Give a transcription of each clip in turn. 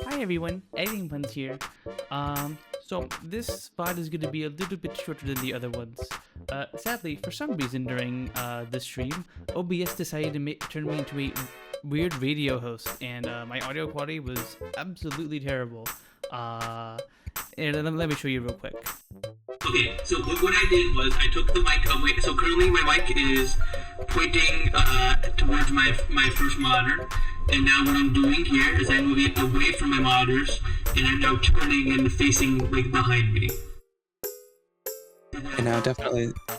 Hi everyone, Editing Buns here. So this VOD is going to be a little bit shorter than the other ones. Sadly, for some reason during this stream, OBS decided to turn me into a weird radio host, and my audio quality was absolutely terrible. And let me show you real quick. Okay, so what I did was I took the mic away. So currently my mic is pointing towards my first monitor. And now what I'm doing here is I'm moving away from my monitors, and I'm now turning and facing like behind me. And now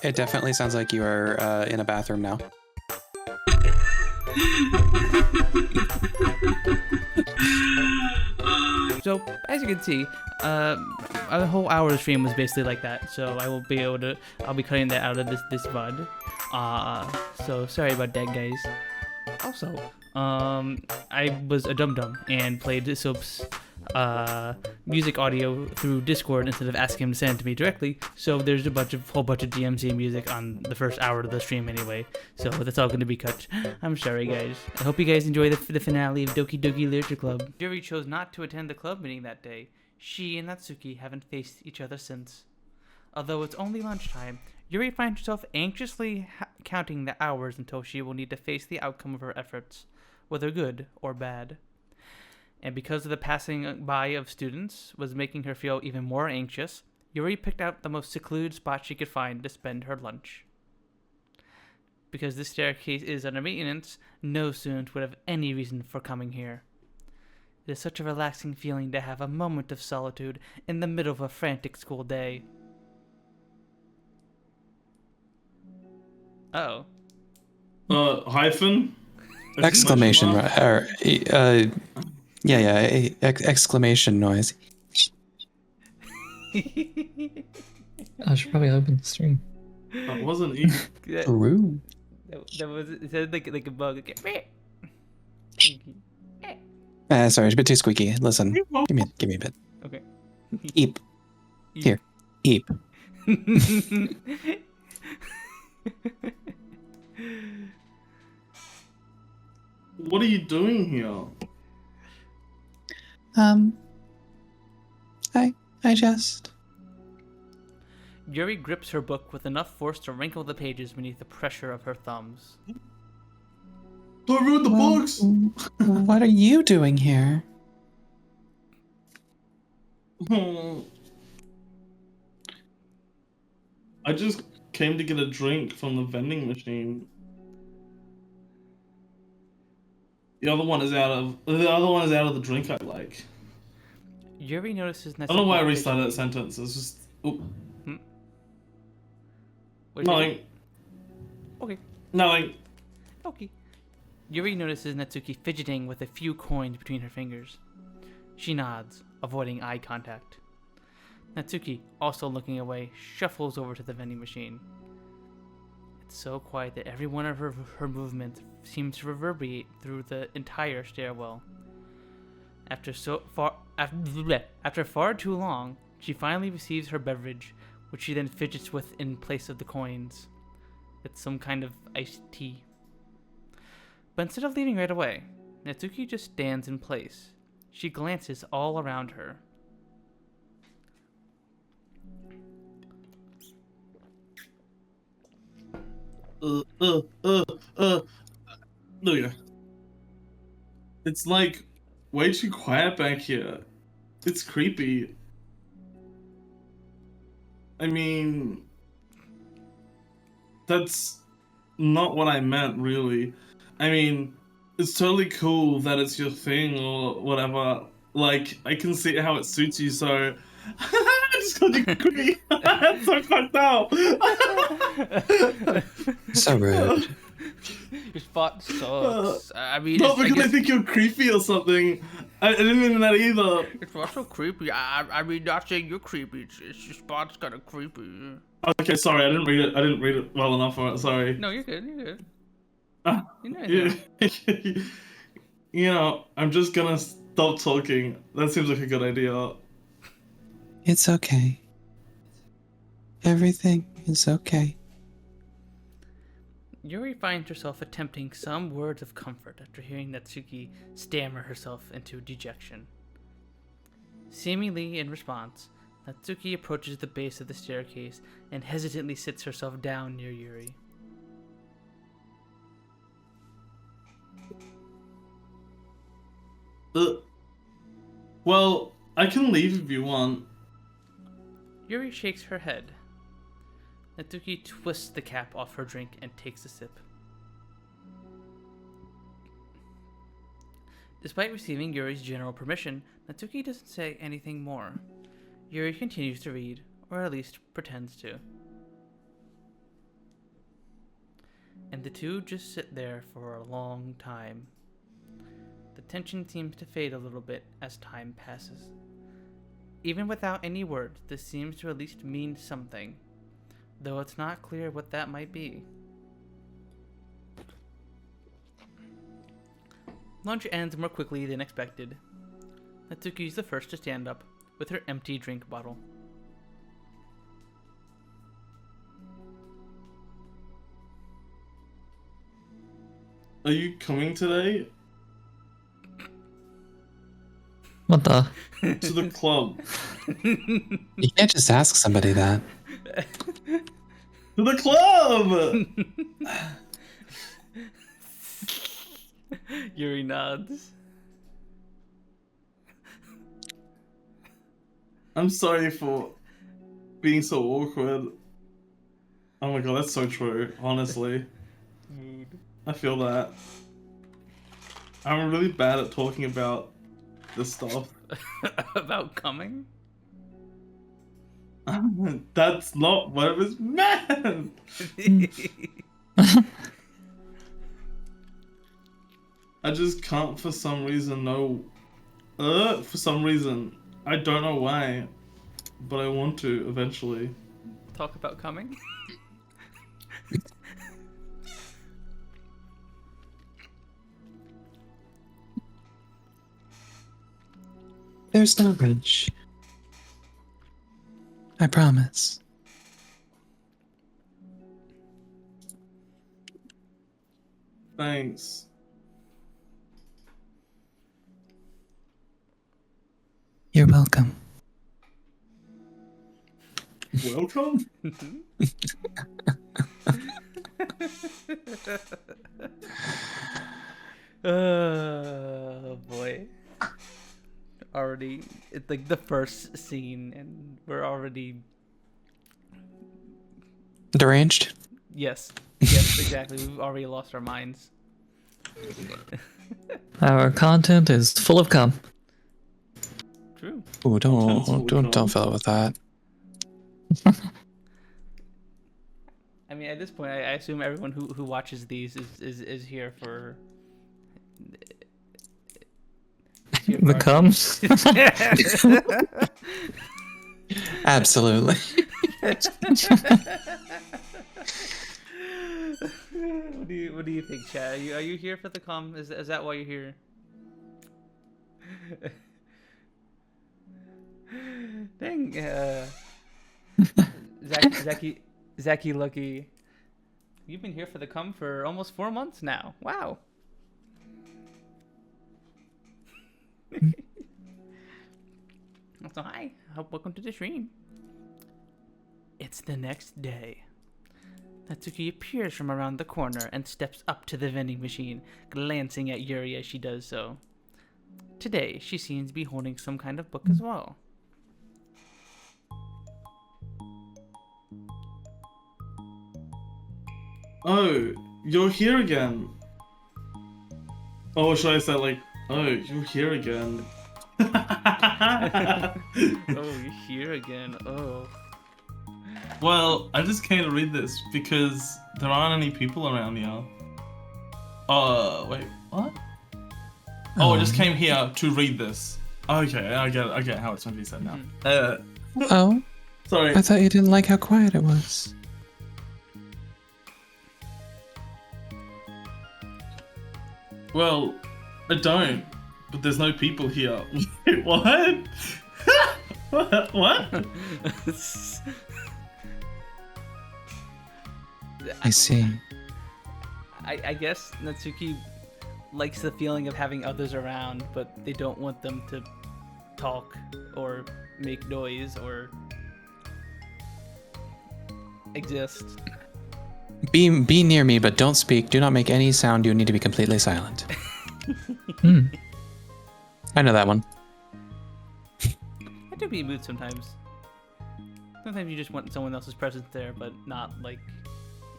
it definitely sounds like you are in a bathroom now. So, as you can see, a whole hour of stream was basically like that, so I'll be cutting that out of this VOD. So sorry about that, guys. Also, I was a dum-dum and played Soap's music audio through Discord instead of asking him to send it to me directly, so there's a whole bunch of DMC music on the first hour of the stream anyway, so that's all going to be cut. I'm sorry, guys. I hope you guys enjoy the finale of Doki Doki Literature Club. Yuri chose not to attend the club meeting that day. She and Natsuki haven't faced each other since. Although it's only lunchtime, Yuri finds herself anxiously counting the hours until she will need to face the outcome of her efforts, whether good or bad. And because of the passing by of students was making her feel even more anxious, Yuri picked out the most secluded spot she could find to spend her lunch. Because this staircase is under maintenance, no student would have any reason for coming here. It is such a relaxing feeling to have a moment of solitude in the middle of a frantic school day. Uh-oh. Hyphen? Exclamation, exclamation noise. I should probably open the stream. That wasn't easy. Rude. That was, it sounded like a bug. Sorry, it's a bit too squeaky. Listen, give me a bit. Okay. Eep. Here. Eep. What are you doing here? I just... Yuri grips her book with enough force to wrinkle the pages beneath the pressure of her thumbs. Don't ruin the books! What are you doing here? I just came to get a drink from the vending machine. The other one is out of the drink I like. Yuri notices Natsuki. I don't know why I restarted that sentence. It's just nothing. Okay. Nothing. Okay. Yuri notices Natsuki fidgeting with a few coins between her fingers. She nods, avoiding eye contact. Natsuki, also looking away, shuffles over to the vending machine. It's so quiet that every one of her movements seems to reverberate through the entire stairwell. After far too long, she finally receives her beverage, which she then fidgets with in place of the coins. It's some kind of iced tea. But instead of leaving right away, Natsuki just stands in place. She glances all around her. There we go. It's like way too quiet back here. It's creepy. I mean, that's not what I meant, really. I mean, it's totally cool that it's your thing or whatever. Like, I can see how it suits you, so... I just called you creepy. That's so fucked up. So rude. Your spot sucks. I mean, not because I think you're creepy or something. I didn't mean that either. It's also creepy. I mean, not saying you're creepy. It's your spot's kind of creepy. Okay, sorry. I didn't read it well enough for it. Sorry. No, you're good. You're good. You know, I'm just gonna stop talking. That seems like a good idea. It's okay. Everything is okay. Yuri finds herself attempting some words of comfort after hearing Natsuki stammer herself into dejection. Seemingly in response, Natsuki approaches the base of the staircase and hesitantly sits herself down near Yuri. Well, I can leave if you want. Yuri shakes her head. Natsuki twists the cap off her drink and takes a sip. Despite receiving Yuri's general permission, Natsuki doesn't say anything more. Yuri continues to read, or at least pretends to. And the two just sit there for a long time. The tension seems to fade a little bit as time passes. Even without any words, this seems to at least mean something, though it's not clear what that might be. Lunch ends more quickly than expected. Natsuki is the first to stand up, with her empty drink bottle. Are you coming today? What the? To the club. You can't just ask somebody that. To the club! Yuri nods. I'm sorry for being so awkward. Oh my god, that's so true, honestly. Mood. I feel that. I'm really bad at talking about this stuff. About coming? That's not what it was meant! I just can't for some reason know. For some reason. I don't know why. But I want to eventually. Talk about coming? There's no rush. I promise. Thanks. You're welcome. Welcome? Oh boy. Already, it's like the first scene, and we're already. Deranged? Yes, exactly. We've already lost our minds. Our content is full of cum. True. Ooh, Contentful don't fill it with that. I mean, at this point, I assume everyone who watches these is here for. The cum? Absolutely. What do you think, Chad? Are you here for the cum? Is that why you're here? Dang. Zachy Lucky. You've been here for the cum for almost 4 months now. Wow. So hi, welcome to the stream. It's the next day. Natsuki appears from around the corner and steps up to the vending machine, glancing at Yuri as she does so. Today, she seems to be holding some kind of book as well. Oh, you're here again. Oh, should I say like, oh, you're here again. Oh, you're here again. Oh. Well, I just came to read this because there aren't any people around here. Wait, what? Oh, I just came here to read this. Okay, I get how it's going to be said now. Oh, Sorry. I thought you didn't like how quiet it was. Well, I don't, but there's no people here. Wait, what? What? I see. I guess Natsuki likes the feeling of having others around, but they don't want them to talk or make noise or exist. Be near me, but don't speak. Do not make any sound. You need to be completely silent. Hmm. I know that one. I do be in mood sometimes. Sometimes you just want someone else's presence there, but not like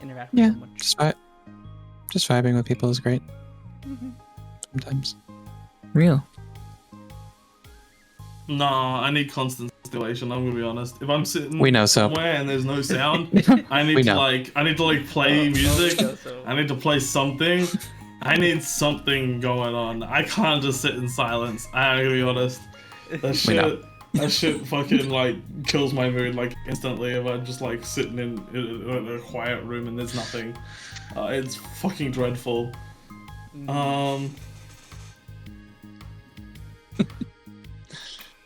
interact with Yeah, someone. just vibing with people is great. Sometimes. Real. No, I need constant stimulation. I'm gonna be honest. If I'm sitting We know so. somewhere and there's no sound, I We need to know. like play music. So. I need to play something. I need something going on. I can't just sit in silence. I'm gonna be honest. That shit fucking like kills my mood like instantly if I'm just like sitting in a quiet room and there's nothing. It's fucking dreadful.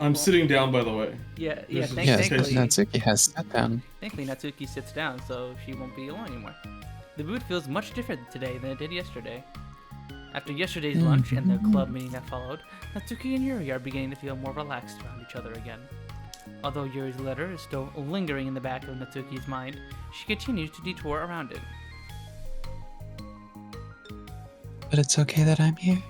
I'm sitting down, by the way. Yeah, Yes, thankfully, Natsuki has sat down. thankfully Natsuki sits down, so she won't be alone anymore. The mood feels much different today than it did yesterday. After yesterday's lunch and the club meeting that followed, Natsuki and Yuri are beginning to feel more relaxed around each other again. Although Yuri's letter is still lingering in the back of Natsuki's mind, she continues to detour around it. But it's okay that I'm here.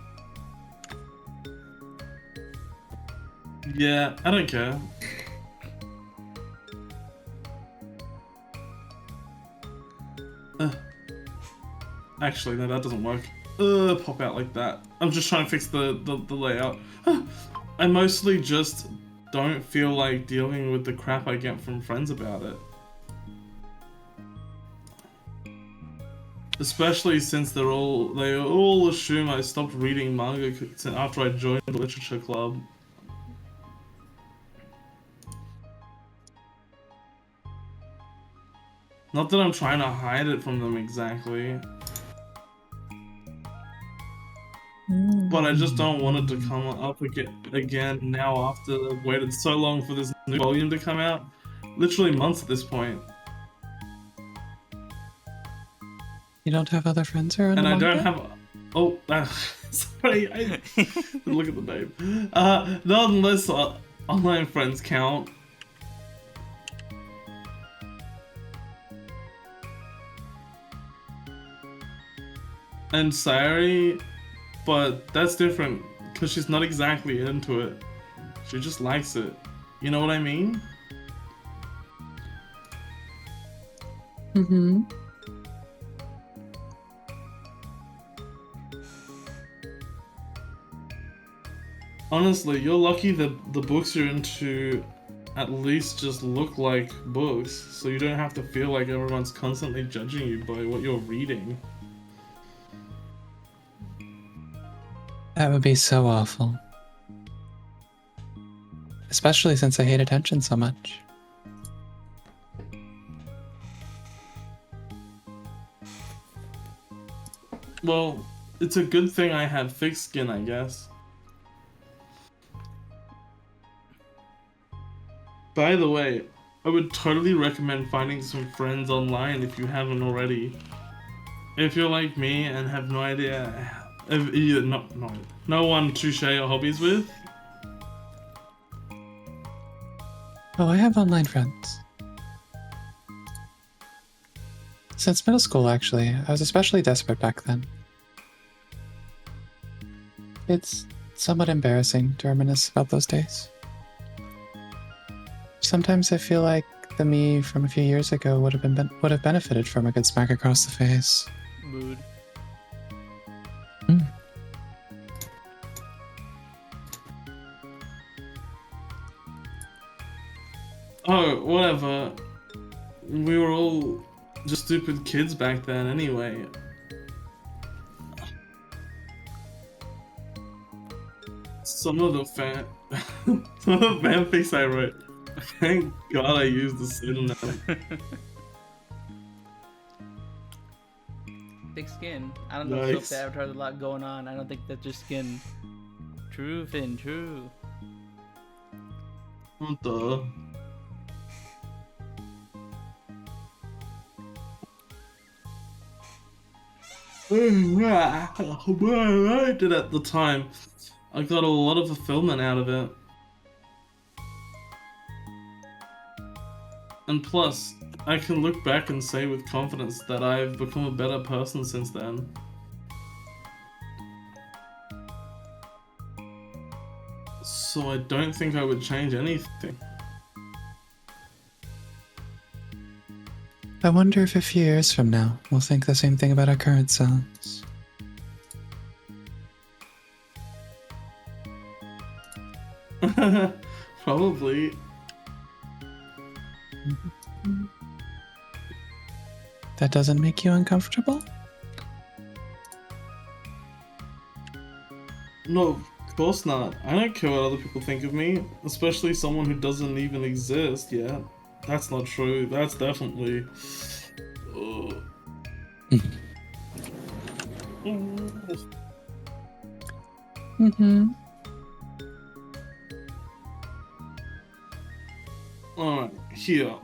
Yeah, I don't care. Actually, no, that doesn't work. Pop out like that. I'm just trying to fix the layout. I mostly just don't feel like dealing with the crap I get from friends about it. Especially since they all assume I stopped reading manga after I joined the literature club. Not that I'm trying to hide it from them exactly. But I just don't want it to come up again now after I've waited so long for this new volume to come out. Literally months at this point. You don't have other friends who are in And the I don't manga? have... Oh, sorry, I look at the name. Not unless online friends count. And Sayori, but that's different because she's not exactly into it. She just likes it. You know what I mean? Mm-hmm. Honestly, you're lucky that the books you're into at least just look like books, so you don't have to feel like everyone's constantly judging you by what you're reading. That would be so awful. Especially since I hate attention so much. Well, it's a good thing I had thick skin, I guess. By the way, I would totally recommend finding some friends online if you haven't already. If you're like me and have no idea, no one to share your hobbies with. Oh, I have online friends. Since middle school, actually. I was especially desperate back then. It's somewhat embarrassing to reminisce about those days. Sometimes I feel like the me from a few years ago would have benefited from a good smack across the face. Mood. Oh, whatever. We were all just stupid kids back then anyway. Some of the fanfics I wrote, thank God I used the pseudonym. Thick skin. I don't know if Nice. the Avatar has a lot going on. I don't think that's just skin. True, Finn, true. What the? What I did at the time, I got a lot of fulfillment out of it. And plus, I can look back and say with confidence that I've become a better person since then. So I don't think I would change anything. I wonder if a few years from now we'll think the same thing about our current selves. Probably. That doesn't make you uncomfortable? No, of course not. I don't care what other people think of me, especially someone who doesn't even exist yet. That's not true. That's definitely... Mm-hmm. Alright, here.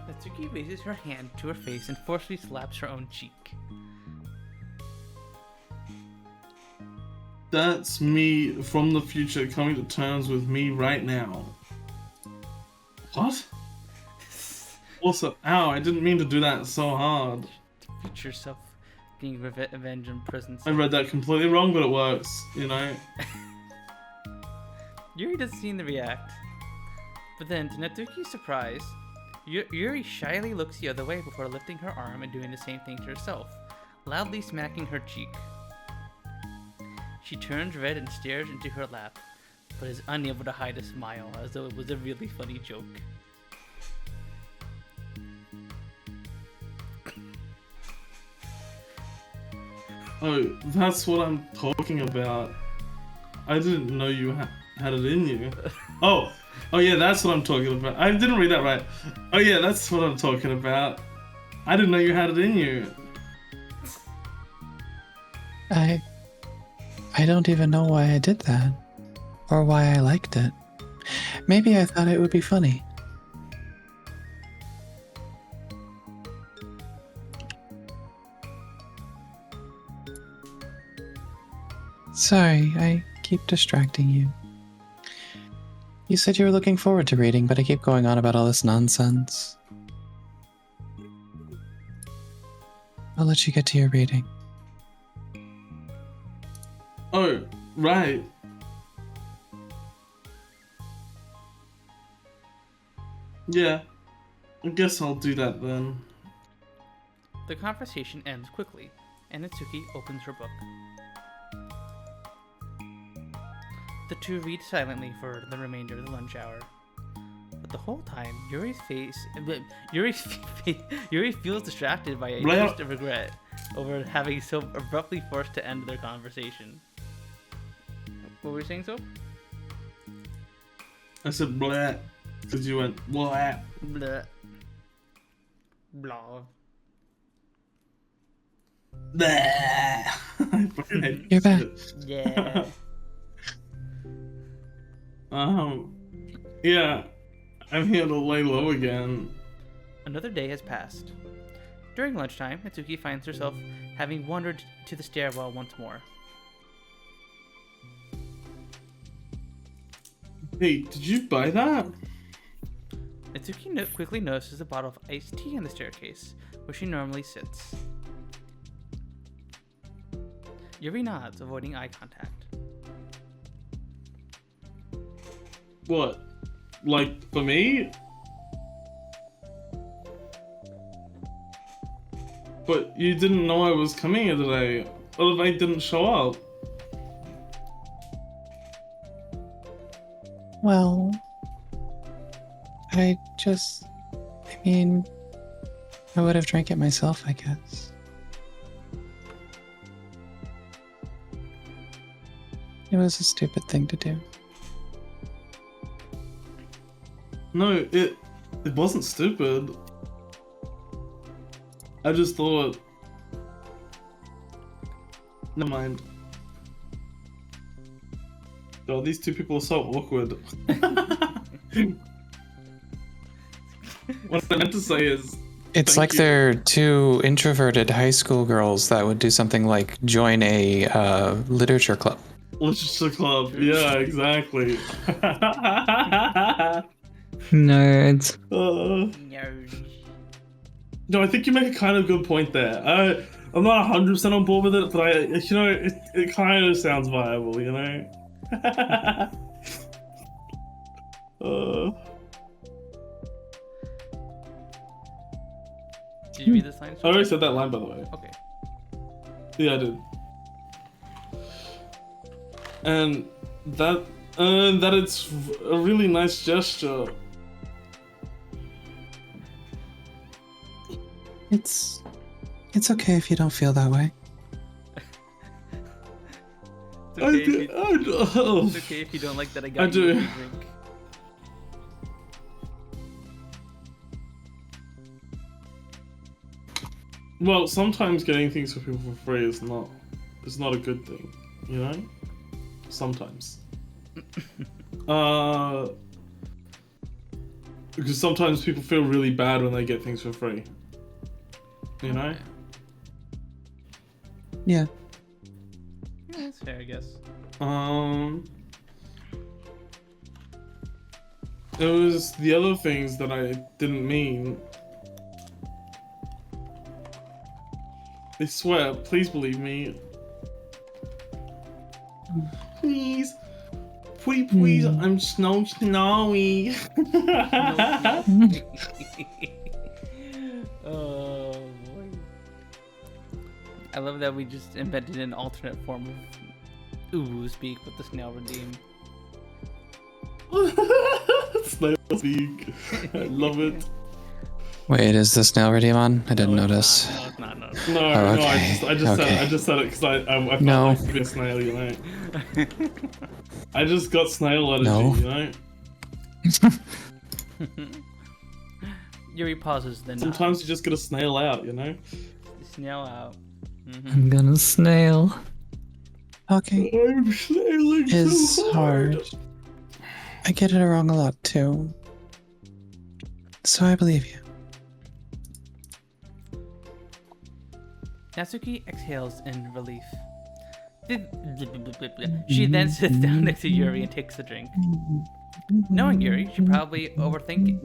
Natsuki raises her hand to her face and forcefully slaps her own cheek. That's me from the future coming to terms with me right now. What? Also, ow, I didn't mean to do that so hard. Future self getting revenge in presence. I read that completely wrong, but it works, you know? Yuri doesn't seem to react. But then, to Natsuki's surprise, Yuri shyly looks the other way before lifting her arm and doing the same thing to herself, loudly smacking her cheek. She turns red and stares into her lap, but is unable to hide a smile as though it was a really funny joke. Oh, that's what I'm talking about. I didn't know you had it in you. Oh yeah, that's what I'm talking about. I didn't read that right. Oh yeah, that's what I'm talking about. I didn't know you had it in you. I don't even know why I did that. Or why I liked it. Maybe I thought it would be funny. Sorry, I keep distracting you. You said you were looking forward to reading, but I keep going on about all this nonsense. I'll let you get to your reading. Oh, right. Yeah, I guess I'll do that then. The conversation ends quickly, and Natsuki opens her book. The two read silently for the remainder of the lunch hour. But the whole time, Yuri feels distracted by a burst of regret over having so abruptly forced to end their conversation. What were you saying, so? I said blah, because you went blah. Blah. Blah. Blah. You're back. Yeah. Yeah, I'm here to lay low again. Another day has passed. During lunchtime, Natsuki finds herself having wandered to the stairwell once more. Hey, did you buy that? Natsuki quickly notices a bottle of iced tea on the staircase, where she normally sits. Yuri nods, avoiding eye contact. What? Like, for me? But you didn't know I was coming here today. Or if I didn't show up. Well, I mean, I would have drank it myself, I guess. It was a stupid thing to do. No, it wasn't stupid. I just thought... Never mind. God, these two people are so awkward. What I meant to say is... It's thank like you. they're two introverted high school girls that would do something like join a literature club. Literature club, yeah, exactly. Nerds. Nerds. No, I think you make a kind of good point there. I'm not 100% on board with it, but it kind of sounds viable, you know? Did you read this line? I already said that line, by the way. Okay. Yeah, I did. And that it's a really nice gesture. It's okay if you don't feel that way. It's okay, if you, Oh, it's okay if you don't like that I got I you do. a drink. well, sometimes getting things for people for free is not a good thing, you know? Sometimes. Because sometimes people feel really bad when they get things for free. You know? Yeah. Yeah, that's fair, I guess. It was the other things that I didn't mean. I swear, please believe me. Please. Please, I'm snowy. Oh boy. I love that we just invented an alternate form of ooh speak with the snail redeem. Snail speak. I love it. Wait, is the snail redeem on? I didn't No, it's notice. not. No, it's not. No. No, Oh, no, okay. I just said it because I felt No. like a big snail, you know. I just got snail energy, No. you know. Yuri pauses then. Sometimes you just gotta snail out, you know. Snail out. Mm-hmm. I'm gonna snail. Talking I'm snailing is so hard. I get it wrong a lot too. So I believe you. Natsuki exhales in relief. She then sits down next to Yuri and takes a drink. Knowing Yuri, she was probably overthinking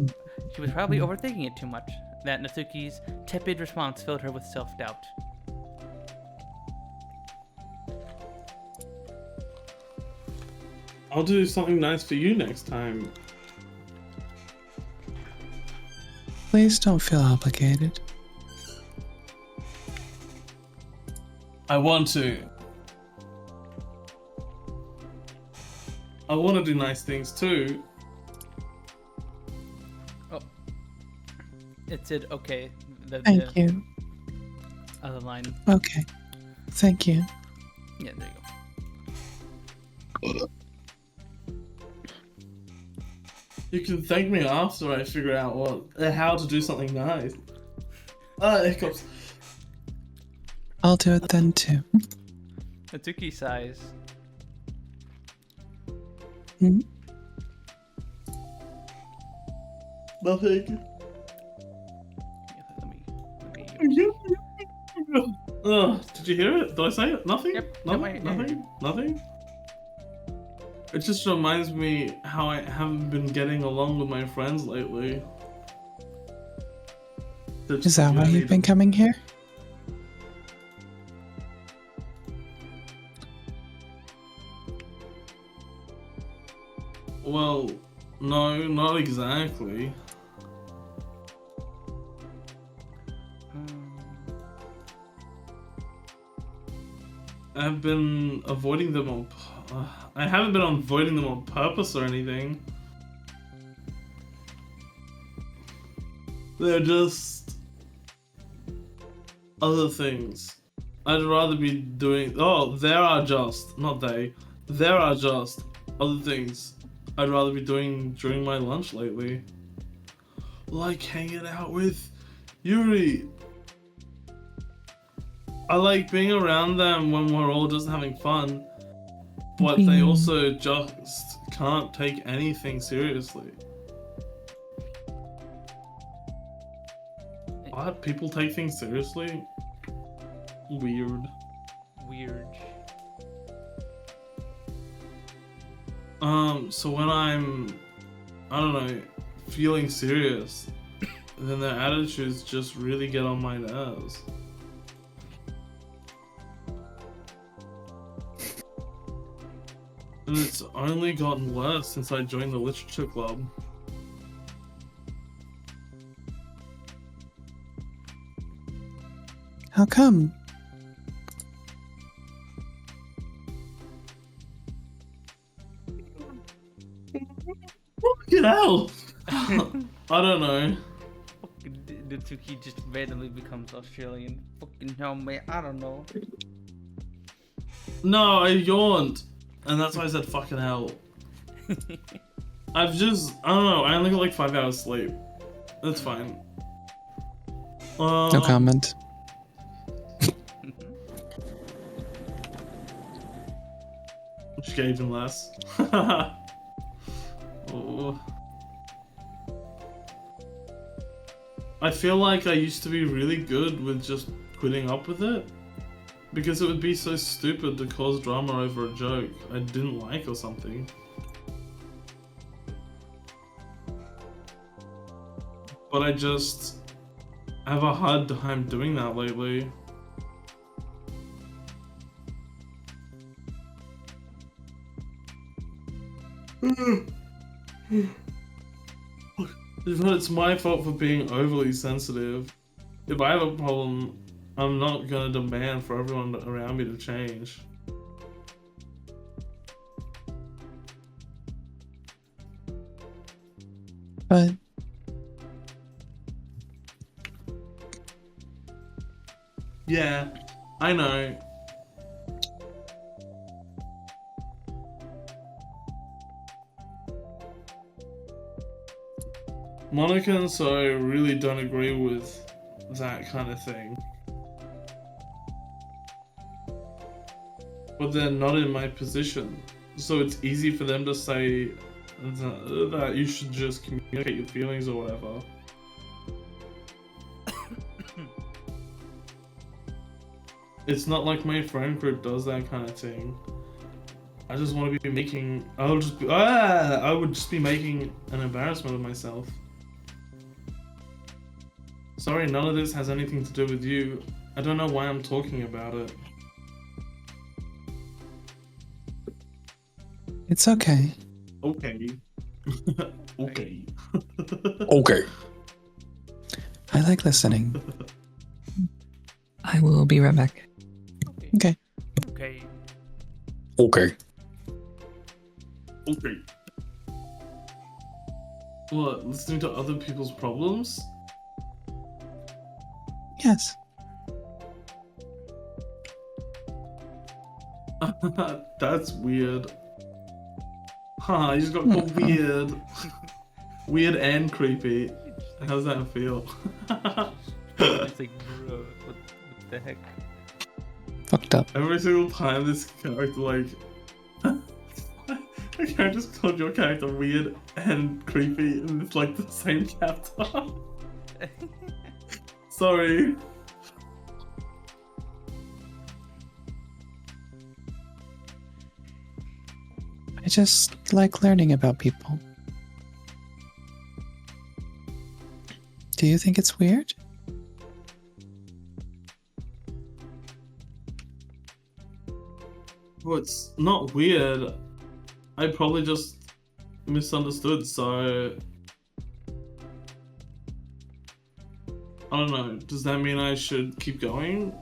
it too much. That Natsuki's tepid response filled her with self-doubt. I'll do something nice for you next time. Please don't feel obligated. I want to. I want to do nice things too. Oh. It said okay. Thank you. Other line. Okay. Thank you. Yeah, there you go. You can thank me after I figure out how to do something nice. Hiccups. I'll do it then too. Natsuki sighs. Hmm? Nothing. Let me Did you hear it? Did I say it? Nothing? Yep. Nothing? Yep, Nothing? Nothing? It just reminds me how I haven't been getting along with my friends lately. Is that why you've been coming here? Well, no, not exactly. I've been avoiding them on. I haven't been avoiding them on purpose or anything. They're just other things. I'd rather be doing. Oh, there are just not they. There are just other things I'd rather be doing during my lunch lately, like hanging out with Yuri. I like being around them when we're all just having fun, but they also just can't take anything seriously. What? People take things seriously? Weird. Weird. So when I'm, I don't know, feeling serious, then their attitudes just really get on my nerves. And it's only gotten worse since I joined the literature club. How come? Fucking hell! I don't know. The Tuki just randomly becomes Australian. Fucking hell, man. I don't know. No, I yawned. And that's why I said fucking hell. I don't know, I only got like 5 hours sleep. That's fine. No comment. She gave him less. Oh. I feel like I used to be really good with just putting up with it. Because it would be so stupid to cause drama over a joke I didn't like or something. But I just have a hard time doing that lately. It's my fault for being overly sensitive. If I have a problem, I'm not gonna demand for everyone around me to change. But Yeah, I know. Monica and So really don't agree with that kind of thing. But they're not in my position, so it's easy for them to say that you should just communicate your feelings or whatever. It's not like my friend group does that kind of thing. I just want to be making. I would just be making an embarrassment of myself. Sorry, none of this has anything to do with you. I don't know why I'm talking about it. it's okay. Okay. Okay. Okay. I like listening. I will be right back. Okay. Okay. Okay. Okay. What? Listening to other people's problems? Yes. That's weird. Huh, you just got called weird. Weird and creepy. How does that feel? It's like, bro, what the heck? Fucked up. Every single time this character, like... the character's called your character weird and creepy, and it's like the same chapter. Sorry. I just like learning about people. Do you think it's weird? Well, it's not weird. I probably just misunderstood, so... I don't know. Does that mean I should keep going?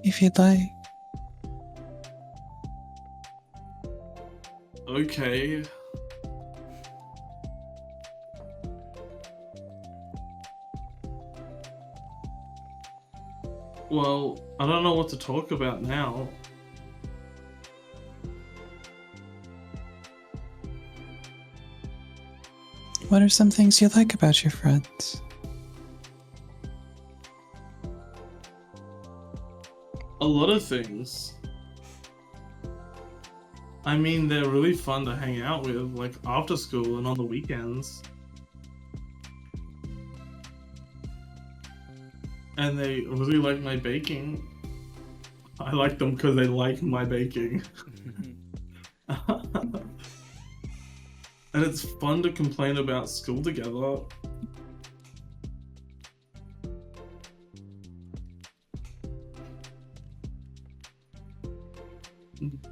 If you'd like. Okay. Well, I don't know what to talk about now. What are some things you like about your friends? A lot of things. I mean, they're really fun to hang out with, like after school and on the weekends. And they really like my baking. I like them because they like my baking. And it's fun to complain about school together.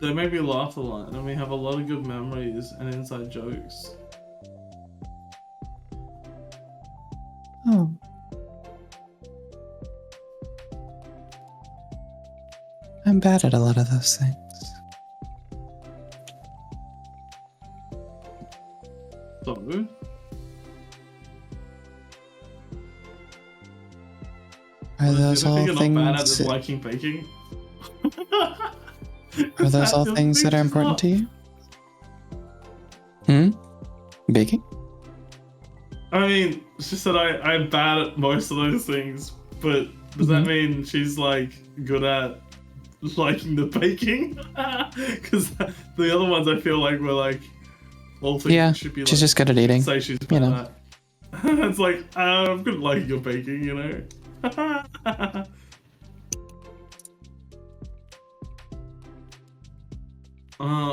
They make me laugh a lot, and we have a lot of good memories and inside jokes. Oh. I'm bad at a lot of those things. So? Are those all you're not bad at things? is liking baking? Are those all things that are important to you? Hmm? Baking? I mean, she said I'm bad at most of those things, but does that mean she's like good at liking the baking? Because the other ones I feel like were like all things Yeah, should be she's like, just good at eating. say she's bad you know. at. It's like I'm good at liking your baking, you know.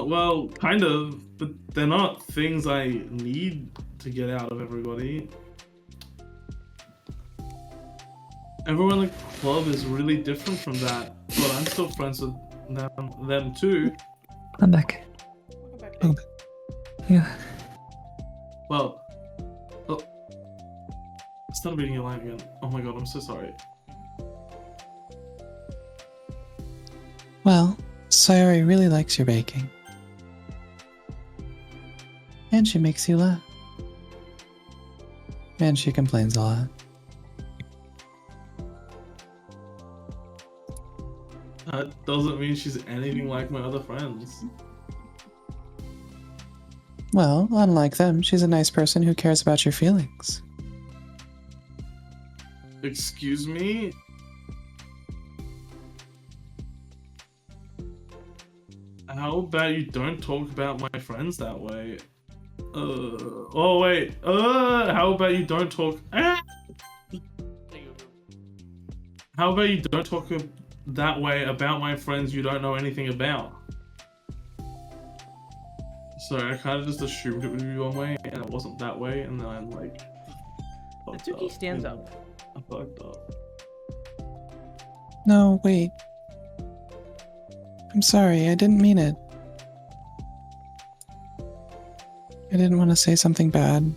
Well, kind of, but they're not things I need to get out of everybody. Everyone in the club is really different from that, but I'm still friends with them too. I'm back. Oh. Yeah. Well, oh, I started reading your line again. Oh my god, I'm so sorry. Well, Sayori really likes your baking. And she makes you laugh. And she complains a lot. That doesn't mean she's anything like my other friends. Well, unlike them, she's a nice person who cares about your feelings. Excuse me? How about you don't talk about my friends that way? Oh wait, how about you don't talk... How about you don't talk that way about my friends you don't know anything about? Sorry, I kind of just assumed it would be one way, and it wasn't that way, and then I'm like... Natsuki stands up. I fucked up. No, wait. I'm sorry, I didn't mean it. I didn't want to say something bad.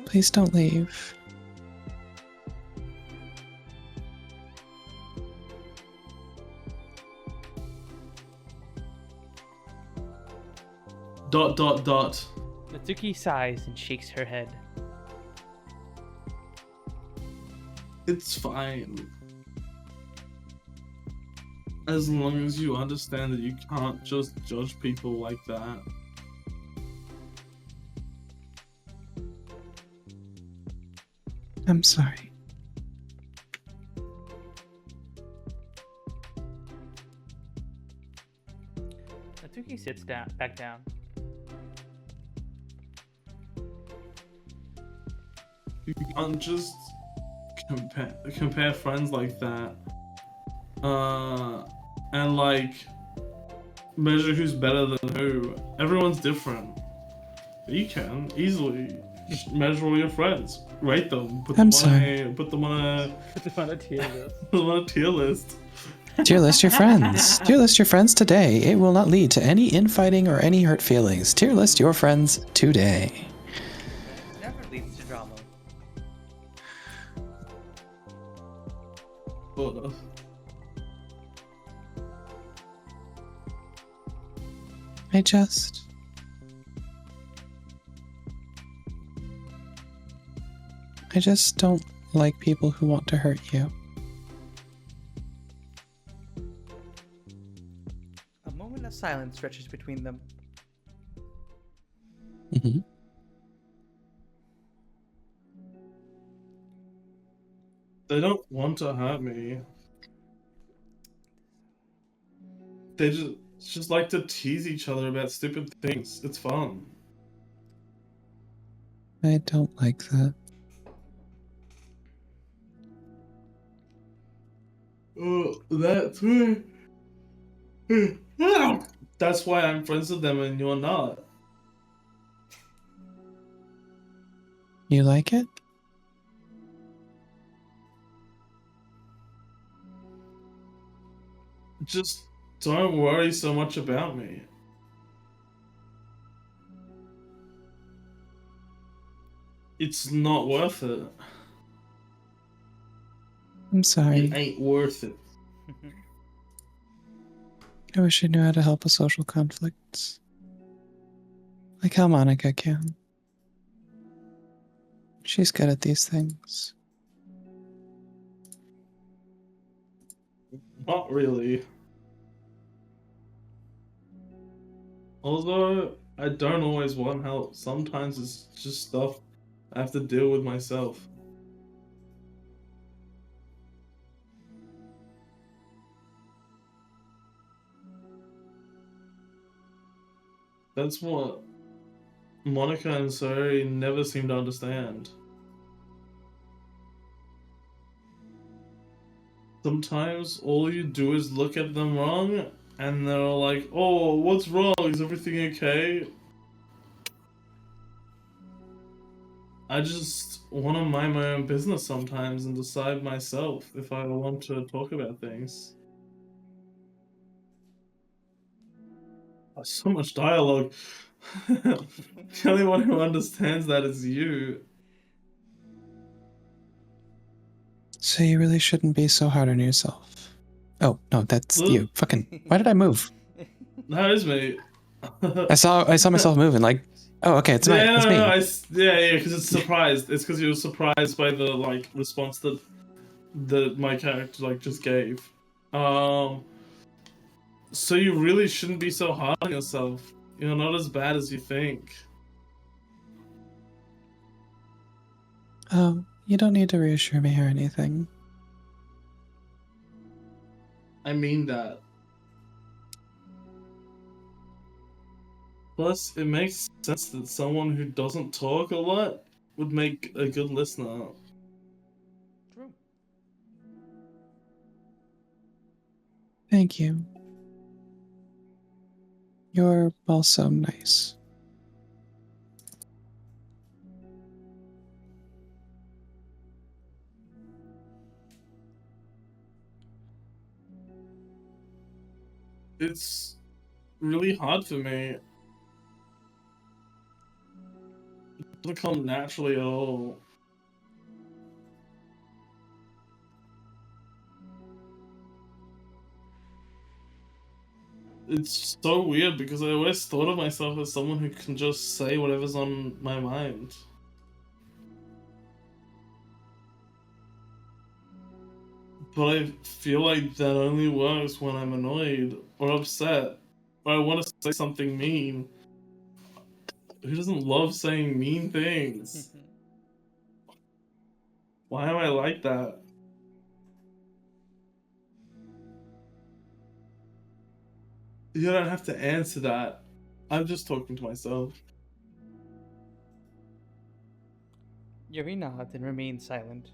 Please don't leave. Dot dot dot. Natsuki sighs and shakes her head. It's fine. As long as you understand that you can't just judge people like that. I'm sorry. Natsuki sits back down. You can't just compare friends like that. And like measure who's better than who. Everyone's different. You can easily just measure all your friends, rate them, put them on a tier list. put them on a tier list. Tier list your friends. Tier list your friends today. It will not lead to any infighting or any hurt feelings. Tier list your friends today. Never leads to drama. Sort of. I just don't like people who want to hurt you. A moment of silence stretches between them. Mm-hmm. They don't want to hurt me. They just like to tease each other about stupid things. It's fun. I don't like that. That's that's why I'm friends with them and you're not. You like it? Just don't worry so much about me. It's not worth it. I'm sorry. It ain't worth it. I wish I knew how to help with social conflicts. Like how Monica can. She's good at these things. Not really. Although, I don't always want help. Sometimes it's just stuff I have to deal with myself. That's what Monica and Suri never seem to understand. Sometimes all you do is look at them wrong, and they're like, "Oh, what's wrong? Is everything okay?" I just want to mind my own business sometimes and decide myself if I want to talk about things. So much dialogue. The only one who understands that is you. So you really shouldn't be so hard on yourself. Oh, no, that's you. Fucking, why did I move? That is me. I saw myself moving, like, oh, okay, it's Yeah, it's me. yeah, because it's surprised. It's because you were surprised by the like response that my character like just gave. So you really shouldn't be so hard on yourself. You're not as bad as you think. Oh, you don't need to reassure me or anything. I mean that. Plus, it makes sense that someone who doesn't talk a lot would make a good listener. True. Thank you. You're also nice. It's really hard for me. It doesn't come naturally at all. It's so weird because I always thought of myself as someone who can just say whatever's on my mind. But I feel like that only works when I'm annoyed or upset or I want to say something mean. Who doesn't love saying mean things? Why am I like that? You don't have to answer that. I'm just talking to myself. Yuri nods and remains silent.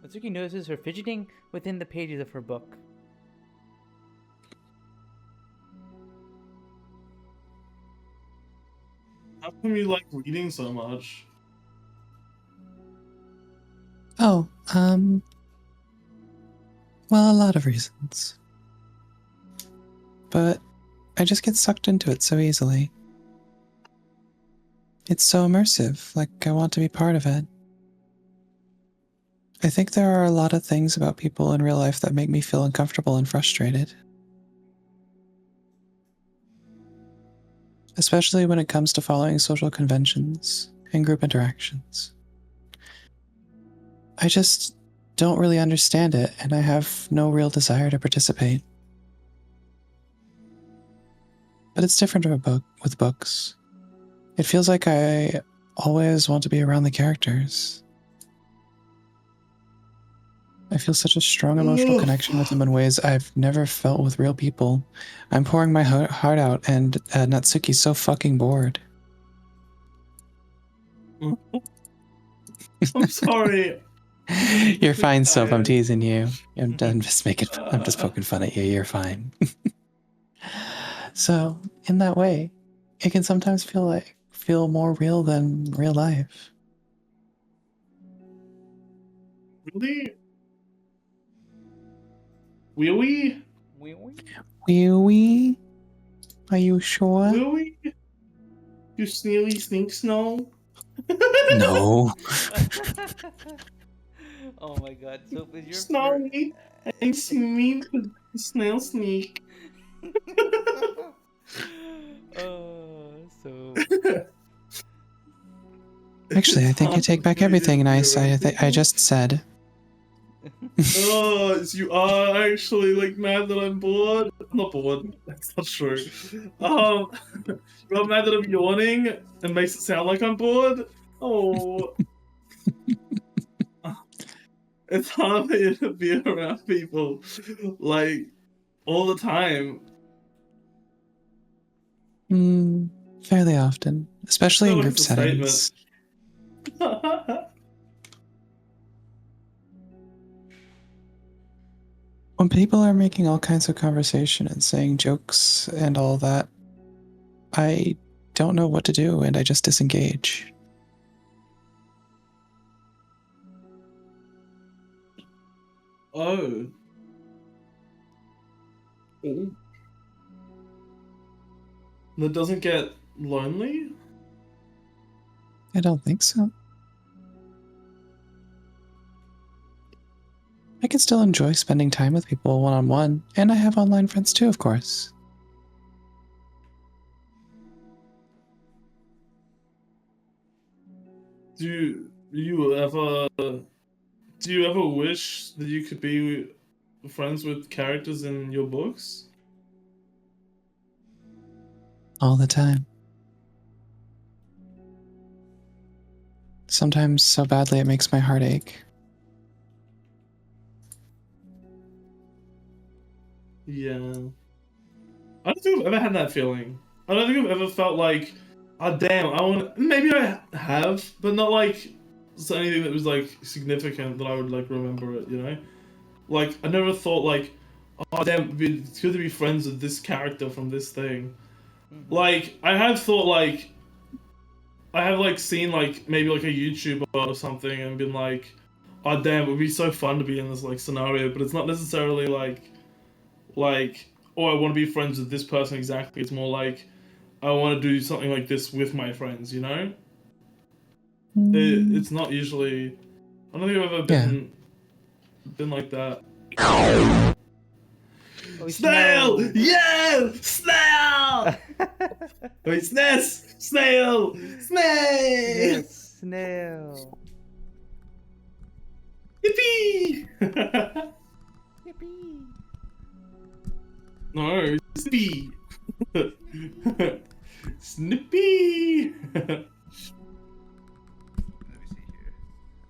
Atsuki notices her fidgeting within the pages of her book. How come you like reading so much? Oh, well, a lot of reasons. But I just get sucked into it so easily. It's so immersive, like I want to be part of it. I think there are a lot of things about people in real life that make me feel uncomfortable and frustrated. Especially when it comes to following social conventions and group interactions. I just don't really understand it, and I have no real desire to participate. But it's different with books. It feels like I always want to be around the characters. I feel such a strong emotional connection with them in ways I've never felt with real people. I'm pouring my heart out, and Natsuki's so fucking bored. I'm sorry. You're fine, Soap. I'm teasing you. I'm just poking fun at you. You're fine. So, in that way, it can sometimes feel more real than real life. Really? Will we? Will we? Are you sure? Will we? You sneely snink snow? No. Oh my god, so is your Snowy, I mean snail sneak. So Actually, I think I take back everything I just said. Oh, so you are actually like mad that I'm bored? I'm not bored. That's not true. You're mad that I'm yawning and makes it sound like I'm bored? Oh. It's hard for you to be around people like all the time. Fairly often, especially in That group was a settings. statement. When people are making all kinds of conversation and saying jokes and all that, I don't know what to do and I just disengage. Oh. That doesn't get lonely? I don't think so. I can still enjoy spending time with people one-on-one, and I have online friends too, of course. Do you ever wish that you could be friends with characters in your books? All the time. Sometimes so badly it makes my heart ache. Yeah. I don't think I've ever had that feeling. I don't think I've ever felt like, oh damn, I want. Maybe I have, but not like anything that was like significant that I would like remember it. You know, like I never thought like, oh damn, it's good to be friends with this character from this thing. Like I have thought like, I have like seen like maybe like a YouTuber or something and been like, oh damn, it would be so fun to be in this like scenario, but it's not necessarily like, oh, I want to be friends with this person exactly. It's more like, I want to do something like this with my friends, you know? It's not usually. I don't think I've ever been like that. Oh, Snail! Yeah! Snail! Wait, Snail! Snail! Snail! Snail. Yippee! Yippee. No, Snippy! Snippy! Let me see here.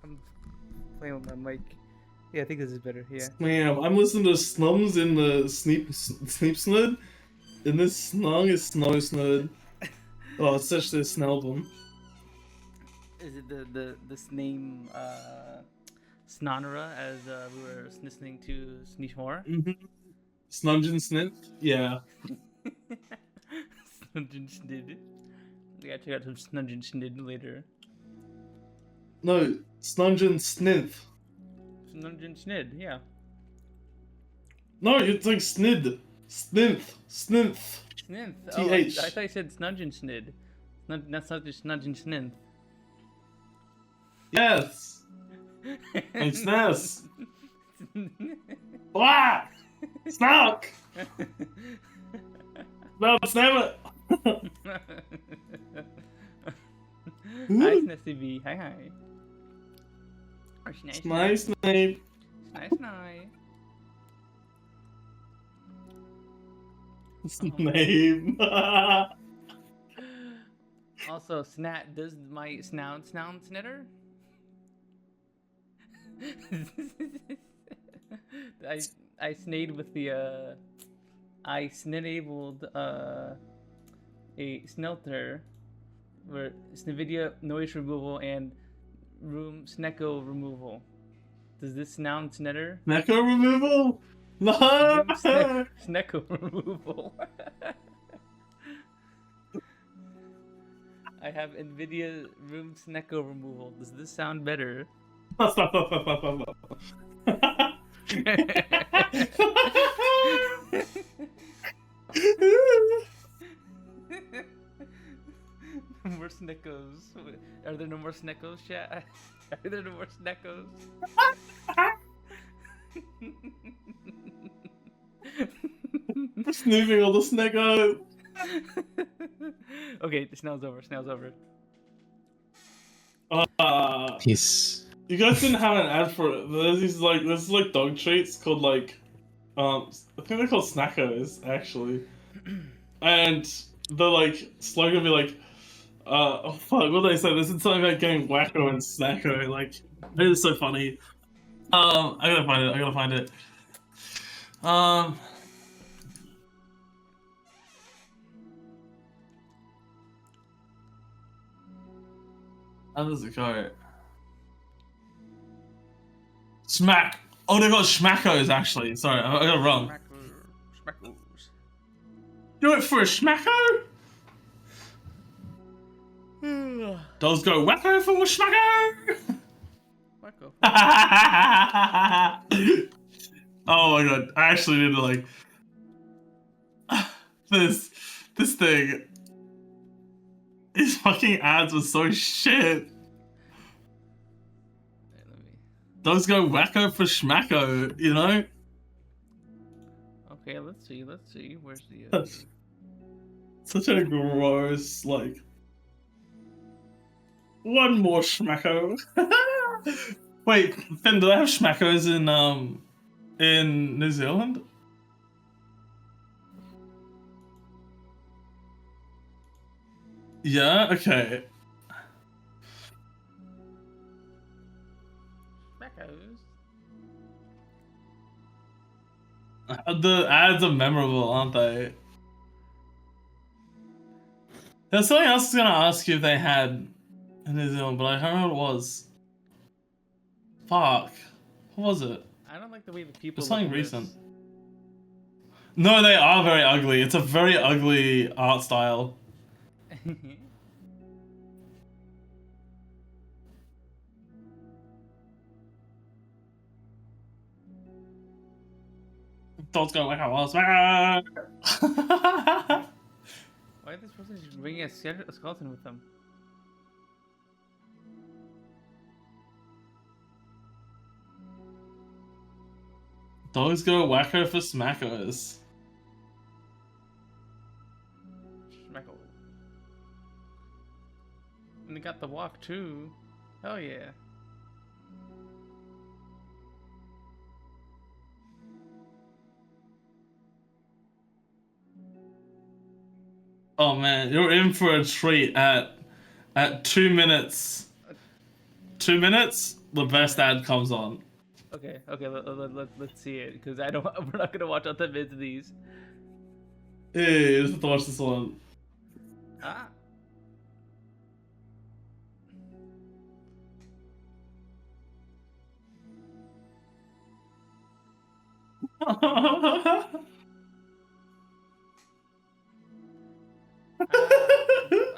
I'm playing with my mic. Yeah, I think this is better. Yeah. Man, I'm listening to Snums in the Sneep Snud. And this snung is Snow Snud. Oh, it's such this album. Is it this name Snonera as we were listening to Sneeshmore? Snungin Snith? Yeah. Snudgin Snid. We gotta check out some Snudgin Snid later. No, Snungin Snith. Snudgin Snid, yeah. No, it's like Snid. Snith. Snith. Snith. TH. Oh, I thought you said Snudgin Snid. That's not just Snudgin Snid. Yes. Like Sness. Black. Snock. No, snap it. Hi, Snessy B. Hi. Nice name. Nice. Name. Also, Snat, does my snout snitter? I snade with the I snenabled a snelter where NVIDIA noise removal and room snecko removal. Does this sound snetter? Snecko removal? No! Snecko removal. I have NVIDIA room snecko removal. Does this sound better? No more sneckos. Are there no more sneckos, chat? Are there no more sneckos? Snooping all the snecko. Okay, the snail's over. Snail's over. Peace. You guys didn't have an ad for it. There's these like dog treats called like I think they're called Snackos actually, and the like slogan would be like oh fuck, what did they say? There's something about getting wacko and snacko. Like it is so funny. I gotta find it. I gotta find it. How does it go? Smack. Oh, they got schmackos actually. Sorry, I got it wrong. Smackos. Do it for a schmacko? Dogs go wacko for a schmacko? Wacko. Oh my god, I actually need to like this thing. These fucking ads were so shit. Wait, let me... Dogs go wacko for schmacko, you know? Okay, let's see. Let's see. Where's the? Such a gross like. One more schmacko. Wait, Finn, do they have schmackos in New Zealand? Yeah. Okay. Smackos. The ads are memorable, aren't they? There's something else I was gonna ask you if they had in New Zealand, but I don't know what it was. Fuck. What was it? I don't like the way the people. It's something look at this. recent. No, they are very ugly. It's a very ugly art style. Dogs go like I was. Why is this person just bringing a skeleton with them? Dogs go wacko for smackos. Schmeckle. And they got the walk too. Hell yeah. Oh man, you're in for a treat at 2 minutes. 2 minutes, the best ad comes on. Okay, let's see it because I don't. We're not gonna watch all the vids of these. Yeah, you just have to watch this one. Ah.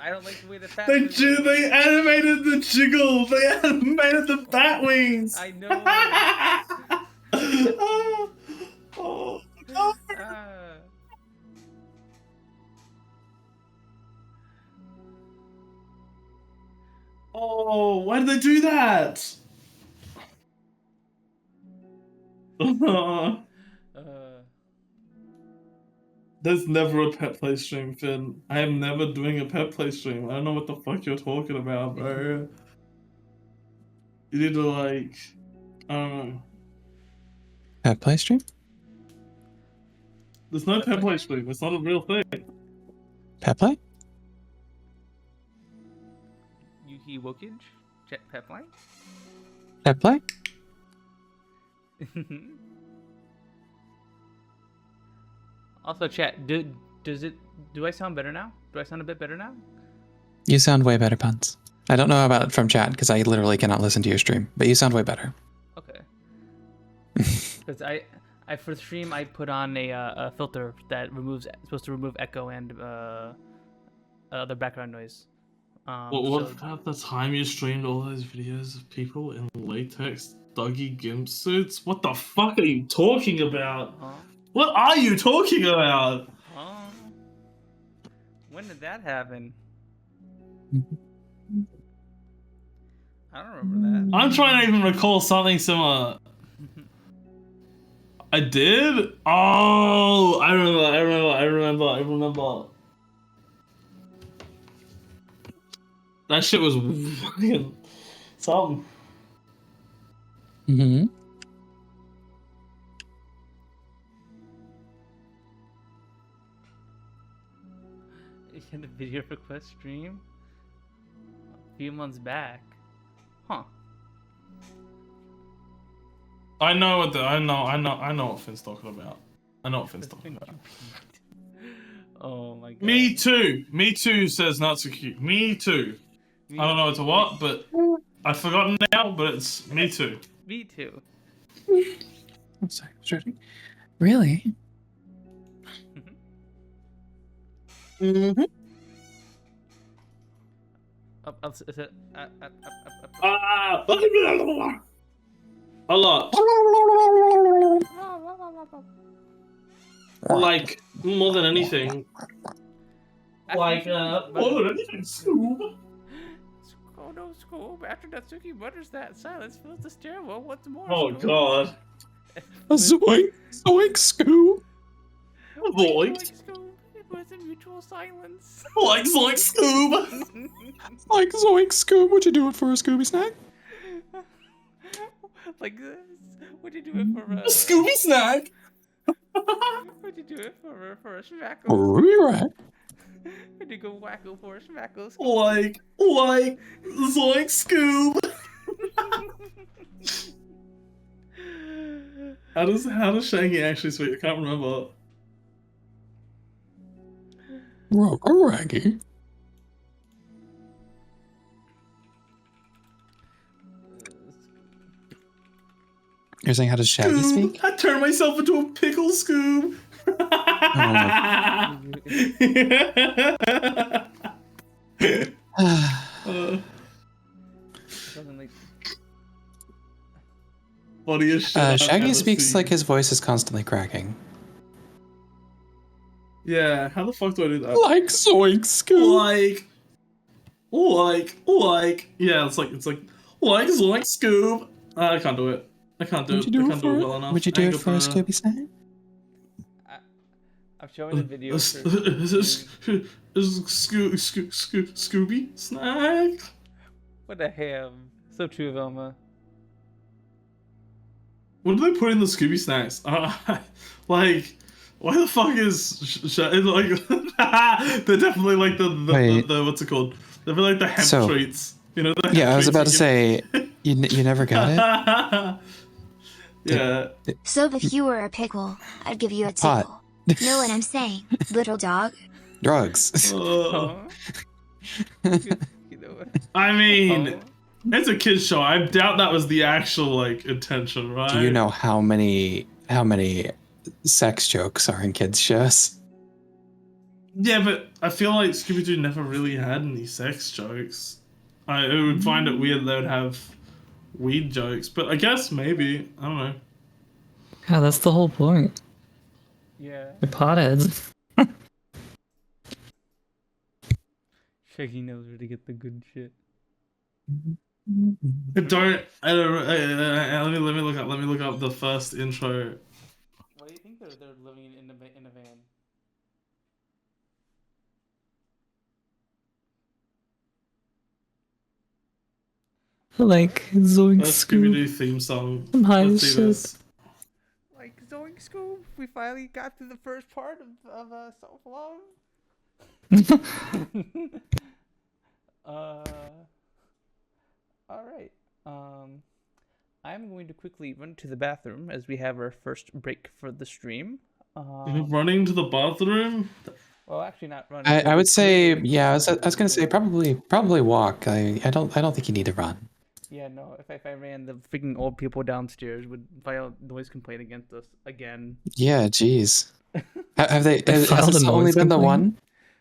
I don't like the way the fat. They animated the jiggle. They animated the bat wings. I know. Oh. Ah. Oh, why did they do that? There's never a pet play stream, Finn. I am never doing a pet play stream. I don't know what the fuck you're talking about, bro. You need to like, I don't know. Pet play stream? There's no pet play stream. It's not a real thing. Pet play? Yuki Wokage? Jet Pepline? Pet play? Also, chat. Do I sound better now? Do I sound a bit better now? You sound way better, Puns. I don't know about it from chat because I literally cannot listen to your stream, but you sound way better. Okay. Because I for the stream I put on a filter that supposed to remove echo and other background noise. What So, about the time you streamed all those videos of people in latex Dougie Gimp suits? What the fuck are you talking about? huh? What are you talking about? Huh? When did that happen? I don't remember I'm trying to even recall something similar. that. I did? Oh, I remember. That shit was fucking something. Mm-hmm. In the video request stream a few months back. Huh. I know what Finn's talking about. I know what Finn's talking about. Oh my god. Me too, says Natsuki. Me too. I don't know it's a what, but I've forgotten now, but it's me too. Me too. I'm sorry, I was ready. Really? Mm-hmm. Is it, A lot. Like, more than anything. Like, more than anything, Scoob. Oh no, Scoob! After Natsuki mutters that, silence fills the stairwell once more. Oh Scoob. god. Zoink, zoink, Scoob. Zoink. Scoob. It was a mutual silence. Like Scoob. Like zoink, Scoob. Would you do it for a Scooby snack? Like this. Would you do it for a Scooby snack. Would you do it for a schmackle? We'll be right. Would you go wacko for a schmackle? Like Zoink Scoob. How does Shaggy actually speak? I can't remember. Raggy. You're saying how does Shaggy Scoob, speak? I turned myself into a pickle, Scoob. Something like Funniest shit I've Shaggy ever speaks seen. like his voice is constantly cracking. Yeah, how the fuck do I do that? Like zoink, Scoob. Yeah, it's like Zoink Scoob. I can't do it. I can't do Would it. you I do can't it do for it well enough. Would you do it for a Scooby snack? I'm showing a video. Is Scooby snack? What a ham. So true, Velma. What do they put in the Scooby snacks? Like, why the fuck is like? They're definitely like the what's it called? They're like the hemp treats. You know. Yeah, I was about to say you never got it. Yeah. So if you were a pickle, I'd give you a Pot. tickle. Know what I'm saying, little dog? Drugs. You know what? I mean, it's a kids show. I doubt that was the actual like intention, right? Do you know how many sex jokes are in kids shows? Yeah, but I feel like Scooby-Doo never really had any sex jokes. I would find it weird they would have weed jokes, but I guess maybe. I don't know. Yeah, that's the whole point. Yeah. They're potheads. Shaggy knows where to get the good shit. Let me look up the first intro. Why do you think they're living in a van? Like zoink, First Scoob. Scooby-Doo theme song. Some high Let's see shit. this. Like Zoink Scoob, we finally got through the first part of self-love. Alright. I'm going to quickly run to the bathroom as we have our first break for the stream. Running to the bathroom? Well, actually not running. I would say, yeah, I was gonna say probably walk. I don't think you need to run. Yeah, no. If I ran, the freaking old people downstairs would file noise complaint against us again. Yeah, jeez. Have they? They Has filed this a only noise been the complaint?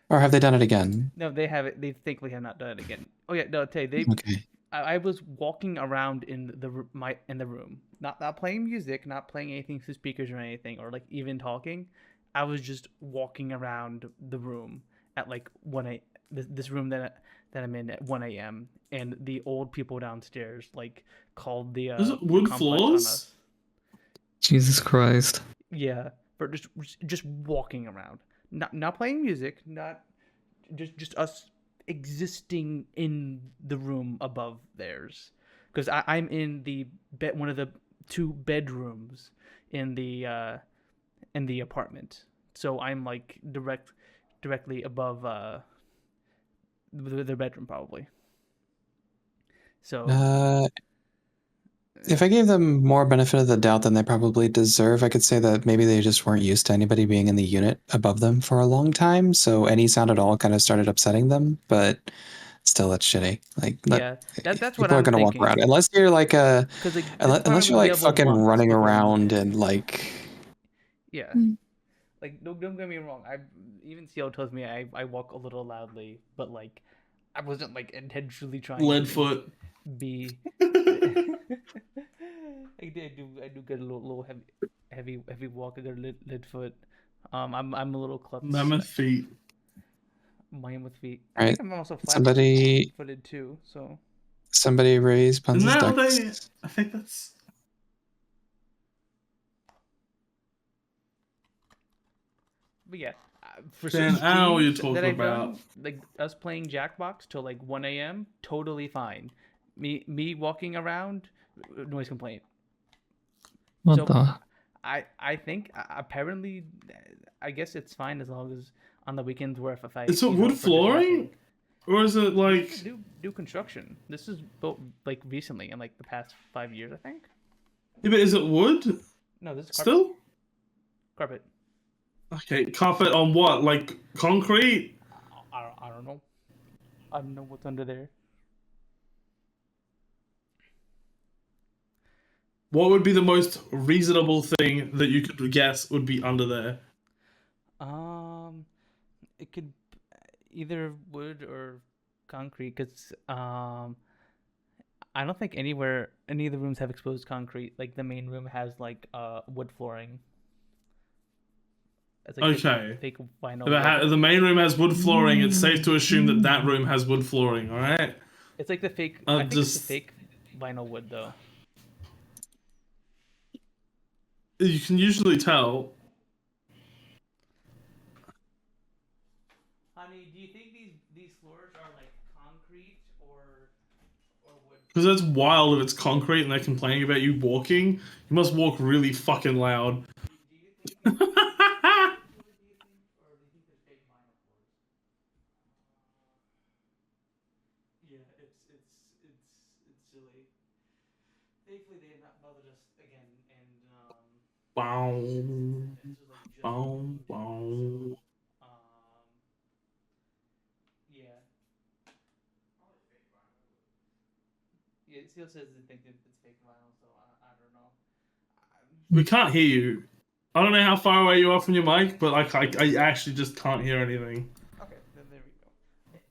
one, Or have they done it again? No, they have it. They thankfully have not done it again. Oh yeah, no, I'll tell you, they. Okay. I was walking around in the room, not playing music, not playing anything through speakers or anything, or like even talking. I was just walking around the room at like this room that I'm in at 1 a.m. and the old people downstairs like called the Is it wood complex on floors? us. Jesus Christ. Yeah, for just walking around, not playing music, not just us existing in the room above theirs, because I'm in the one of the two bedrooms in the apartment, so I'm like directly above their bedroom probably. So If I gave them more benefit of the doubt than they probably deserve, I could say that maybe they just weren't used to anybody being in the unit above them for a long time, so any sound at all kind of started upsetting them, but still, that's shitty. Like, yeah, that's what people are I'm gonna walk thinking, around unless you're like because like this unless apartment you're would be like able fucking once running before around moving. and like Yeah. Mm. Like don't get me wrong. Even CL tells me I walk a little loudly, but like I wasn't like intentionally trying to Leadfoot. be. I do get a little heavy walk. I got a lid foot. I'm a little klutz. Mammoth feet. Mammoth feet. I right. think I'm also flat Somebody footed too. So raise Isn't Punz's that how they? ducks. I think that's. but yeah, for Dan, some I know what you're streams that talking I've done, about. like us playing Jackbox till like 1 a.m., totally fine. Me walking around, noise complaint. What So the? I think apparently I guess it's fine as long as on the weekends where if I Is it you know, wood if we're just flooring, resting. or is it like? Do construction. This is built like recently in like the past 5 years, I think. Yeah, but is it wood No, this is carpet. still? Carpet. Okay, carpet on what? Like concrete? I don't know. I don't know what's under there. What would be the most reasonable thing that you could guess would be under there? It could either wood or concrete, because I don't think any of the rooms have exposed concrete. Like the main room has like wood flooring. It's like Okay. fake vinyl. If the main room has wood flooring, it's safe to assume that that room has wood flooring. All right. It's like the fake. I'll I think it's the just- fake vinyl wood though. You can usually tell. Honey, do you think these floors are like concrete or wood? Because it's wild if it's concrete and they're complaining about you walking. You must walk really fucking loud. Do you think? Or do you think there's fake vinyl floors? Yeah, it's silly. Thankfully, they have not bothered us again, and Bow, this was like just bow, moved in, bow. so, yeah. Yeah, Seal says they think that it's fake vinyl, so I don't know. We can't hear you. I don't know how far away you are from your mic, but I actually just can't hear anything. Okay, then there we go. Let me.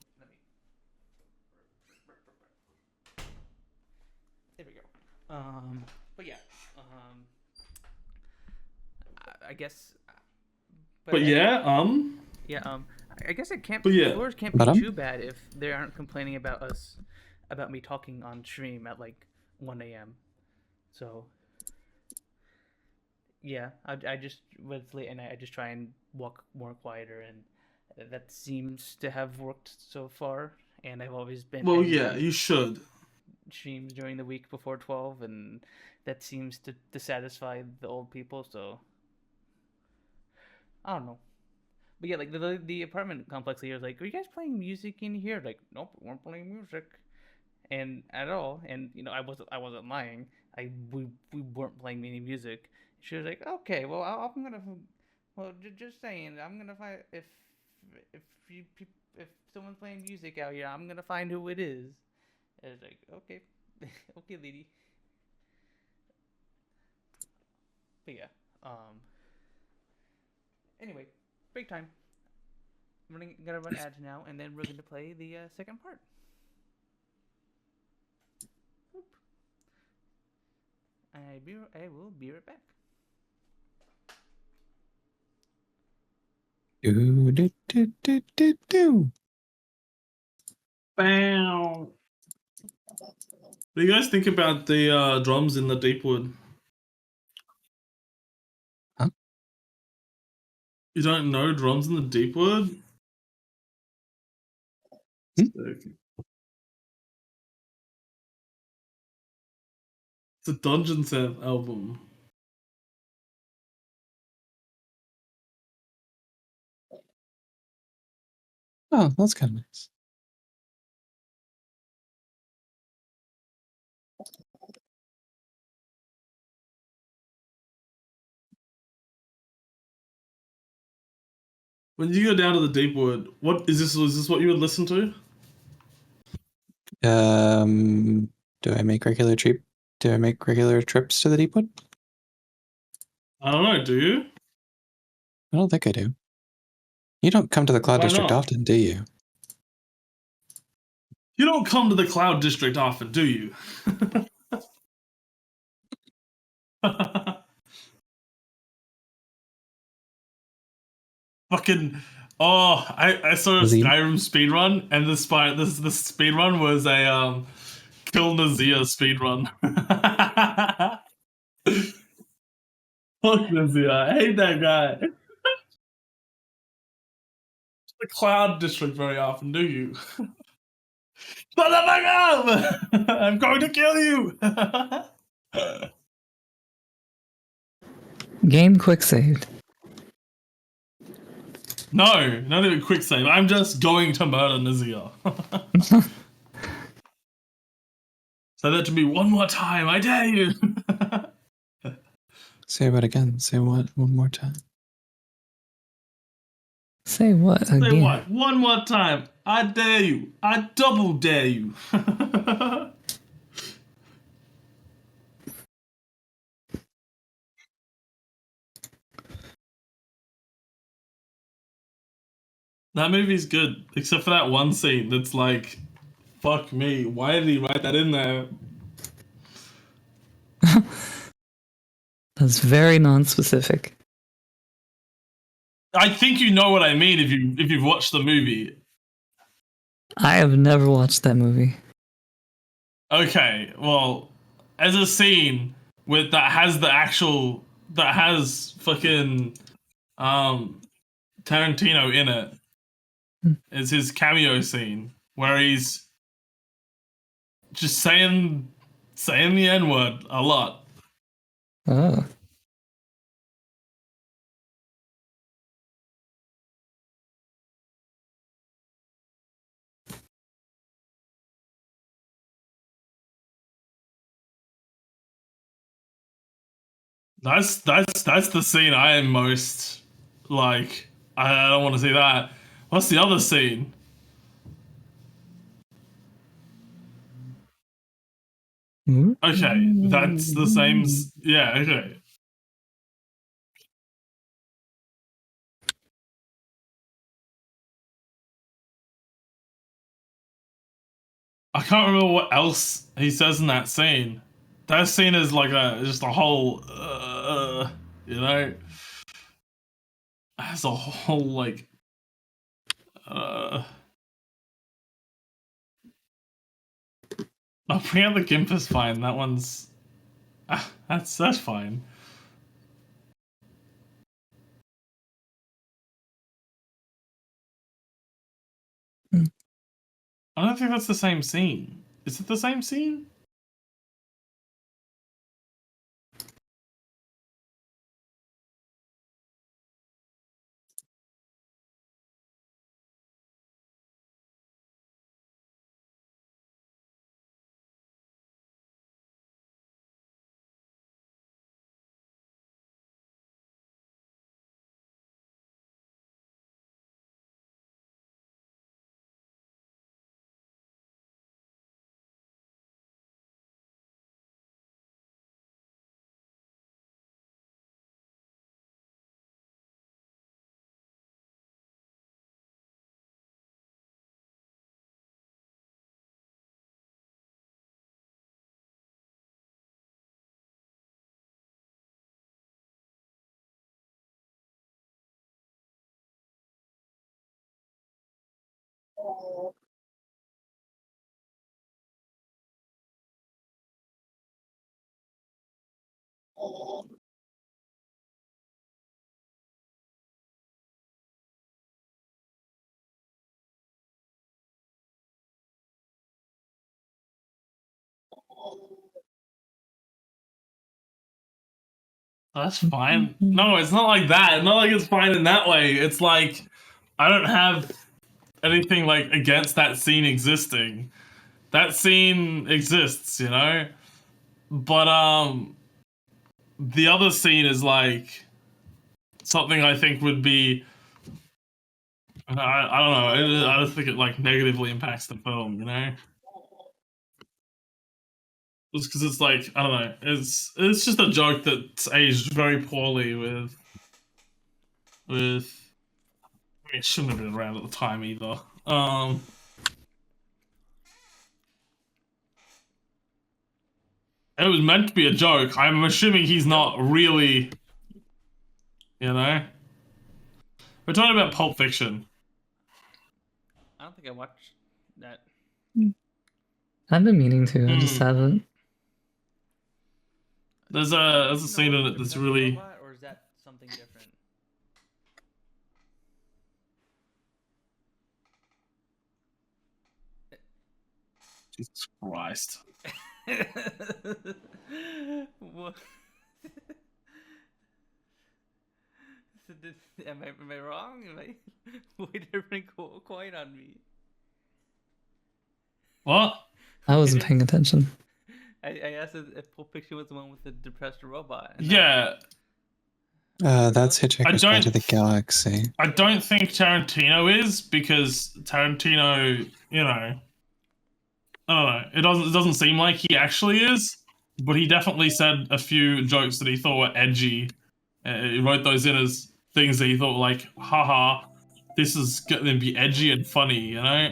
There we go. But yeah. I guess. But yeah, Yeah. I guess it can't. But yeah. Floors can't But, be too bad if they aren't complaining about me talking on stream at like 1 a.m. So. Yeah, I just when it's late at night, I just try and walk more quieter, and that seems to have worked so far. And I've always been well, ending yeah, you should. streams during the week before 12, and that seems to satisfy the old people. So I don't know, but yeah, like the apartment complex here is like, are you guys playing music in here? Like, nope, we weren't playing music, and at all. And you know, I wasn't lying. We weren't playing any music. She was like, okay, well, I'm gonna, well, just saying, I'm gonna find if someone's playing music out here, I'm gonna find who it is. And it's like, okay, okay, lady. But yeah, anyway, break time. gonna run ads now, and then we're gonna play the second part. Oop. I will be right back. Do, do, do, do, do, do. Bow. What do you guys think about the drums in the Deepwood? Huh? You don't know drums in the Deepwood? Hmm? It's a Dungeon Set album. Oh, that's kind of nice. When you go down to the Deepwood, what is this? Was this what you would listen to? Do I make regular trips to the Deepwood? I don't know. Do you? I don't think I do. You don't come to the Cloud Why District not? often, do you? You don't come to the Cloud District often, do you? Fucking I saw a Zine? Skyrim speedrun, and the speedrun was a Kill Nazir speedrun. Fuck Nazir, I hate that guy. The Cloud District very often, do you? Motherfucker! I'm going to kill you! Game quick saved. No, not even quick save. I'm just going to murder Nazir. Say that to me one more time, I dare you! Say what again? Say what one more time? Say what again? Say what? One more time. I dare you. I double dare you. That movie's good, except for that one scene that's like, fuck me, why did he write that in there? That's very non-specific. I think you know what I mean if you've watched the movie. I have never watched that movie. Okay, well, as a scene with that has fucking Tarantino in it, is his cameo scene where he's just saying the N-word a lot. Oh. That's the scene I am most like. I don't want to see that. What's the other scene? Okay, that's the same. Yeah, okay. I can't remember what else he says in that scene. That scene is like just a whole, you know, has a whole like, I'll bring out the Gimp is fine. That one's, that's fine. I don't think that's the same scene. Is it the same scene? That's fine. No, it's not like that. Not like it's fine in that way. It's like I don't have anything like against that scene existing. That scene exists, you know? But the other scene is like something I think would be I don't know. I just think it like negatively impacts the film, you know? Just because it's like I don't know. It's just a joke that's aged very poorly with. I mean, it shouldn't have been around at the time either. It was meant to be a joke. I'm assuming he's not really, you know. We're talking about Pulp Fiction. I don't think I watched that. I've been meaning to. I just haven't. There's a scene in it that's really. Robot, or is that something different? Jesus Christ. What? Am I wrong? Am I way different coin on me? What? I wasn't paying attention. I asked if Pulp Fiction was the one with the depressed robot. Yeah. That's Hitchhiker's Guide to the Galaxy. I don't think Tarantino is because Tarantino, you know, I don't know. It doesn't seem like he actually is, but he definitely said a few jokes that he thought were edgy. He wrote those in as things that he thought like, haha, this is gonna be edgy and funny, you know?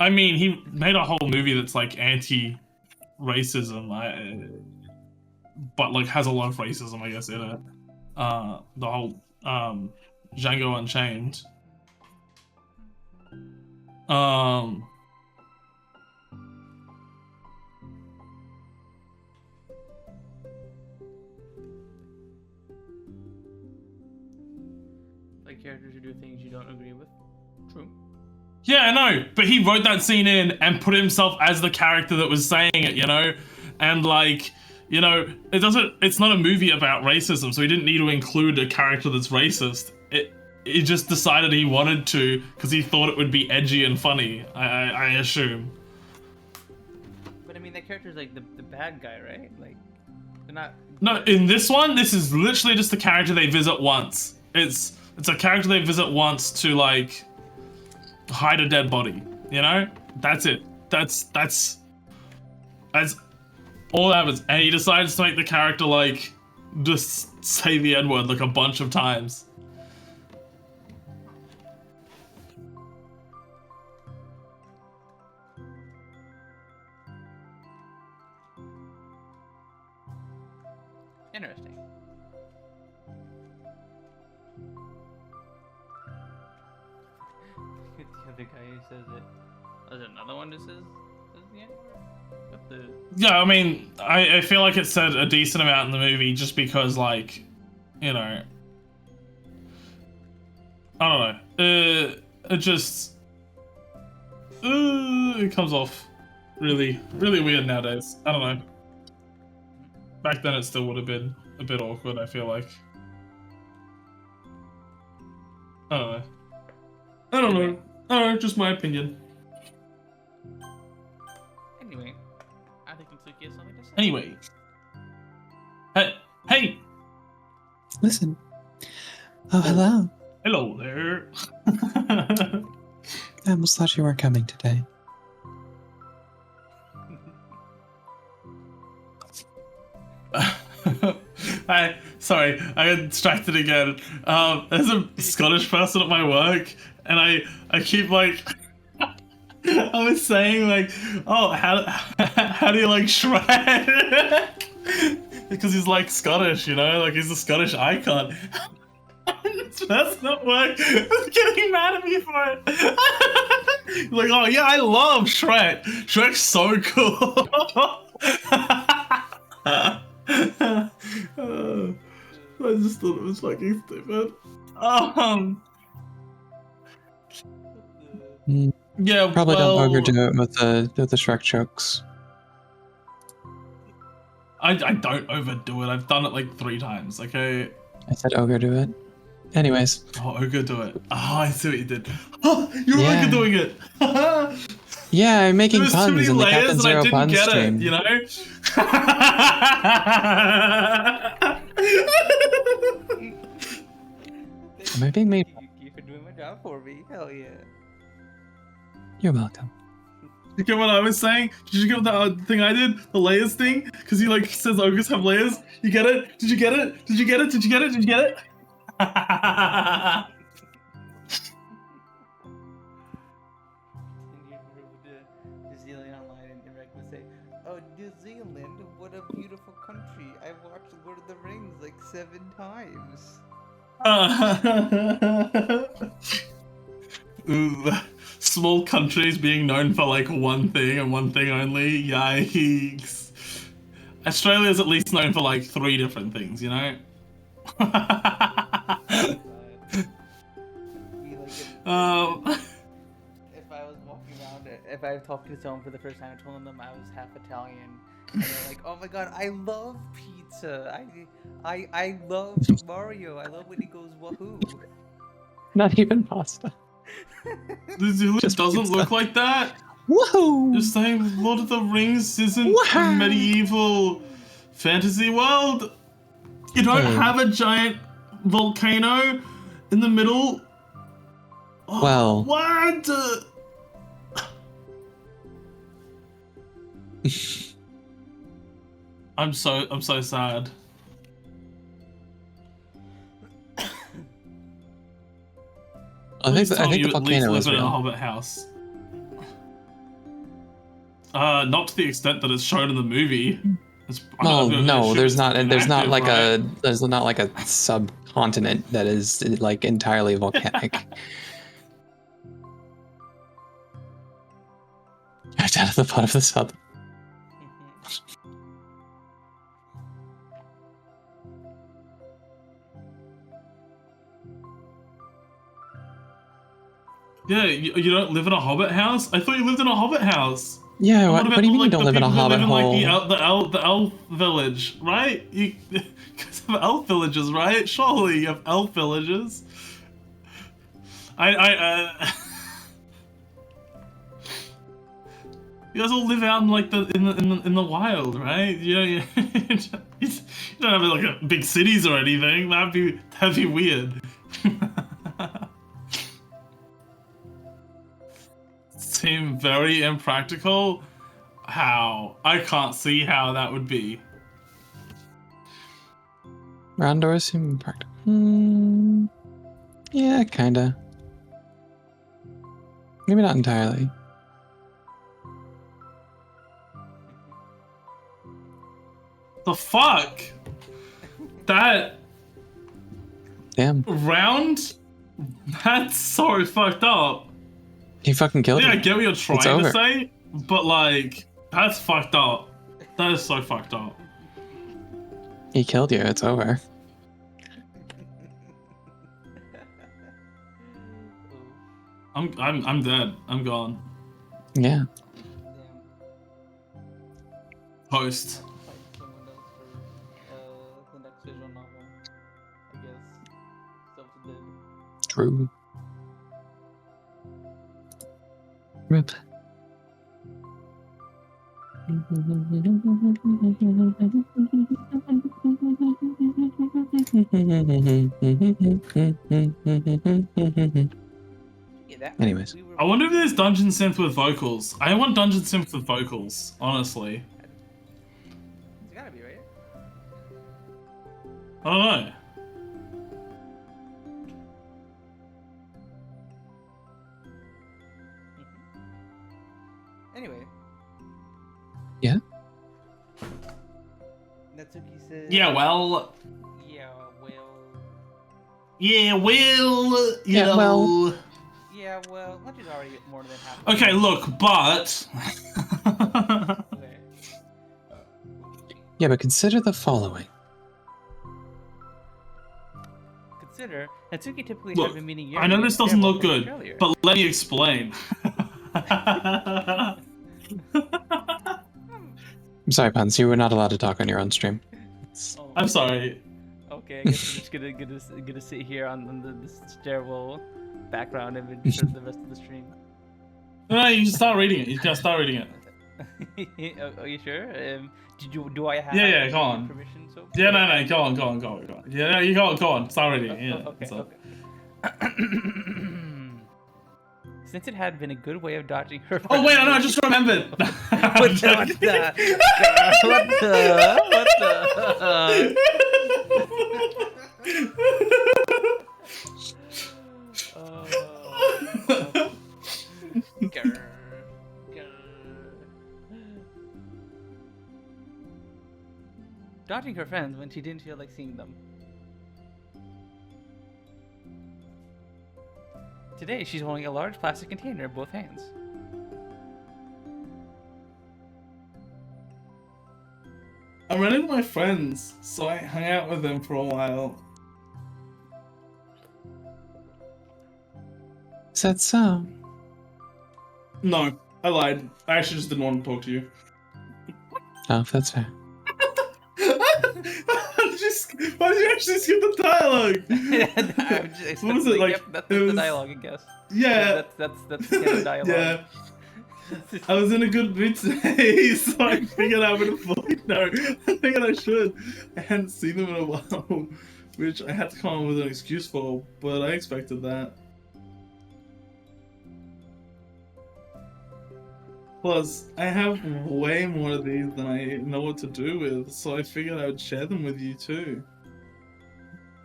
I mean, he made a whole movie that's like anti-racism, but like has a lot of racism, I guess, in it. The whole Django Unchained. Like characters who do things you don't agree with. True. Yeah, I know, but he wrote that scene in and put himself as the character that was saying it, you know? And like, you know, it's not a movie about racism, so he didn't need to include a character that's racist. He just decided he wanted to because he thought it would be edgy and funny, I assume. But I mean, that character's like the bad guy, right? Like, they're not... No, in this one, this is literally just a character they visit once. It's a character they visit once to like hide a dead body, you know? That's it. That's all that happens. And he decides to make the character like just say the N-word like a bunch of times. Interesting. The other guy who says it. There's another one that says the N-word? What the... Yeah, I mean, I feel like it said a decent amount in the movie just because, like, you know, I don't know. It just, it comes off really, really weird nowadays. I don't know. Back then, it still would have been a bit awkward, I feel like. I don't know. I don't know, just my opinion. Anyway, I think Mitsuki has something to say. Anyway. Hey! Listen. Oh, hello. Hello there. I almost thought you weren't coming today. Sorry, I got distracted again. There's a Scottish person at my work, and I keep like, I was saying like, oh, how do you like Shrek? Because he's like Scottish, you know, like he's a Scottish icon. That's not work. He's getting mad at me for it. Like, oh yeah, I love Shrek. Shrek's so cool. I just thought it was fucking stupid. Yeah, Probably well, don't overdo it with the Shrek jokes. I don't overdo it. I've done it like 3 times. Okay. I said ogre do it. Anyways. Oh, ogre do it. Oh, I see what you did. Oh, you're Yeah. ogre doing it. Yeah, I'm making There's too puns many in the layers Captain and I Zero didn't puns get stream. it, you know? Am I being made? Thank you for doing my job for me. Hell yeah. You're welcome. You get what I was saying? Did you get the thing I did? The layers thing? Because he like says ogres have layers. You get it? Did you get it? Did you get it? Did you get it? Did you get it? New Zealand online and Eric would say, "Oh, New Zealand, what a beautiful country! I watched Lord of the Rings like 7 times." Ooh, small countries being known for like one thing and one thing only. Yikes. Australia's at least known for like 3 different things, you know? If I was walking around, if I was talking to someone for the first time, I told them I was half Italian, and they're like, "Oh my god, I love pizza. I love Mario. I love when he goes wahoo." Not even pasta. New Zealand Just doesn't pizza. look like that. Woohoo! You're saying Lord of the Rings isn't a Wow. medieval fantasy world? You don't have a giant volcano in the middle? Oh, Well. what? I'm so sad. I think Please tell me the you at least volcano live is in a real. hobbit house. Not to the extent that it's shown in the movie. Well, no, there's not like right? there's not like a subcontinent that is like entirely volcanic. Down at the bottom of the south. Yeah, you don't live in a hobbit house? I thought you lived in a hobbit house. Yeah, And what do you mean you don't live in a hobbit hole? Like the elf village, right? You guys have elf villages, right? Surely you have elf villages. You guys all live out in like in the wild, right? You don't have like a big cities or anything. That'd be weird. Seem very impractical. How? I can't see how that would be. Round doors seem practical. Yeah, kinda. Maybe not entirely. The fuck? That Damn. round? That's so fucked up. He fucking killed Yeah, I you. get what you're trying to over. say, but like, that's fucked up. That is so fucked up. He killed you. It's over. I'm dead. I'm gone. Yeah. Post. Someone else for the next visual novel, I guess. Stuff to do. True. Rip. Yeah, that Anyways. we were- I wonder if there's Dungeon Synth with vocals. I want Dungeon Synth with vocals, honestly. It's gotta be, right? I don't know. Anyway. Yeah? Natsuki says. Yeah, well, Yeah, well. Yeah, well, you Yeah, know. well. Yeah, well, lunch is already more than half. Okay, look, but. Okay. Yeah, but consider the following. Consider, Natsuki typically Look, had been meeting I know Yuri this and doesn't Stairwell look from good, earlier. but let me explain. I'm sorry, Puns, you were not allowed to talk on your own stream. Oh, I'm sorry. okay, I guess I'm just gonna sit here on the stairwell background image for the rest of the stream. No, you can start reading it. You can start reading it. Are you sure? Do I have Yeah, go on. permission? So Yeah, no, go on. Yeah, no, you go on. Start reading it. Yeah, okay, so. okay. Since it had been a good way of dodging her. Oh wait, no, I just remembered. What the? Dodging her friends when she didn't feel like seeing them. Today, she's holding a large plastic container in both hands. I ran into my friends, so I hung out with them for a while. Is that so? No, I lied. I actually just didn't want to talk to you. Oh, that's fair. Why did you actually skip the dialogue? What was it, like, Yep, that's it the was- dialogue, I guess. Yeah. That's canon dialogue. Yeah. I was in a good mood today, so I figured I would avoid. No, I figured I should. I hadn't seen them in a while, which I had to come up with an excuse for, but I expected that. Plus, I have way more of these than I know what to do with, so I figured I would share them with you too.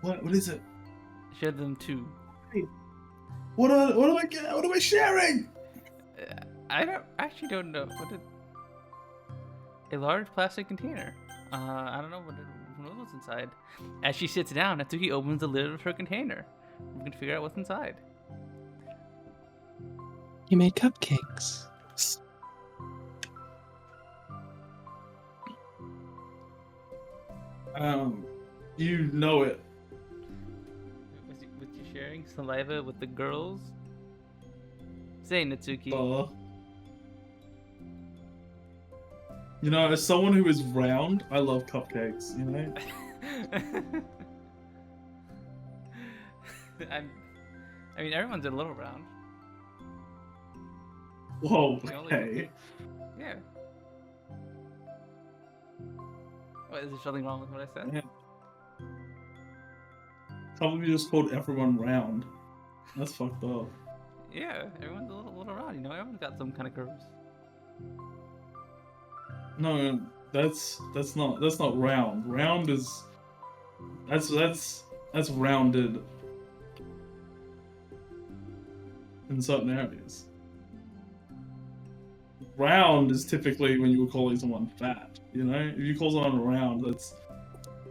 What is it? Share them too. What am I sharing? I don't know. A large plastic container. I don't know who knows what's inside. As she sits down, Natsuki opens the lid of her container. We're gonna figure out what's inside. You made cupcakes. You know it. Was you sharing saliva with the girls? Say, Natsuki. You know, as someone who is round, I love cupcakes, you know? I mean, everyone's a little round. Whoa, You know, okay. Yeah. What, is there something wrong with what I said? Yeah. Probably just called everyone round. That's fucked up. Yeah, everyone's a little round, you know? Everyone's got some kind of curves. No, that's not round. Round is that's rounded in certain areas. Round is typically when you were calling someone fat, you know? If you call someone round,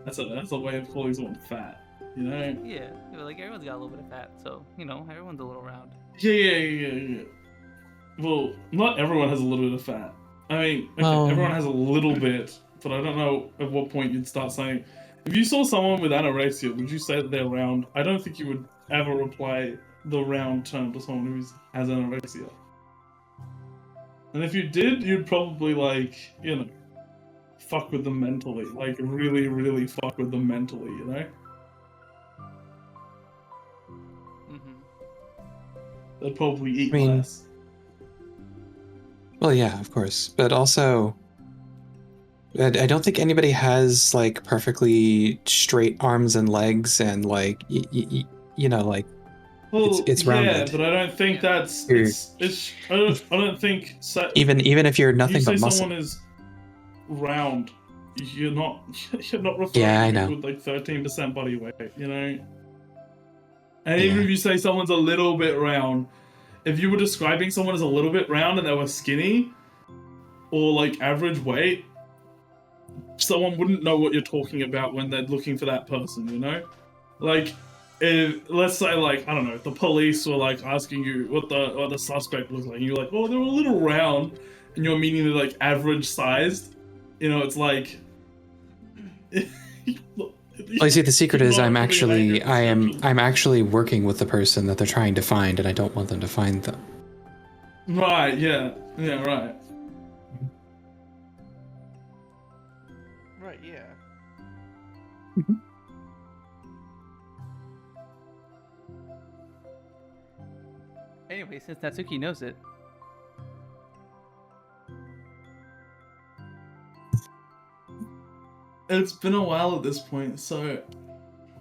that's a way of calling someone fat, you know? Yeah, like everyone's got a little bit of fat, so, you know, everyone's a little round. Yeah. Well, not everyone has a little bit of fat. I mean, okay, Well- everyone has a little bit, but I don't know at what point you'd start saying. If you saw someone with anorexia, would you say that they're round? I don't think you would ever apply the round term to someone who has anorexia. And if you did, you'd probably, like, you know, fuck with them mentally. Like, really, really fuck with them mentally, you know? Mm-hmm. They'd probably eat I mean- less. Well, yeah, of course. But also, I don't think anybody has, like, perfectly straight arms and legs and, like, you know, like, Well, it's yeah, rounded. but I don't think that's You're- it's. I don't think. even if you're nothing you say but muscle. someone is round, you're not referring Yeah, I to know. people with like 13% body weight, you know. And even Yeah. if you say someone's a little bit round, if you were describing someone as a little bit round and they were skinny or like average weight, someone wouldn't know what you're talking about when they're looking for that person, you know? Like, if let's say like I don't know, the police were like asking you what the suspect looks like, and you're like, oh, they're a little round, and you're meaning they're like average sized. You know, it's like. Well, you see, the secret is I'm actually working with the person that they're trying to find, and I don't want them to find them. Right. Yeah. Yeah. Right. Right, yeah. Anyway, since Natsuki knows it. It's been a while at this point, so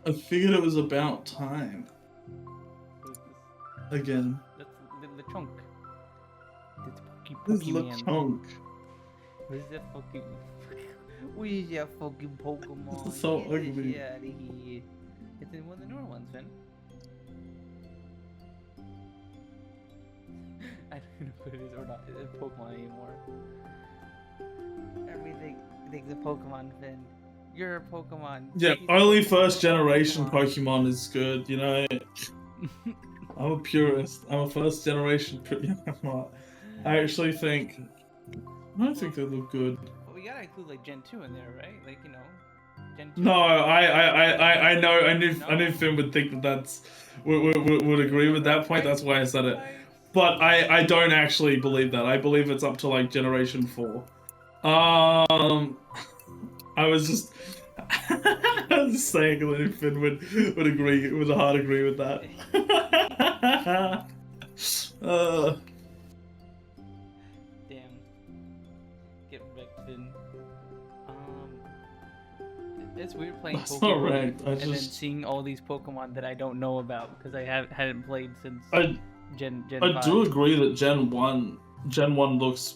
I figured it was about time. Again. That's the chunk. That's This is Pokemon. chunk. Where's that fucking... Where's that fucking Pokemon? This is so Get this ugly. shit outta here. It's in one of the newer ones, man. I don't know if it is or not. It's Pokemon anymore. Everything thinks a Pokemon, Finn. You're a Pokemon. Yeah, He's only a first generation Pokemon. Pokemon is good, you know? I'm a purist. I'm a first generation I'm not. I actually think... I don't think they look good. Well, we gotta include like Gen 2 in there, right? Like, you know, Gen 2. No, I know, I knew No? Finn would think that that's... would agree with that point, that's why I said it. But I don't actually believe that. I believe it's up to like generation 4. I was just I was just saying that Finn would agree, would hard agree with that. Damn. Get wrecked, Finn. It's weird playing That's Pokemon not right. and then seeing all these Pokemon that I don't know about because I hadn't played since Gen 5. I do agree that Gen 1 looks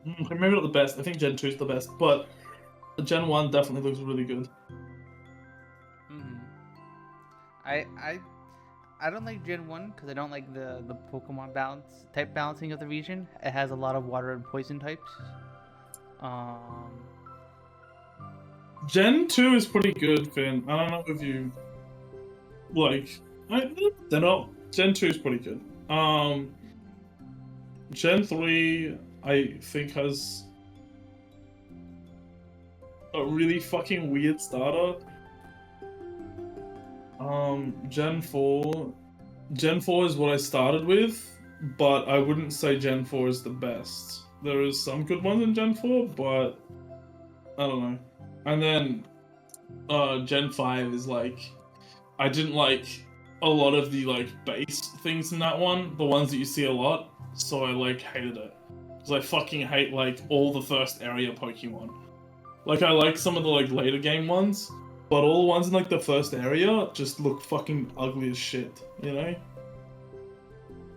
maybe not the best. I think Gen 2 is the best, but Gen 1 definitely looks really good. I don't like Gen 1 because I don't like the Pokemon type balancing of the region. It has a lot of water and poison types. Gen 2 is pretty good, Finn. I don't know if you like. I don't know. Gen 2 is pretty good. Gen 3 I think has a really fucking weird starter. Gen 4 is what I started with, but I wouldn't say Gen 4 is the best. There is some good ones in Gen 4, but I don't know. And then Gen 5 is like, I didn't like a lot of the like base things in that one, the ones that you see a lot, so I like hated it. Because I fucking hate like all the first area Pokemon. Like I like some of the like later game ones, but all the ones in like the first area just look fucking ugly as shit, you know?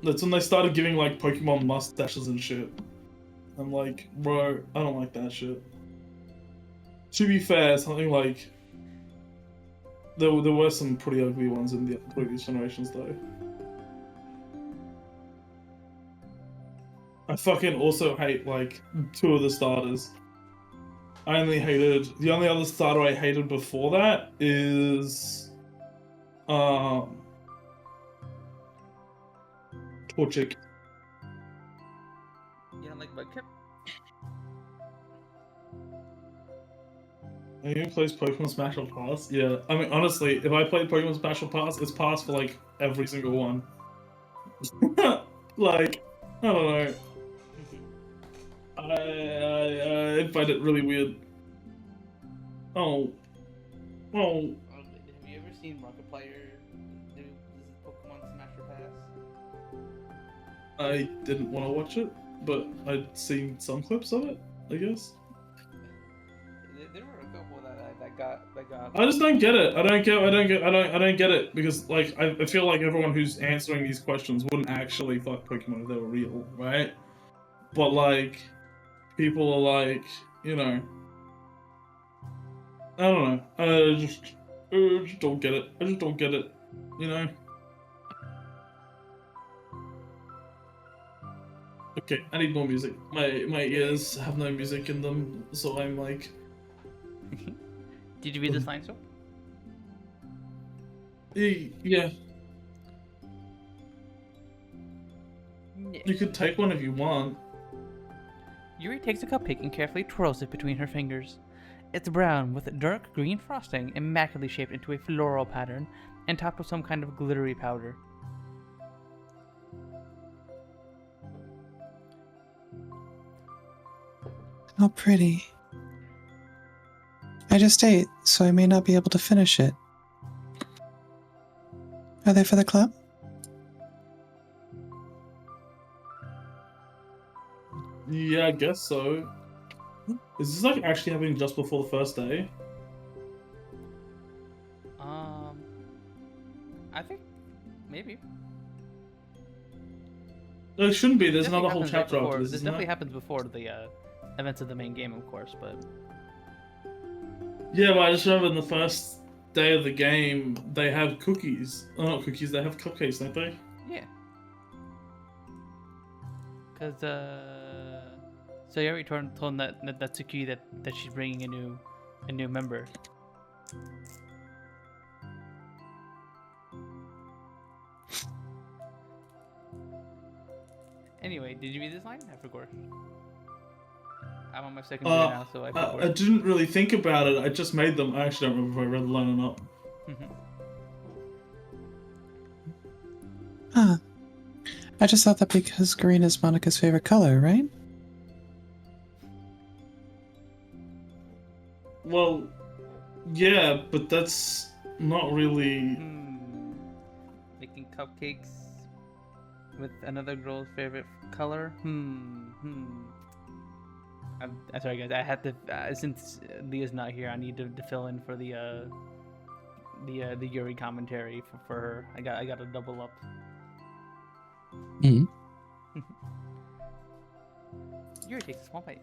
That's when they started giving like Pokemon mustaches and shit. I'm like, bro, I don't like that shit. To be fair, something like there were some pretty ugly ones in the previous generations though. I fucking also hate like 2 of the starters. I only hated the only other starter I hated before that is Torchic. You don't like Mudkip? Anyone plays Pokemon Smash or Pass? Yeah, I mean honestly, if I played Pokemon Smash or Pass, it's Pass for like every single one. Like, I don't know. I find it really weird. Oh. Have you ever seen Markiplier do this Pokemon Smash or Pass? I didn't want to watch it, but I'd seen some clips of it, I guess. There were a couple that got. I just don't get it. I don't get it because like I feel like everyone who's answering these questions wouldn't actually fuck Pokemon if they were real, right? But like people are like, you know, I don't know. I just don't get it. I just don't get it, you know? Okay, I need more music. My ears have no music in them, so I'm like... Did you read the sign, so? Yeah. You could take one if you want. Yuri takes a cupcake and carefully twirls it between her fingers. It's brown with dark green frosting, immaculately shaped into a floral pattern, and topped with some kind of glittery powder. How pretty. I just ate, so I may not be able to finish it. Are they for the club? Yeah, I guess so. Is this like actually happening just before the first day? I think maybe. No, it shouldn't be. There's This another definitely whole happens right chapter before- after this, This isn't definitely it? happens before the events of the main game, of course, but Yeah, but I just remember in the first day of the game, they have cookies. Oh, not cookies, they have cupcakes, don't they? yeah. Cause so Yuri told Natsuki that she's bringing a new member. Anyway, did you read this line? I forgot. I'm on my second video now, so I forgot. I didn't really think about it. I just made them. I actually don't remember if I read the line or not. Huh. I just thought that because green is Monica's favorite color, right? Well, yeah, but that's not really. Making cupcakes with another girl's favorite color. I'm sorry, guys. I had to since Leah's not here. I need to fill in for the Yuri commentary for her. I got to double up. Hmm. Yuri takes a small bite.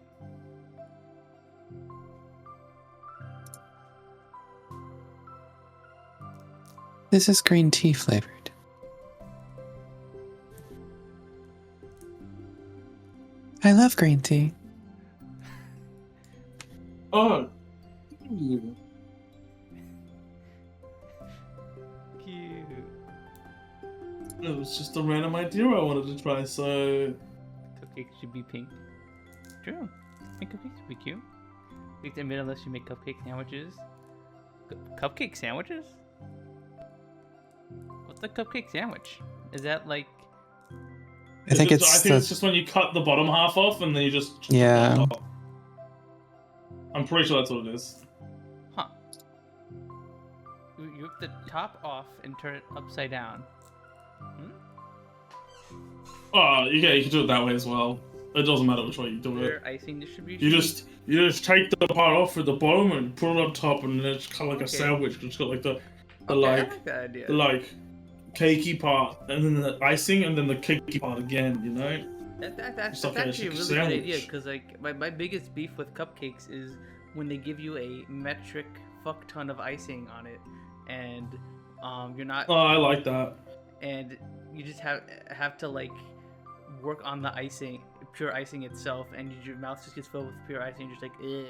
This is green tea flavored. I love green tea. Oh. Cute. It was just a random idea I wanted to try, so. Cupcakes should be pink. True. Pink cupcakes would be cute. We have to admit unless you make cupcake sandwiches. Cupcake sandwiches? What's the cupcake sandwich? Is that like? I think it's it's just when you cut the bottom half off and then you just. Yeah. The top. I'm pretty sure that's what it is. Huh. You rip the top off and turn it upside down. Oh, yeah, you can do it that way as well. It doesn't matter which way you do it. Their icing distribution. You just take the part off at the bottom and put it on top, and then it's kind of like a sandwich. It's got like the I like like that idea. the like cakey part, and then the icing, and then the cakey part again. You know. That's It's like a actually a really sandwich. good idea because like my biggest beef with cupcakes is when they give you a metric fuck ton of icing on it, and you're not. Oh, I like that. And you just have to like work on the icing, pure icing itself, and your mouth just gets filled with pure icing. You're just like, eh.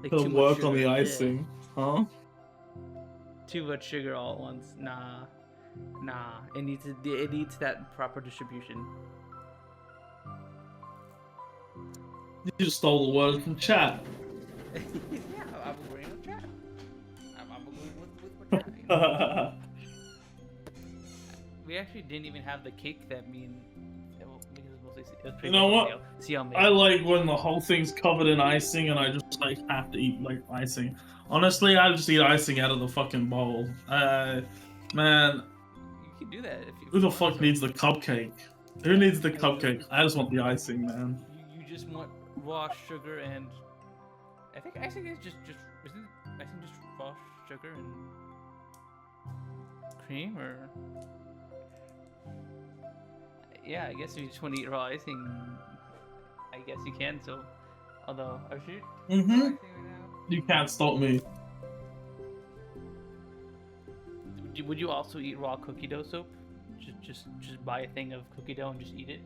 Like To too much work on sugar, the eh. icing, huh? Too much sugar all at once. Nah. It needs that proper distribution. You just stole the word from chat. Yeah, I'm agreeing with chat. I'm agreeing with chat. You know? We actually didn't even have the cake that because it was mostly it was pretty You know much what? CL made. I like when the whole thing's covered in icing and I just like have to eat like icing. Honestly, I just eat icing out of the fucking bowl. Man, You can do that if you. who the want fuck to. needs the cupcake? Who needs the cupcake? I just want the icing, man. You just want raw sugar and I think icing is just isn't icing just raw sugar and cream or yeah, I guess if you just want to eat raw icing, I guess you can. So, although I should Mm-hmm. icing right now. You can't stop me. Would you also eat raw cookie dough soap? Just buy a thing of cookie dough and just eat it.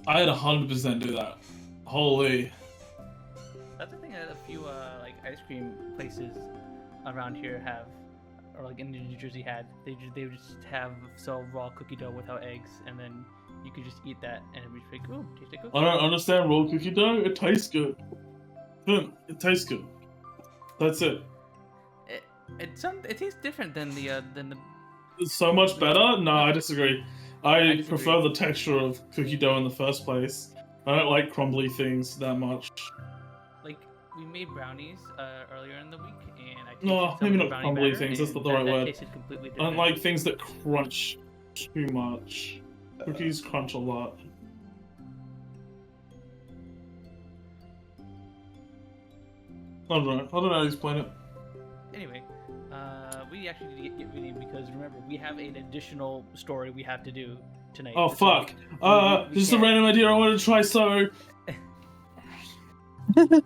I'd 100% do that. Holy. That's the thing that a few like ice cream places around here have, or like in New Jersey had. They would just have sell raw cookie dough without eggs, and then you could just eat that, and it would be like, ooh, tastes like cookie. I don't understand raw cookie dough. It tastes good. It tastes good. That's it. It tastes different than the It's so much better? No, I disagree. I disagree. prefer the texture of cookie dough in the first place. I don't like crumbly things that much. like we made brownies earlier in the week, and I tasted No, some maybe of the not brownie crumbly batter, things, that's and not the right that word. tasted completely I different. don't like things that crunch too much. Cookies crunch a lot. I don't know how to explain it. Anyway, we actually need to get ready because remember we have an additional story we have to do tonight. Oh So fuck. we Just a can't- random idea I wanted to try, so... Don't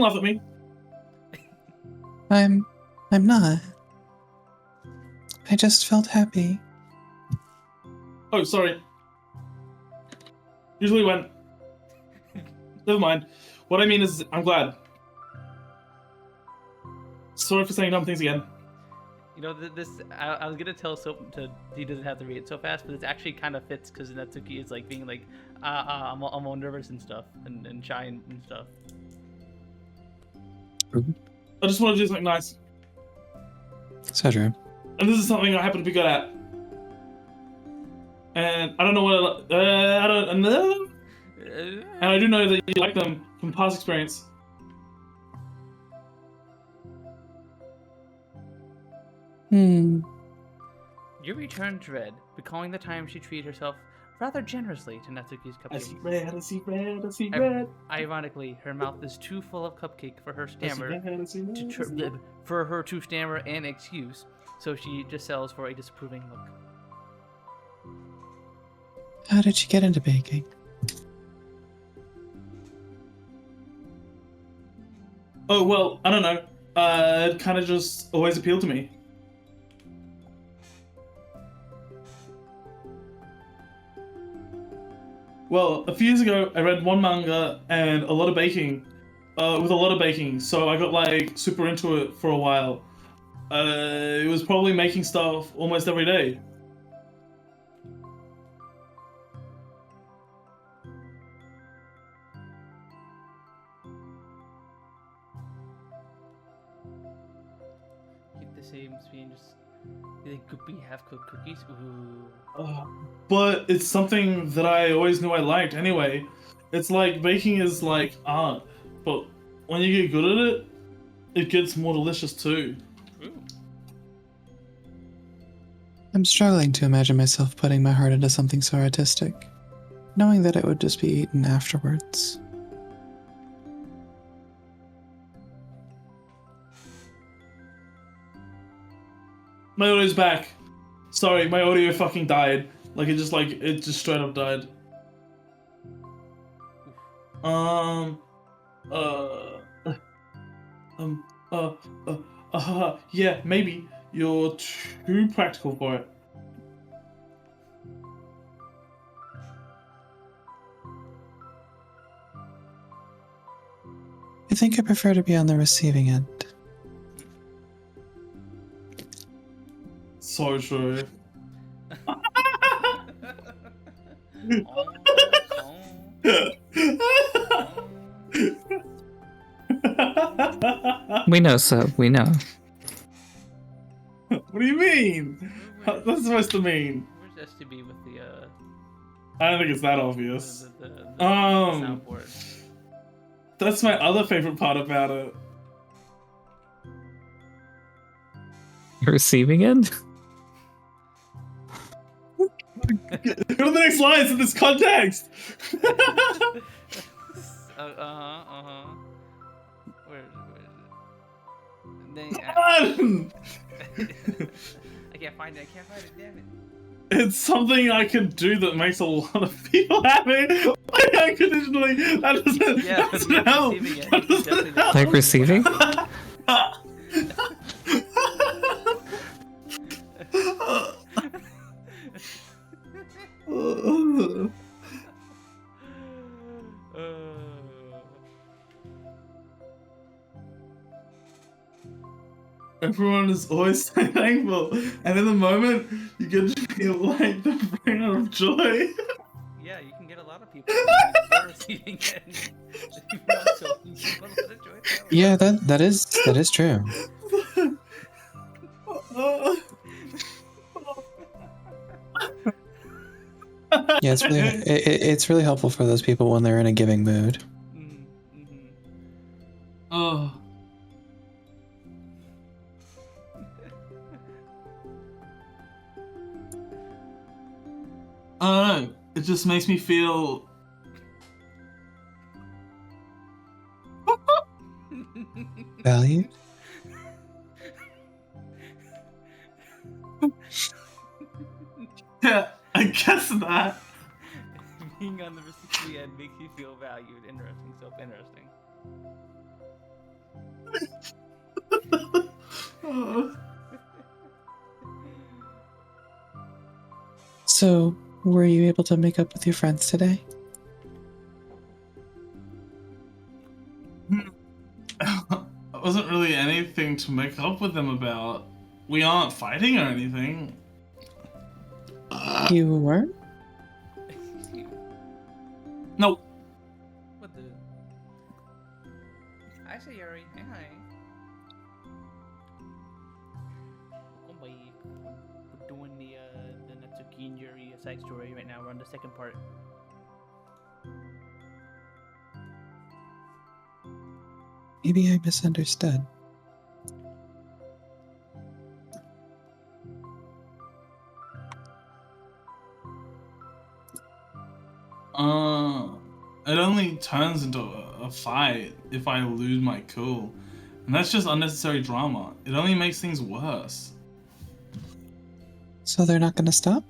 laugh at me. I'm not. I just felt happy. Oh, sorry. Usually when... Never mind. What I mean is, I'm glad. Sorry for saying dumb things again. You know, I was gonna tell Soap to he doesn't have to read it so fast, but it actually kind of fits because Natsuki is like being like, I'm all nervous and stuff, and shy and stuff. I just want to do something nice. So true. And this is something I happen to be good at. And I don't know what I don't know. And I do know that you like them from past experience. Your return to Red, recalling the time she treated herself rather generously to Natsuki's I see cupcake. red, I see red, I see red. Ironically, her mouth is too full of cupcake for her I see stammer red, I see red, I see red. for her to stammer an excuse, so she just sells for a disapproving look. How did you get into baking? Oh, well, I don't know. It kind of just always appealed to me. Well, a few years ago, I read one manga and a lot of baking, so I got like super into it for a while. It was probably making stuff almost every day. Keep the same speed, just they could be half-cooked cookies. Ooh. But it's something that I always knew I liked anyway. It's like baking is like art, but when you get good at it, it gets more delicious too. Ooh. I'm struggling to imagine myself putting my heart into something so artistic, knowing that it would just be eaten afterwards. My audio's back. Sorry, my audio fucking died. Like it just straight up died. Yeah, maybe. You're too practical for it. I think I prefer to be on the receiving end. So true. We know, so we know. What do you mean? What's that supposed to mean? Where's STB with the I don't think it's that obvious. the Um, soundboard? That's my other favorite part about it. Your receiving end? Go to the next lines in this context. Where is it? I can't find it. Damn it. It's something I can do that makes a lot of people happy. Like unconditionally. That doesn't. Yeah, that doesn't help. receiving it. That doesn't Definitely help. Like receiving? everyone is always so thankful, and in the moment, you get to feel like the bringer of joy. Yeah, you can get a lot of people. They're receiving it. Even also, you get a lot of joy that way. Yeah, that is true. Yeah, it's really helpful for those people when they're in a giving mood. Mm-hmm. Oh. I don't know. It just makes me feel Valued? yeah, I guess that. Being on the receiving end makes you feel valued. Interesting. So interesting. So, were you able to make up with your friends today? It wasn't really anything to make up with them about. We aren't fighting or anything. You weren't? No. What the? Hi, Sayori. Hi. Welcome by. We're doing the Natsuki and Yuri side story right now. We're on the second part. Maybe I misunderstood. It only turns into a fight if I lose my cool. And that's just unnecessary drama. It only makes things worse. So they're not gonna stop?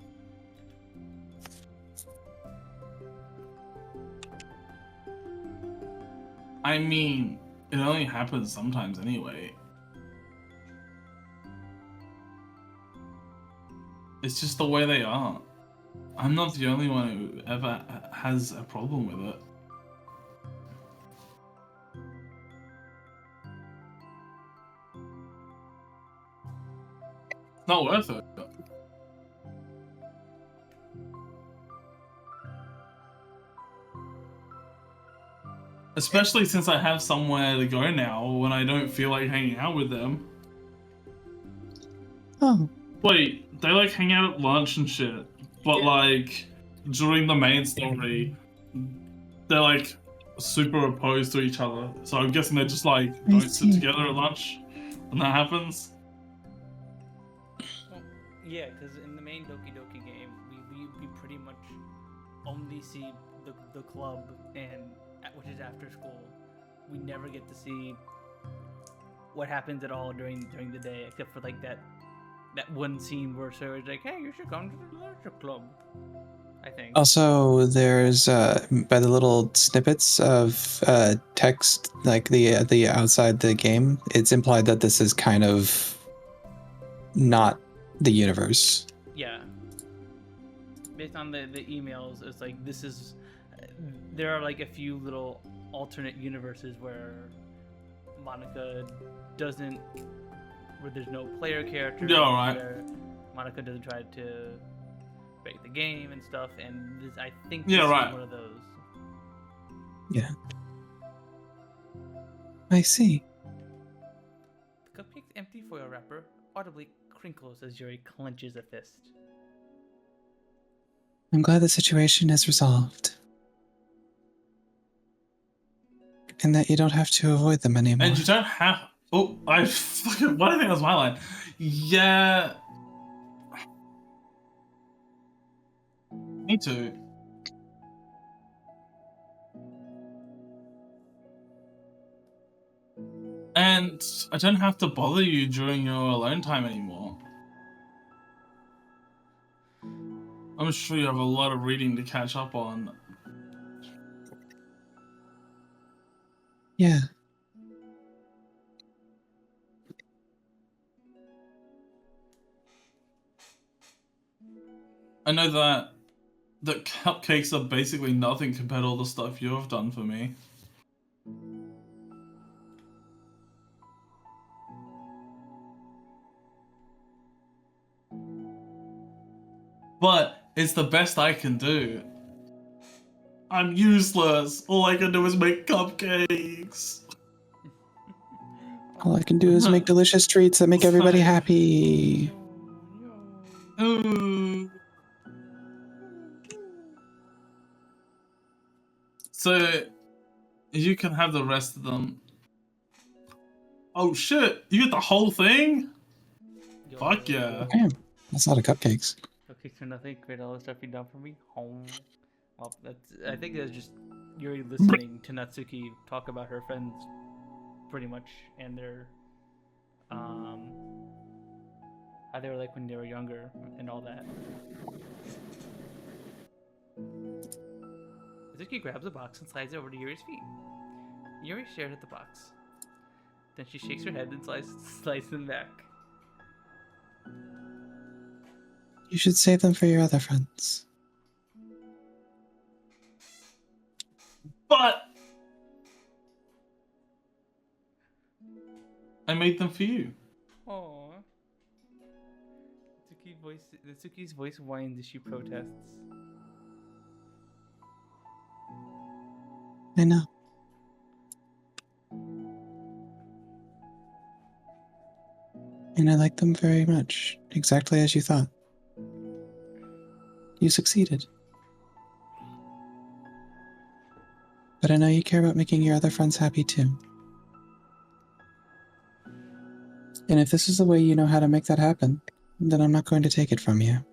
I mean, it only happens sometimes anyway. It's just the way they are. I'm not the only one who ever has a problem with it. It's not worth it. Especially since I have somewhere to go now when I don't feel like hanging out with them. Oh. Wait, they like hang out at lunch and shit, but like during the main story, they're like super opposed to each other. So I'm guessing they're just like don't sit together at lunch when that happens. Well, yeah, because in the main Doki Doki game, we pretty much only see the club and which is after school. We never get to see what happens at all during the day, except for like that one scene where Sarah's like, "Hey, you should come to the literature club." I think. Also, there's by the little snippets of text, like the outside the game, it's implied that this is kind of not the universe. Yeah. Based on the emails, it's like this is. There are like a few little alternate universes where Monica doesn't, where there's no player character. Yeah, right. Where Monica doesn't try to break the game and stuff, and this, I think this is one of those. Yeah. I see. The cupcake's empty foil wrapper audibly crinkles as Yuri clenches a fist. I'm glad the situation is resolved. And that you don't have to avoid them anymore. And you don't have. Oh, I fucking. Why do I think that was my line? Yeah. Me too. And I don't have to bother you during your alone time anymore. I'm sure you have a lot of reading to catch up on. Yeah. I know that cupcakes are basically nothing compared to all the stuff you have done for me. but it's the best I can do. I'm useless. All I can do is make cupcakes. All I can do is make delicious treats that make everybody happy. Ooh. So you can have the rest of them. Oh shit! You get the whole thing? Fuck yeah! Damn, that's a lot of cupcakes. Cupcakes for nothing. Great, all the stuff you done for me. Home. Well, I think that's just Yuri listening to Natsuki talk about her friends, pretty much, and their how they were like when they were younger and all that. Natsuki grabs a box and slides it over to Yuri's feet. Yuri stares at the box. Then she shakes her head and slides them back. You should save them for your other friends. But I made them for you. Aww. Natsuki's voice whines as she protests. I know. And I like them very much, exactly as you thought. You succeeded. But I know you care about making your other friends happy too. And if this is the way you know how to make that happen, then I'm not going to take it from you.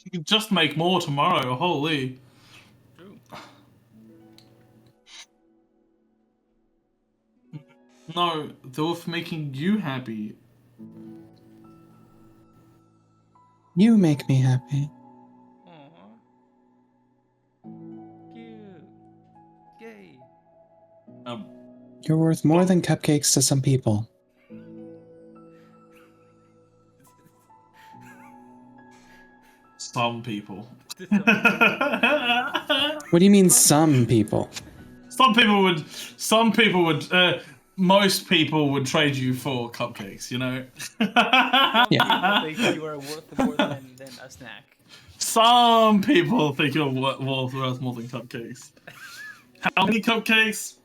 You can just make more tomorrow. Holy. True. No, they were for making you happy. You make me happy. Aww. Cute. Gay. You're worth more than cupcakes to some people. Some people. What do you mean, some people? Some people would, most people would trade you for cupcakes, you know? Yeah. Think you are worth more than a snack. Some people think you're worth more than cupcakes. How many cupcakes?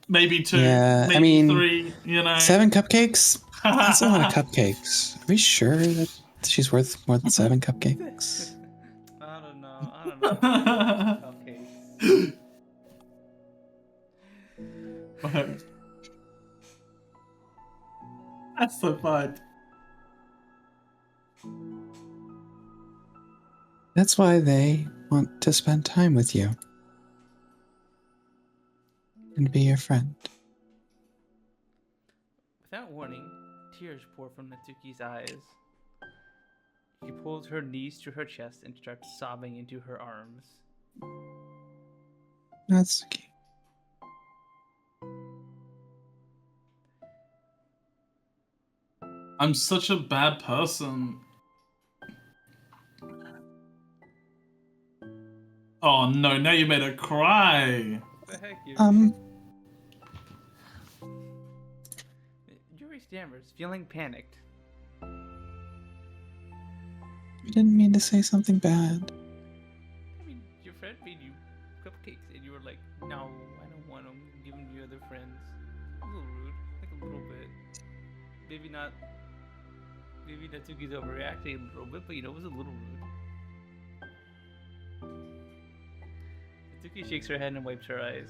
Maybe 2, Yeah, maybe I mean, 3, you know? 7 cupcakes? That's a lot of cupcakes. Are we sure that she's worth more than 7 cupcakes? I don't know. Cupcakes. That's so fun. That's why they want to spend time with you. And be your friend. Without warning, tears pour from Natsuki's eyes. She pulls her knees to her chest and starts sobbing into her arms. Natsuki. I'm such a bad person. Oh no, now you made her cry. What the heck, Yuri stammers, feeling panicked. We didn't mean to say something bad. I mean, your friend made you cupcakes and you were like, no, I don't want them. I'm giving you other friends. A little rude, like a little bit. Maybe not. Maybe Natsuki's overreacting a little bit, but you know, it was a little rude. Natsuki shakes her head and wipes her eyes.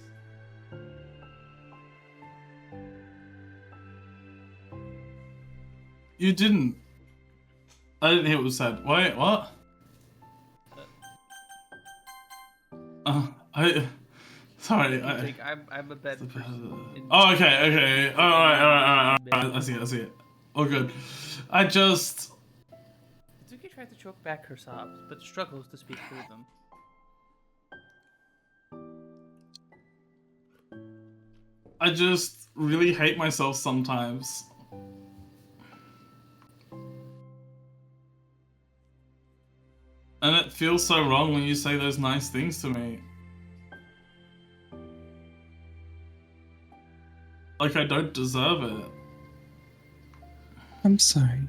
You didn't. I didn't hear what was said. Wait, what? Sorry. I'm a bad person. Oh, okay. Alright. I see it. Oh, good. Natsuki tries to choke back her sobs, but struggles to speak through them. I just really hate myself sometimes. And it feels so wrong when you say those nice things to me. Like I don't deserve it. I'm sorry.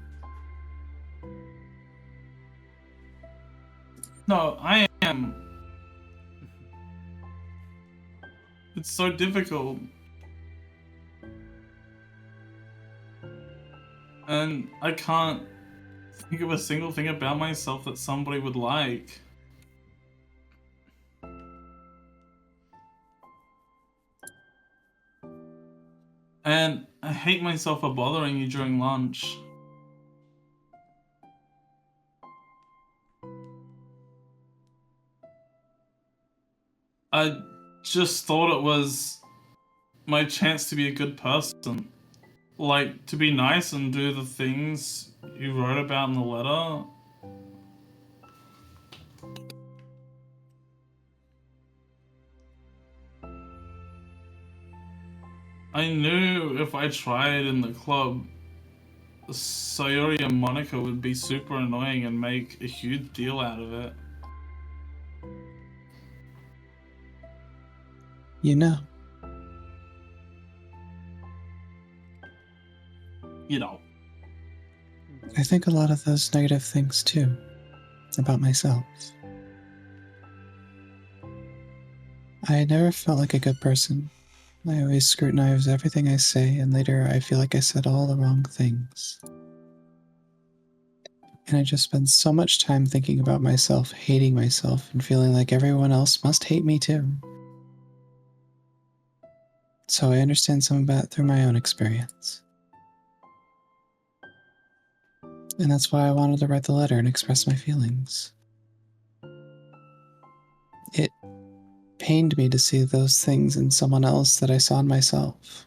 No, I am. It's so difficult. And I can't think of a single thing about myself that somebody would like. And I hate myself for bothering you during lunch. I just thought it was my chance to be a good person. Like, to be nice and do the things you wrote about in the letter. I knew if I tried in the club, Sayori and Monica would be super annoying and make a huge deal out of it. You know, You know. I think a lot of those negative things too, about myself. I never felt like a good person. I always scrutinize everything I say, and later I feel like I said all the wrong things. And I just spend so much time thinking about myself, hating myself, and feeling like everyone else must hate me too. So I understand some of that through my own experience. And that's why I wanted to write the letter and express my feelings. It pained me to see those things in someone else that I saw in myself.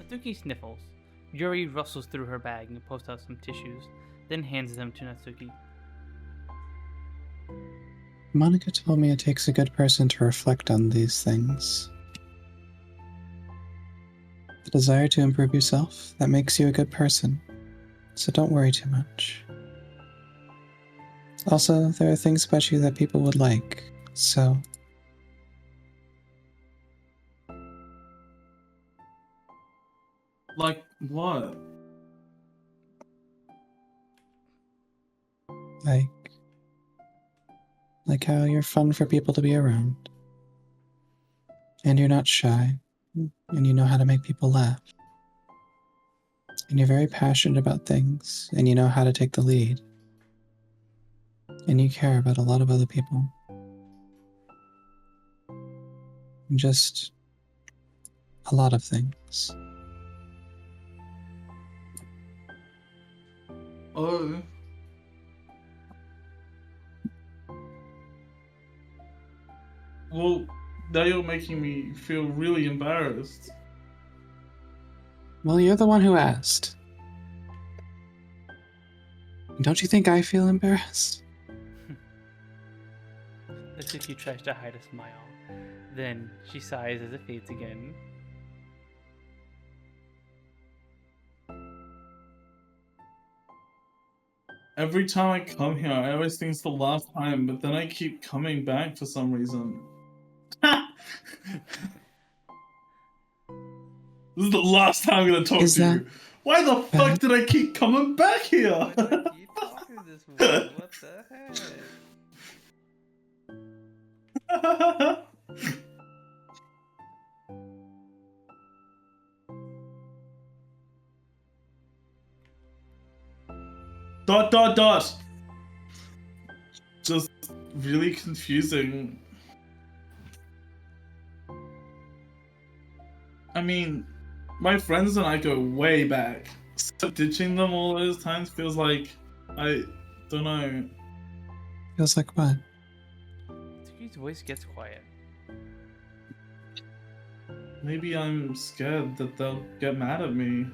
Natsuki sniffles. Yuri rustles through her bag and pulls out some tissues, then hands them to Natsuki. Monica told me it takes a good person to reflect on these things. The desire to improve yourself, that makes you a good person. So don't worry too much. Also, there are things about you that people would like, so... Like, what? Like how you're fun for people to be around. And you're not shy. And you know how to make people laugh. And you're very passionate about things, and you know how to take the lead. And you care about a lot of other people. And just a lot of things. Oh. Well, now you're making me feel really embarrassed. Well, you're the one who asked. Don't you think I feel embarrassed? Natsuki tries to hide a smile. Then she sighs as it fades again. Every time I come here, I always think it's the last time, but then I keep coming back for some reason. This is the last time I'm gonna talk Is to that you. Why the fuck did I keep coming back here? Keep talking to this woman. What the heck? Dot dot dot. Just really confusing. I mean, my friends and I go way back. So ditching them all those times feels like, I don't know. feels like what? Natsuki's voice gets quiet. Maybe I'm scared that they'll get mad at me.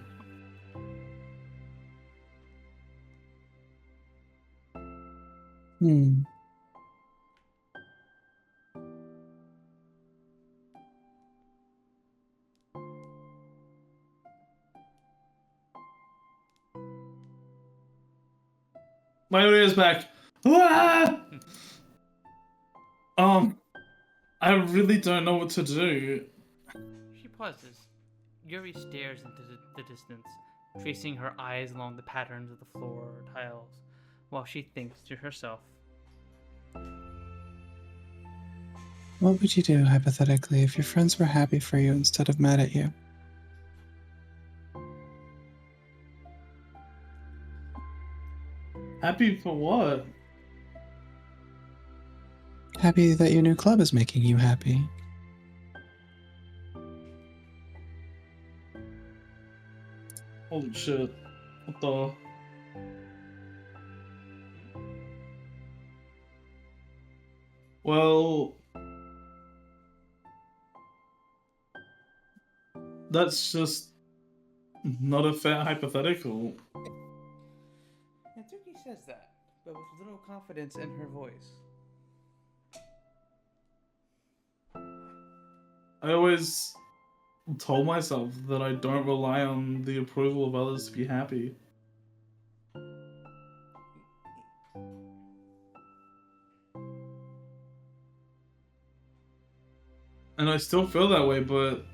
My ear's back. Ah! I really don't know what to do. She pauses. Yuri stares into the distance, tracing her eyes along the patterns of the floor tiles, while she thinks to herself. What would you do, hypothetically, if your friends were happy for you instead of mad at you? Happy for what? Happy that your new club is making you happy. Holy shit. What the? Well, that's just not a fair hypothetical. Doki says that, but with little confidence in her voice. I always told myself that I don't rely on the approval of others to be happy. And I still feel that way, but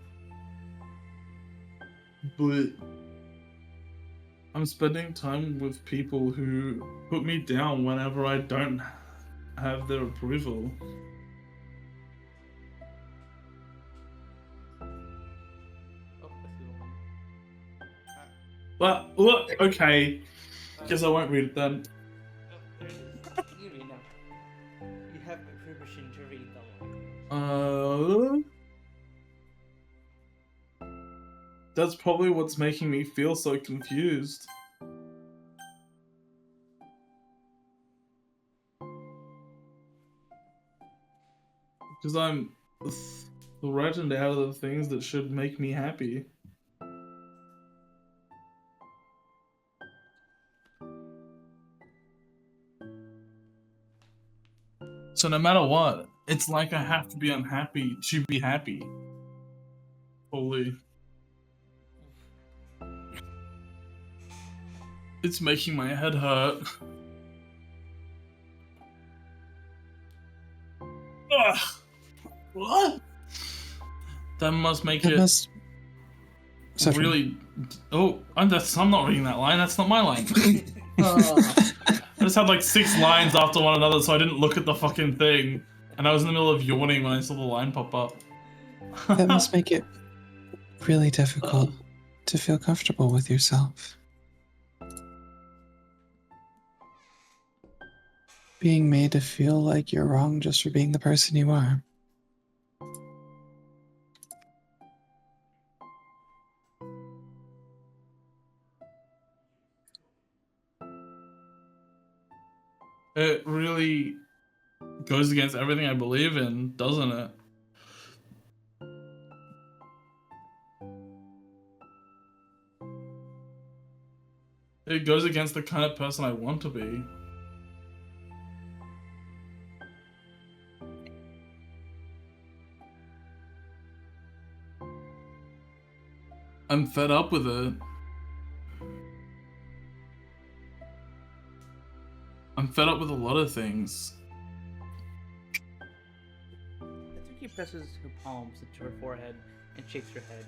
I'm spending time with people who put me down whenever I don't have their approval. Oh, that's the one. But look, okay. Guess I won't read it then. Oh, there it is. You read now. You have permission to read the line. That's probably what's making me feel so confused. Because I'm threatened out of the things that should make me happy. So no matter what, it's like I have to be unhappy to be happy. Holy. It's making my head hurt. Ugh. What? That must make it really. Oh, I'm not reading that line. That's not my line. I just had like 6 lines after one another, so I didn't look at the fucking thing, and I was in the middle of yawning when I saw the line pop up. That must make it really difficult to feel comfortable with yourself. Being made to feel like you're wrong just for being the person you are. It really goes against everything I believe in, doesn't it? It goes against the kind of person I want to be. I'm fed up with it. I'm fed up with a lot of things. Natsuki presses her palms into her forehead and shakes her head.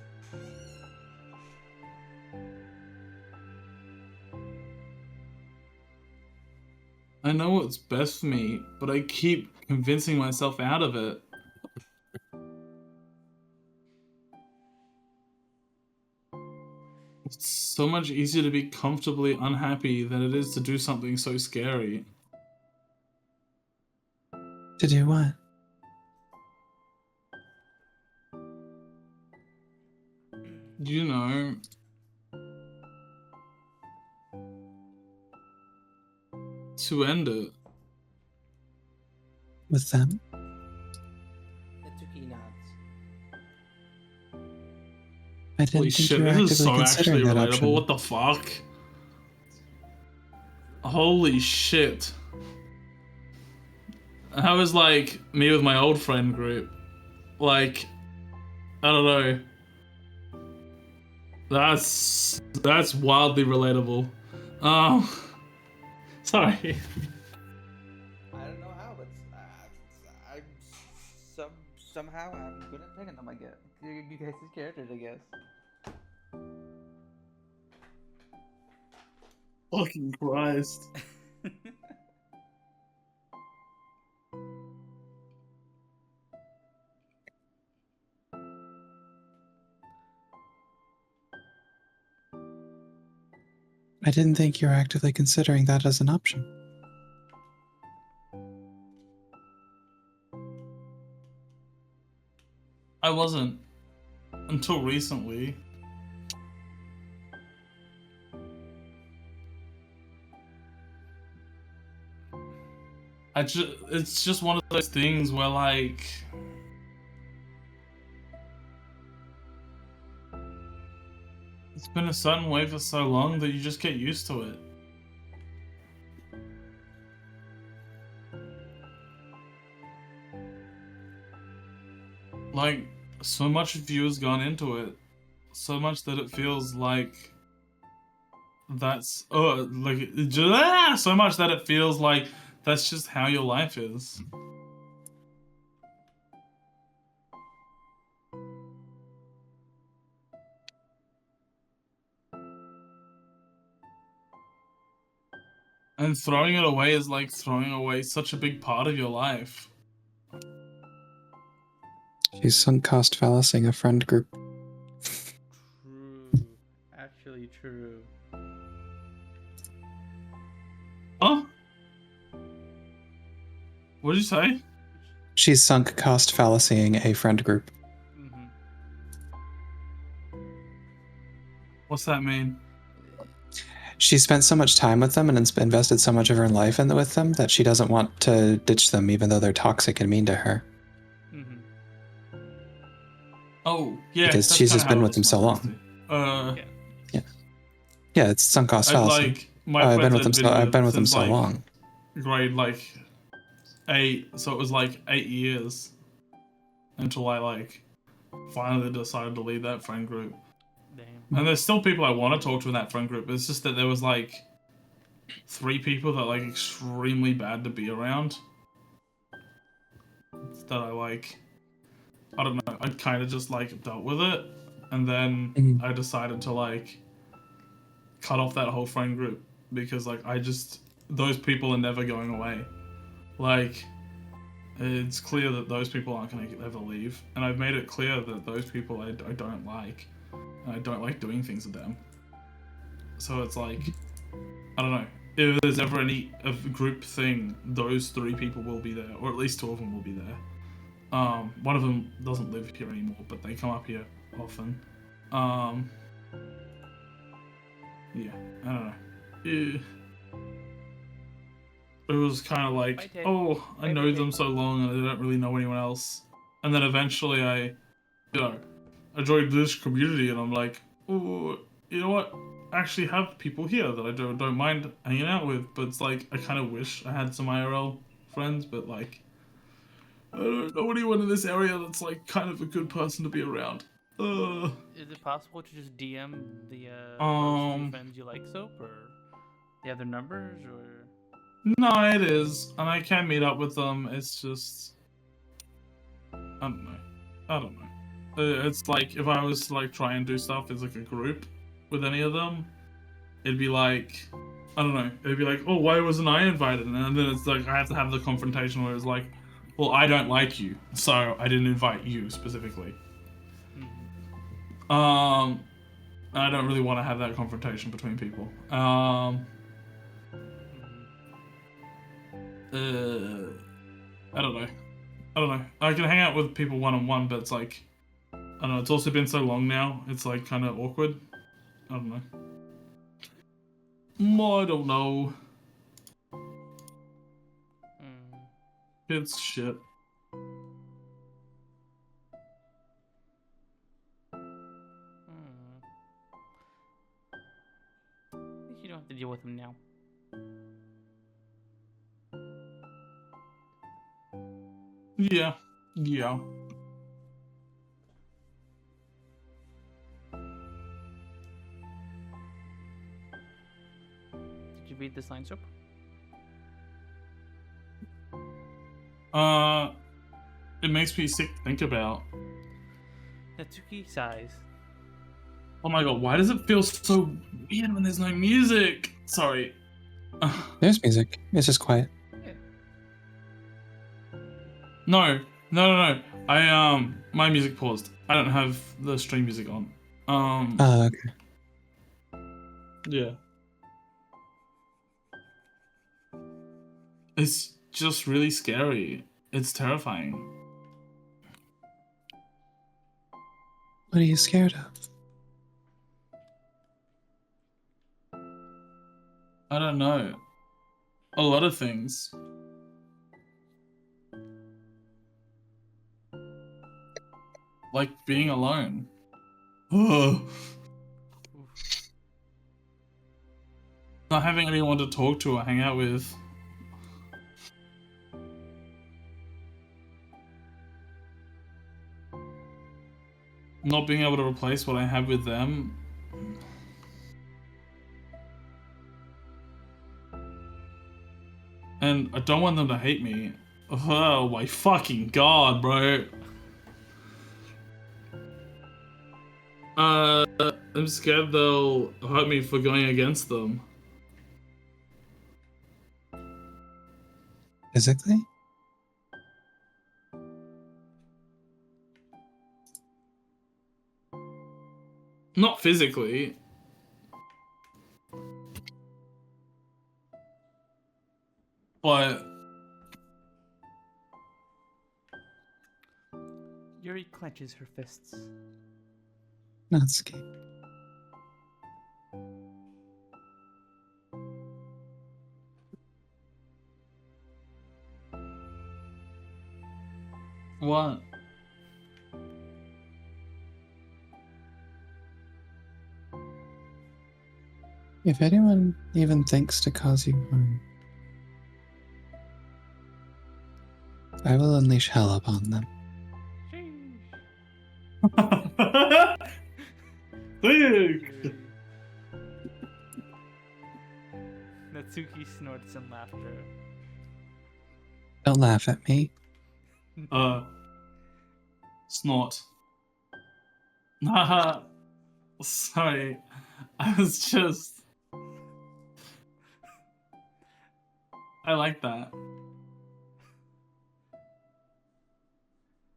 I know what's best for me, but I keep convincing myself out of it. It's so much easier to be comfortably unhappy than it is to do something so scary. To do what? You know. To end it. With them? Natsuki nods. I didn't Holy think shit, you were this is actively so actually considering that relatable. option. What the fuck? Holy shit. That was like me with my old friend group. Like, I don't know. That's wildly relatable. Oh, sorry. I don't know how, but somehow I'm good at picking them. I guess you guys' characters, I guess. Fucking Christ. I didn't think you were actively considering that as an option. I wasn't. Until recently. It's just one of those things where, like, it's been a certain way for so long that you just get used to it. Like, so much of you has gone into it, so much that it feels like that's so much that it feels like that's just how your life is. And throwing it away is like throwing away such a big part of your life. She's sunk cost fallacying a friend group. True. Actually true. Huh? What did you say? She's sunk cost fallacying a friend group. Mm-hmm. What's that mean? She spent so much time with them and invested so much of her life with them that she doesn't want to ditch them even though they're toxic and mean to her. Mm-hmm. Oh, yeah. Because that's she's kinda just how been it with them was so my long. bestie. Yeah, it's sunk cost fallacy. Like, my I've been friends with them I'd I've been with them since, so like, long. grade, like, 8, so it was, like, 8 years until I, like, finally decided to leave that friend group. Damn. And there's still people I want to talk to in that friend group. It's just that there was, like, 3 people that, like, extremely bad to be around. That I, like, I don't know, I kind of just, like, dealt with it. And then I decided to, like, cut off that whole friend group. Because, like, those people are never going away. Like, it's clear that those people aren't going to ever leave. And I've made it clear that those people I don't like. And I don't like doing things with them. So it's like, I don't know. If there's ever a group thing, those 3 people will be there. Or at least 2 of them will be there. One of them doesn't live here anymore, but they come up here often. Yeah, I don't know. It was kind of like, oh, I know them so long and I don't really know anyone else. And then eventually I joined this community and I'm like, oh, you know what? I actually have people here that I don't mind hanging out with, but it's like, I kind of wish I had some IRL friends, but like, I don't know anyone in this area that's like kind of a good person to be around. Is it possible to just DM the those 2 friends you like, Soap, or do you have their numbers, or? No, it is, and I can meet up with them. It's just, I don't know. It's like if I was to like try and do stuff as like a group with any of them, it'd be like, I don't know. It'd be like, oh, why wasn't I invited? And then it's like I have to have the confrontation where it's like, well, I don't like you, so I didn't invite you specifically. I don't really want to have that confrontation between people. I don't know. I can hang out with people one-on-one, but it's like, I don't know, it's also been so long now, it's like kind of awkward. I don't know. I don't know. It's shit. You don't have to deal with them now. Yeah. Did you read this line, Soap? It makes me sick to think about. Natsuki sighs. Oh my god, why does it feel so weird when there's no music? Sorry. There's music. It's just quiet. No. I my music paused. I don't have the stream music on. Okay. Yeah. It's just really scary. It's terrifying. What are you scared of? I don't know. A lot of things. Like being alone. Ugh. Not having anyone to talk to or hang out with. Not being able to replace what I have with them. And I don't want them to hate me. Oh my fucking god, bro. I'm scared they'll hurt me for going against them. Physically? Not physically. But Yuri clenches her fists. Not scared. what? If anyone even thinks to cause you harm, I will unleash hell upon them. Sick. Natsuki snorts in laughter. Don't laugh at me. Snort. Haha. Sorry. I was just... I like that.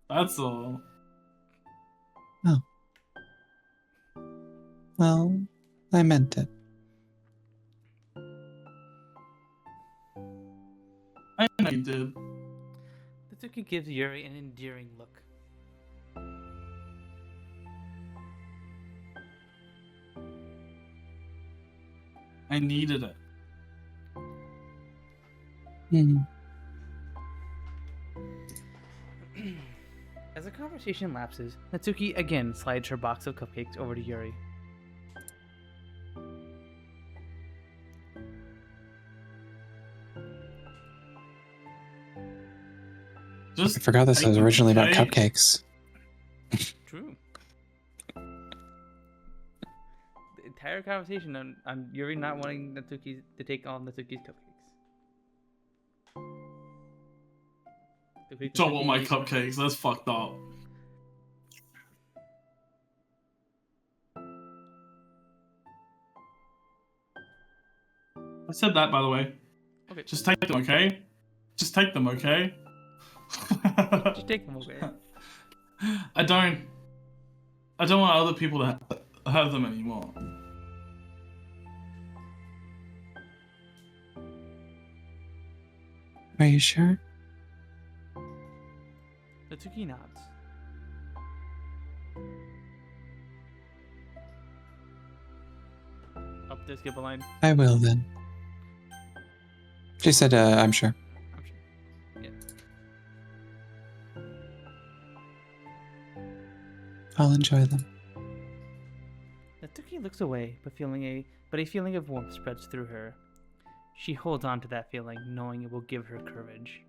That's all. Well, I meant it. I know you did. Natsuki gives Yuri an endearing look. I needed it. Hmm. As the conversation lapses, Natsuki again slides her box of cupcakes over to Yuri. Just I forgot this was originally about cupcakes. True. The entire conversation on Yuri not wanting Natsuki to take all Natsuki's cupcakes. Don't want my cupcakes. That's fucked up. I said that, by the way. Okay. Just take them, okay? Just take them, okay? Just take them away. I don't want other people to have them anymore. Are you sure? Natsuki nods. Up there, skip a line. I will then. She said, I'm sure. I'm sure. Yeah. I'll enjoy them. Natsuki looks away, but a feeling of warmth spreads through her. She holds on to that feeling, knowing it will give her courage.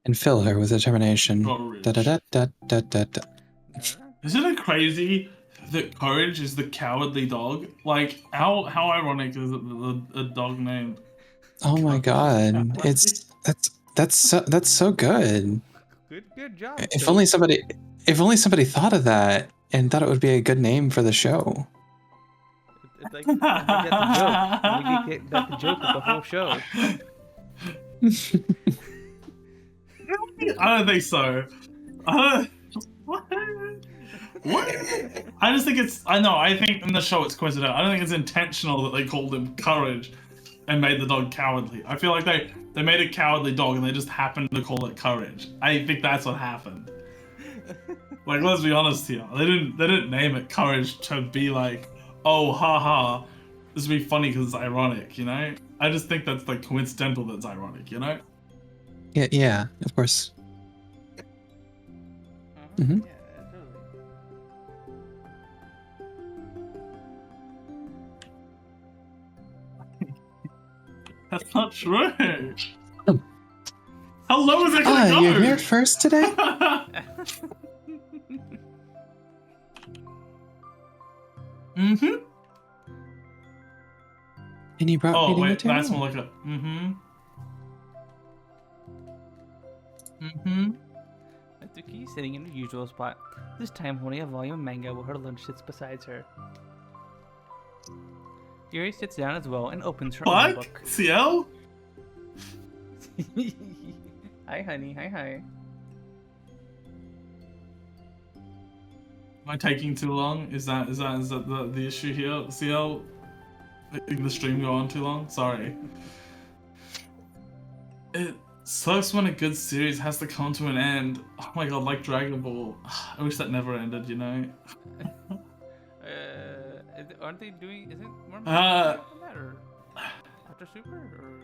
And fill her with determination. Courage. Da da da da da da da. Isn't it crazy that Courage is the cowardly dog? Like, how ironic is it that a dog named... Oh my god. That's so good. Good job. If only somebody thought of that and thought it would be a good name for the show. Like, we get the joke. We got the joke of the whole show. I don't think so. What? I just think it's. I think in the show it's coincidental. I don't think it's intentional that they called him Courage and made the dog cowardly. I feel like they made a cowardly dog and they just happened to call it Courage. I think that's what happened. Like, let's be honest here. They didn't name it Courage to be like, oh, haha, this would be funny because it's ironic, you know? I just think that's like coincidental that's ironic, you know? Yeah, of course. Mhm. Yeah, totally. That's not true. Oh. How low is it gonna go? You're here first today? Mm-hmm. And you brought Oh, reading wait, material? that's more like a... Mm-hmm. Mm-hmm. Doki is sitting in her usual spot, this time holding a volume of manga while her lunch sits beside her. Yuri sits down as well and opens her own Fuck? book. CL? Hi, honey. Hi. Am I taking too long? Is that the issue here? CL? Letting the stream go on too long? Sorry. It sucks when a good series has to come to an end. Oh my god, like Dragon Ball. I wish that never ended, you know? Aren't they doing? Is it more Uh, manga than that, or After Super, or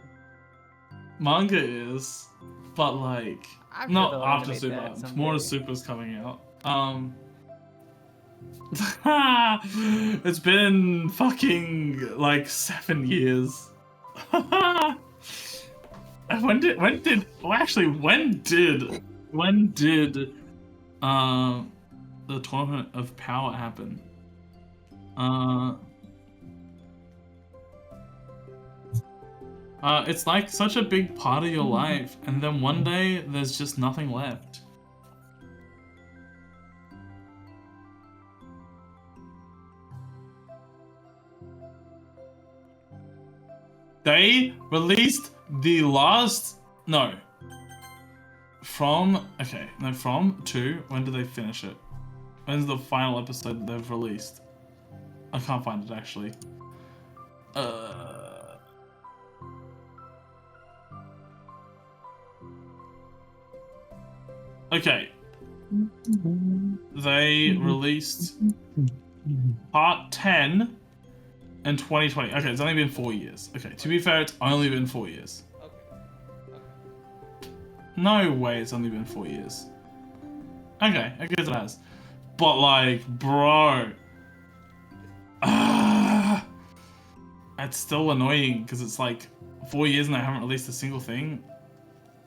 manga is, but like I'm sure not they'll after animate Super. that someday. More Super's coming out. It's been fucking like 7 years. when did the Tournament of Power happen? It's like such a big part of your life, and then one day there's just nothing left. They released the last... No. From two. When did they finish it? When's the final episode that they've released? I can't find it, actually. Okay. They released part 10 in 2020. Okay, it's only been 4 years. Okay, to be fair, it's only been 4 years. No way it's only been 4 years. Okay, I guess it has. But like, bro. It's still annoying because it's like 4 years and they haven't released a single thing.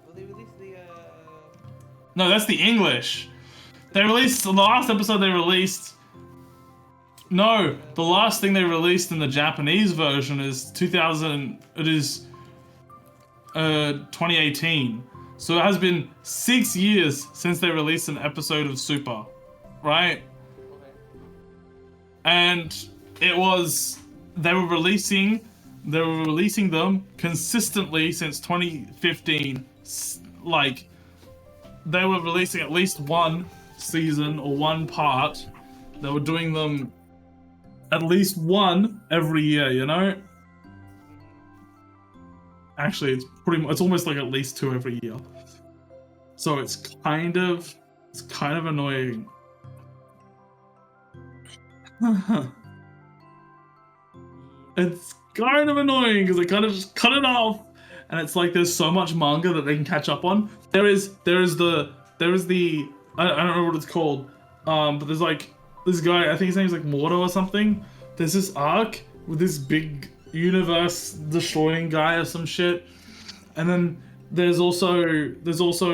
Well, they released the. No, that's the English. They released the last episode they released. No, the last thing they released in the Japanese version is 2018. So it has been 6 years since they released an episode of Super, right? And they were releasing them consistently since 2015. Like, they were releasing at least one season or one part. They were doing them at least one every year, you know? Actually, it's almost like at least two every year. So it's kind of annoying. It's kind of annoying because they kind of just cut it off, and it's like there's so much manga that they can catch up on. There is the I don't know what it's called, but there's like this guy, I think his name's like Mordo or something. There's this arc with this big universe destroying guy or some shit, and then there's also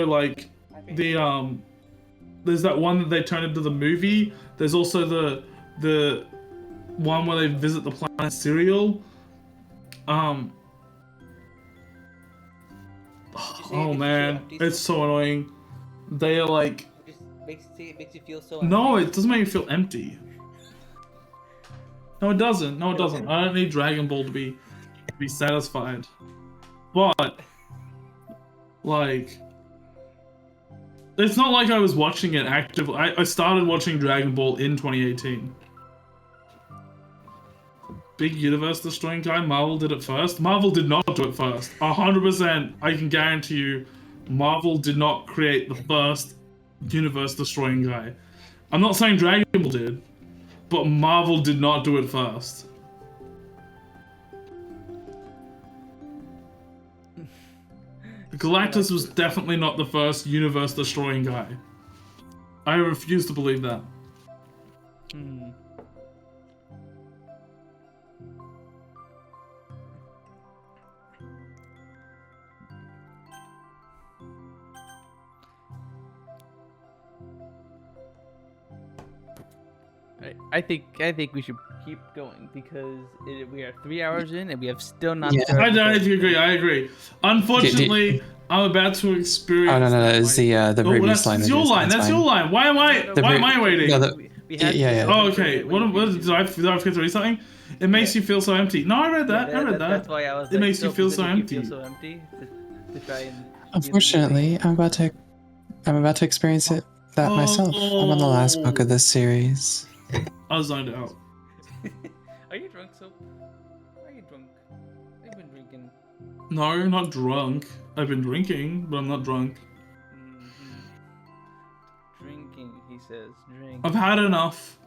like the there's that one that they turn into the movie. There's also the one where they visit the planet Serial. Oh man, it's so annoying. They are like... It makes you feel so... No, it doesn't make you feel empty. No, it doesn't. No, it doesn't. I don't need Dragon Ball to be satisfied. But like, it's not like I was watching it actively. I started watching Dragon Ball in 2018. Big universe destroying guy. Marvel did it first. Marvel did not do it first. 100%. I can guarantee you, Marvel did not create the first universe destroying guy. I'm not saying Dragon Ball did, but Marvel did not do it first. Galactus was definitely not the first universe destroying guy. I refuse to believe that. I think we should keep going because we are 3 hours in and we have still not. Yeah. started I the- agree. I agree. Unfortunately, I'm about to experience. Oh no, it's the previous line. That's your line. That's your line. Why am I waiting? No, we had yeah. Oh, okay. What did I forget to read something? It makes you feel so empty. No, I read that. I read that. That's why I was. It makes you feel so empty. To try and Unfortunately, I'm about to experience that myself. I'm on the last book of this series. I was zoned out. Are you drunk, Soap? Are you drunk? I've been drinking. No, not drunk. I've been drinking, but I'm not drunk. Drinking, he says. Drink. I've had enough.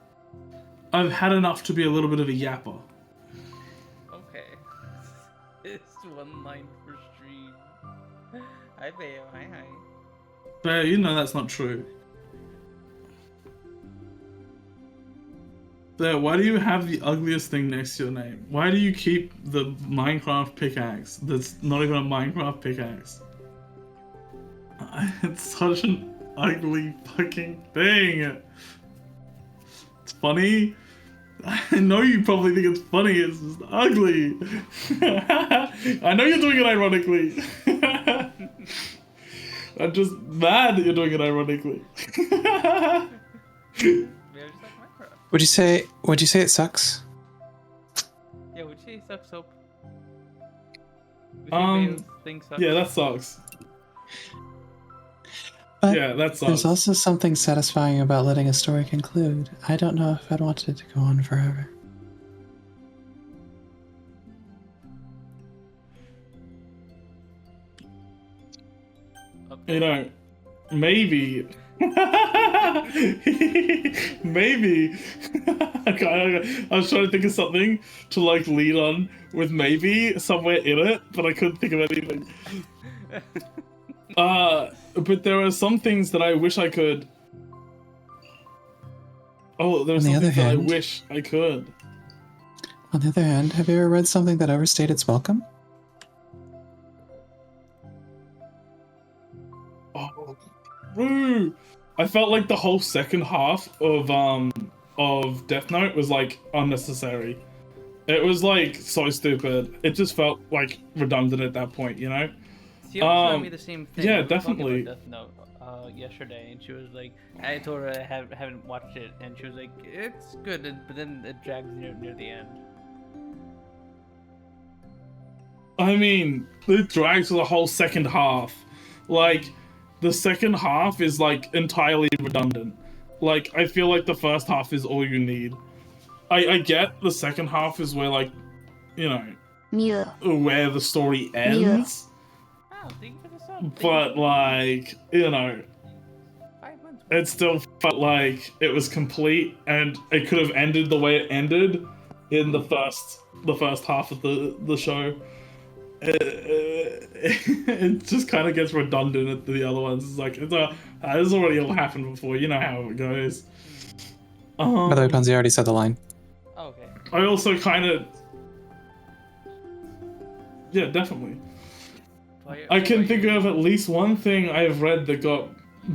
I've had enough to be a little bit of a yapper. Okay. It's one line per stream. Hi, Bayo. Hi. But you know that's not true. There, why do you have the ugliest thing next to your name? Why do you keep the Minecraft pickaxe that's not even a Minecraft pickaxe? It's such an ugly fucking thing. It's funny. I know you probably think it's funny, it's just ugly. I know you're doing it ironically. I'm just mad that you're doing it ironically. Would you say it sucks? Yeah, would you say sucks, Soap? Thing sucks? Yeah, that sucks. But Yeah, that sucks. there's also something satisfying about letting a story conclude. I don't know if I'd want it to go on forever. Okay. You know, maybe. Maybe. I was trying to think of something to like lead on with maybe somewhere in it, but I couldn't think of anything. But there are some things that I wish I could. Oh, there's On the something other that I hand- wish I could. On the other hand, have you ever read something that overstayed its welcome? Oh, woo! I felt like the whole second half of Death Note was like unnecessary. It was like so stupid. It just felt like redundant at that point, you know? She was telling me the same thing. yeah, We were talking definitely. about Death Note yesterday, and she was like, I told her I haven't watched it, and she was like, it's good, but then it drags near the end. I mean, it drags for the whole second half. Like, the second half is like entirely redundant. Like, I feel like the first half is all you need. I get the second half is where, like, you know, Mew. where the story ends. Oh, thank you for the sub. But, like, you know, 5 months. it still felt like it was complete, and it could have ended the way it ended in the first half of the show. It just kind of gets redundant at the other ones. It's like, this already all happened before. You know how it goes. By the way, Ponzi already said the line. Oh, okay. I also kind of, yeah, definitely. I can think of at least one thing I have read that got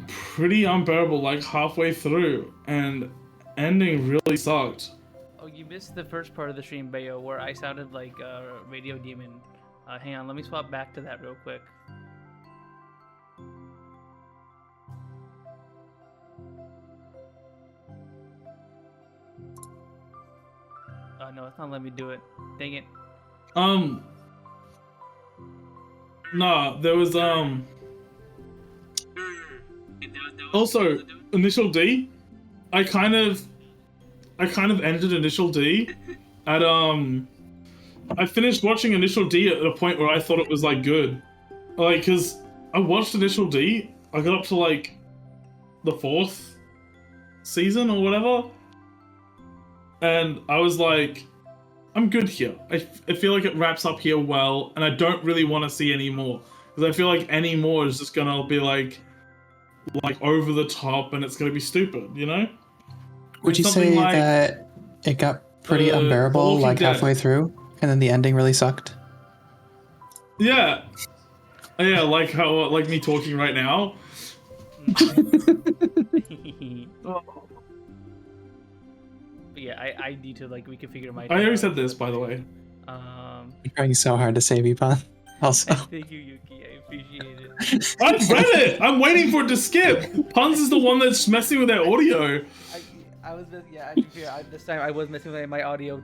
pretty unbearable like halfway through, and ending really sucked. Oh, you missed the first part of the stream, Bayo, where I sounded like a radio demon. Hang on, let me swap back to that real quick. Oh no, it's not letting me do it. Dang it. Nah, there was That was also Initial D. I kind of ended Initial D at I finished watching Initial D at a point where I thought it was like good. Like, cause I watched Initial D, I got up to like the 4th season or whatever, and I was like, I'm good here. I feel like it wraps up here well, and I don't really want to see any more, because I feel like any more is just gonna be like over the top, and it's gonna be stupid, you know? Would you Something say like, that it got pretty The unbearable Walking like Dead. halfway through, and then the ending really sucked? Yeah, like how like me talking right now. But yeah, I need to like reconfigure my. I already said this, by the way. Um, I'm trying so hard to save you, Pon. Also, thank you, Yuki. I appreciate it. I've read it. I'm waiting for it to skip. Puns is the one that's messing with their audio. I was yeah. I be fair. This time I was messing with my audio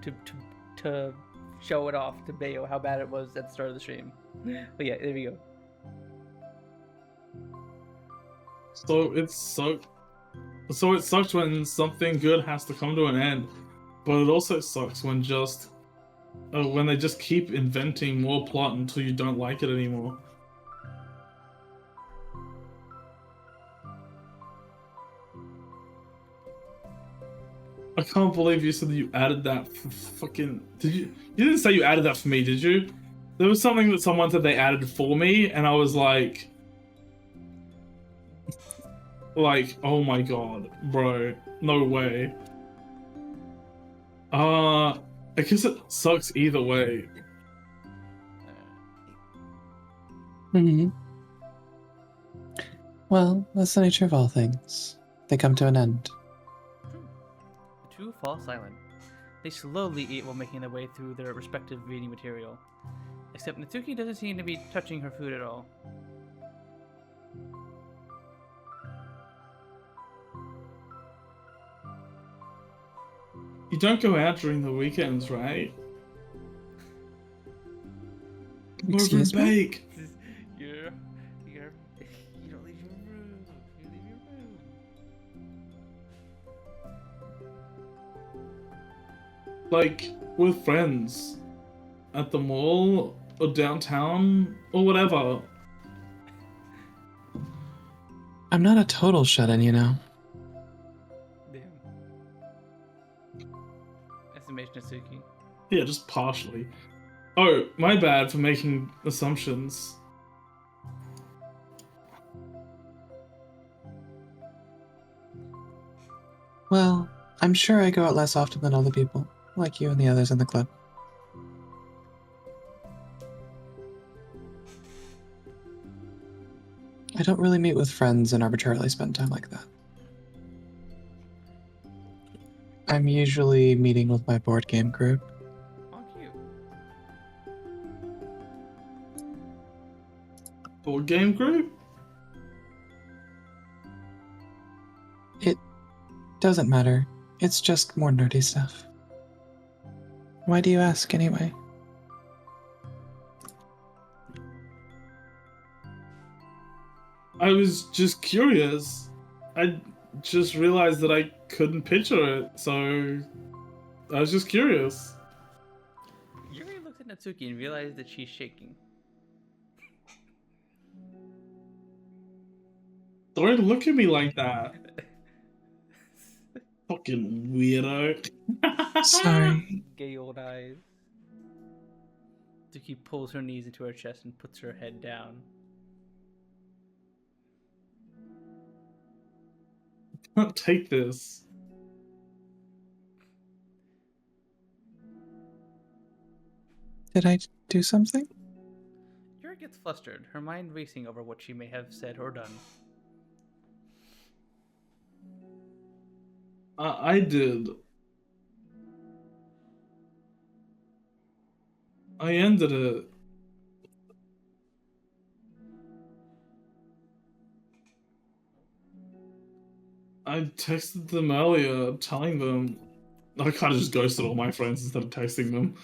to show it off to Bayo how bad it was at the start of the stream. But yeah, there we go. So it sucks when something good has to come to an end, but it also sucks when when they just keep inventing more plot until you don't like it anymore. I can't believe you said that you added that for fucking... You didn't say you added that for me, did you? There was something that someone said they added for me, and I was like, oh my god, bro, no way. I guess it sucks either way. hmm well, that's the nature of all things. They come to an end. The two fall silent. They slowly eat while making their way through their respective reading material. Except Natsuki doesn't seem to be touching her food at all. You don't go out during the weekends, right? Excuse me? Bake. You don't leave your room. You leave your room. Like, with friends. At the mall, or downtown, or whatever. I'm not a total shut-in, you know. Damn. Estimation Natsuki. Yeah, just partially. Oh, my bad for making assumptions. Well, I'm sure I go out less often than other people, like you and the others in the club. I don't really meet with friends and arbitrarily spend time like that. I'm usually meeting with my board game group. Oh, cute. Board game group? It doesn't matter. It's just more nerdy stuff. Why do you ask anyway? I was just curious. I just realized that I couldn't picture it, so I was just curious. Yuri looks at Natsuki and realized that she's shaking. Don't look at me like that. Fucking weirdo. Sorry. Gay old eyes. Natsuki pulls her knees into her chest and puts her head down. I can't take this. Did I do something? Yuri gets flustered, her mind racing over what she may have said or done. I did. I ended it. I texted them earlier telling them I kind of just ghosted all my friends instead of texting them.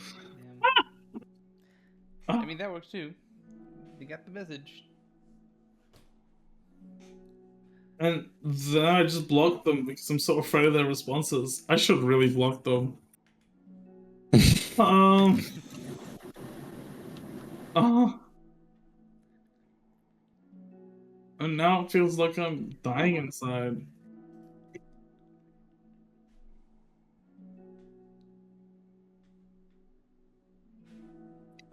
I mean, that works too. They got the message. And then I just blocked them because I'm so afraid of their responses. I should really block them. Um. And now it feels like I'm dying inside.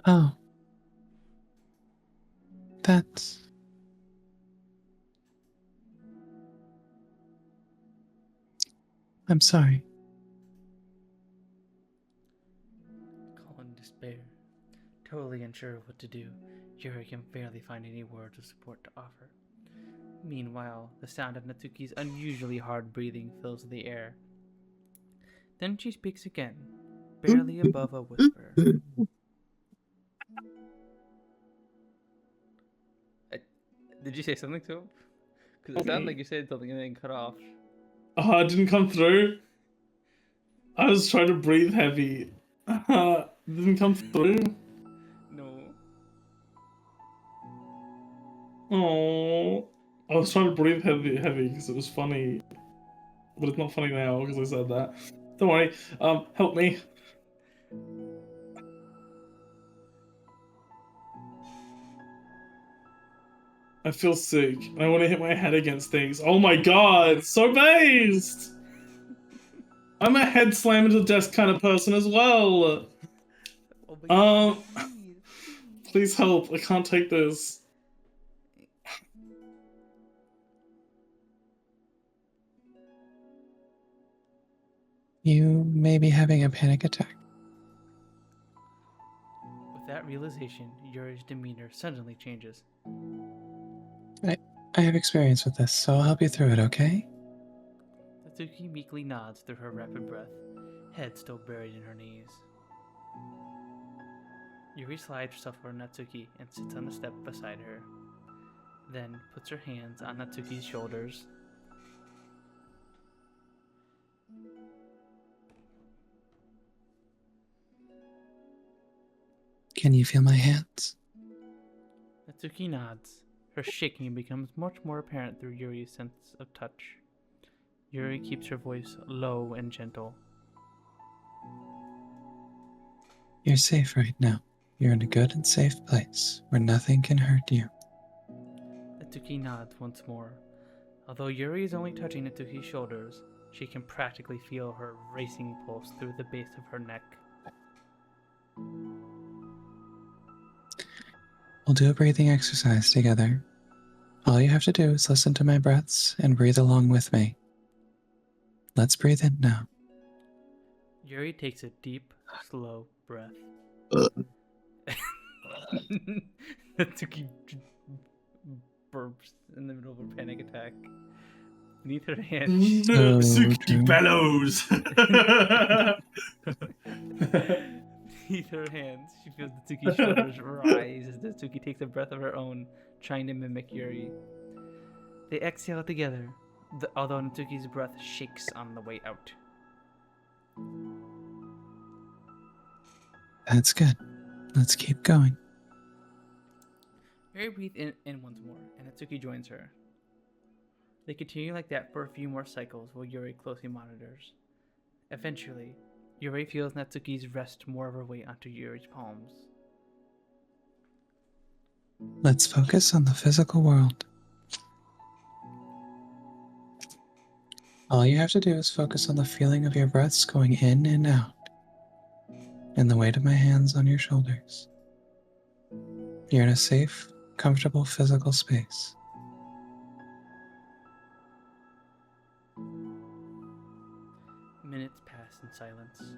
Oh. That's... I'm sorry. Call in despair. Totally unsure of what to do, Yuri can barely find any words of support to offer. Meanwhile, the sound of Natsuki's unusually hard breathing fills the air. Then she speaks again, barely above a whisper. Did you say something to him? Because it sounded like you said something and then cut off. It didn't come through. I was trying to breathe heavy. It didn't come through. No. Oh, I was trying to breathe heavy because it was funny, but it's not funny now because I said that. Don't worry. Help me. I feel sick. And I want to hit my head against things. Oh my god, so based! I'm a head slam into the desk kind of person as well. Please help. I can't take this. You may be having a panic attack. With that realization, Yuri's demeanor suddenly changes. I have experience with this, so I'll help you through it, okay? Natsuki meekly nods through her rapid breath, head still buried in her knees. Yuri slides herself over Natsuki and sits on the step beside her, then puts her hands on Natsuki's shoulders. Can you feel my hands? Natsuki nods. Her shaking becomes much more apparent through Yuri's sense of touch. Yuri keeps her voice low and gentle. You're safe right now. You're in a good and safe place where nothing can hurt you. Natsuki nods once more. Although Yuri is only touching Natsuki's shoulders, she can practically feel her racing pulse through the base of her neck. We'll do a breathing exercise together. All you have to do is listen to my breaths and breathe along with me. Let's breathe in now. Yuri takes a deep, slow breath. Natsuki burps in the middle of a panic attack. Beneath her hand, Natsuki bellows. Beneath her hands, she feels Natsuki's shoulders rise as Natsuki takes a breath of her own, trying to mimic Yuri. They exhale together, although Natsuki's breath shakes on the way out. That's good. Let's keep going. Yuri breathes in once more, and Natsuki joins her. They continue like that for a few more cycles while Yuri closely monitors. Eventually, Yuri feels Natsuki's rest more of her weight onto Yuri's palms. Let's focus on the physical world. All you have to do is focus on the feeling of your breaths going in and out, and the weight of my hands on your shoulders. You're in a safe, comfortable physical space. Minutes pass in silence.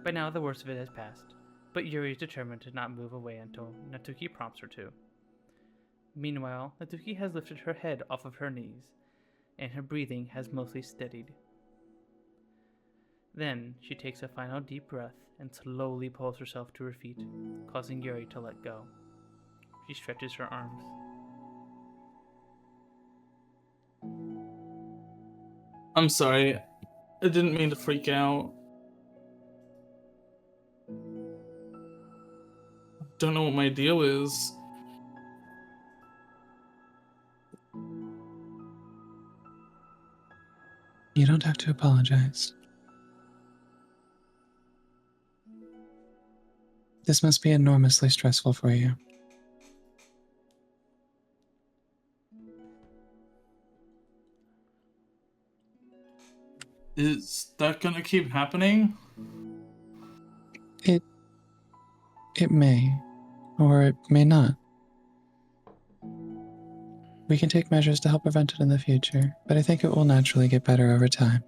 By now, the worst of it has passed, but Yuri is determined to not move away until Natsuki prompts her to. Meanwhile, Natsuki has lifted her head off of her knees, and her breathing has mostly steadied. Then, she takes a final deep breath and slowly pulls herself to her feet, causing Yuri to let go. She stretches her arms. I'm sorry. I didn't mean to freak out. don't know what my deal is. You don't have to apologize. This must be enormously stressful for you. Is that gonna keep happening? It may, or it may not. We can take measures to help prevent it in the future, but I think it will naturally get better over time.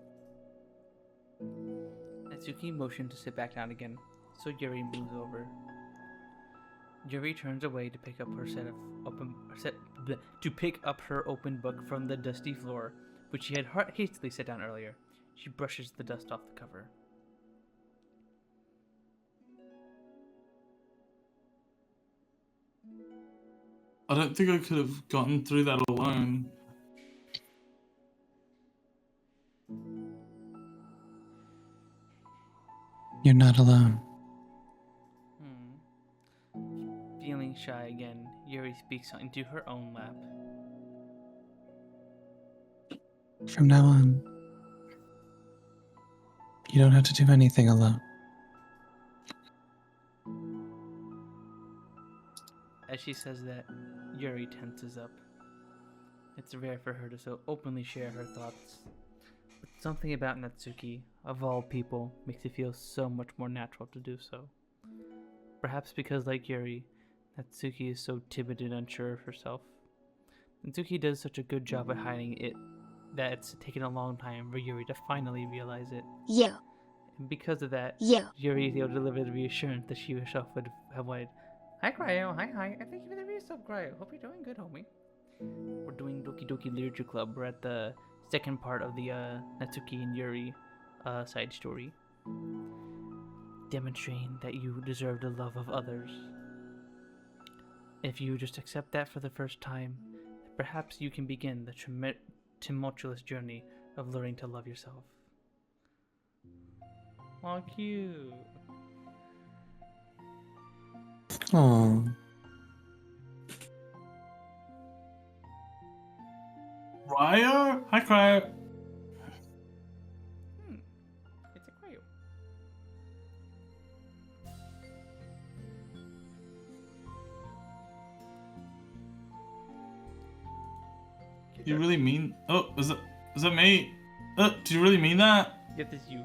Natsuki motioned to sit back down again, so Yuri moves over. Yuri turns away to pick up her open book from the dusty floor, which she had hastily set down earlier. She brushes the dust off the cover. I don't think I could have gotten through that alone. You're not alone. Feeling shy again, Yuri speaks into her own lap. From now on, you don't have to do anything alone. As she says that, Yuri tenses up. It's rare for her to so openly share her thoughts, but something about Natsuki, of all people, makes it feel so much more natural to do so. Perhaps because, like Yuri, Natsuki is so timid and unsure of herself. Natsuki does such a good job at hiding it that it's taken a long time for Yuri to finally realize it. Yeah. And because of that, Yeah. Yuri is able to deliver the reassurance that she herself would have wanted. Hi, Cryo. Hi. I think you're the real sub, Cryo. Hope you're doing good, homie. We're doing Doki Doki Literature Club. We're at the second part of the Natsuki and Yuri side story. Demonstrating that you deserve the love of others. If you just accept that for the first time, perhaps you can begin the tumultuous journey of learning to love yourself. Aw, cute. Oh, Cryo? Hi, Cryo. It's a Cryo. Do you really mean? Oh, is that me? Do you really mean that? Get this, you.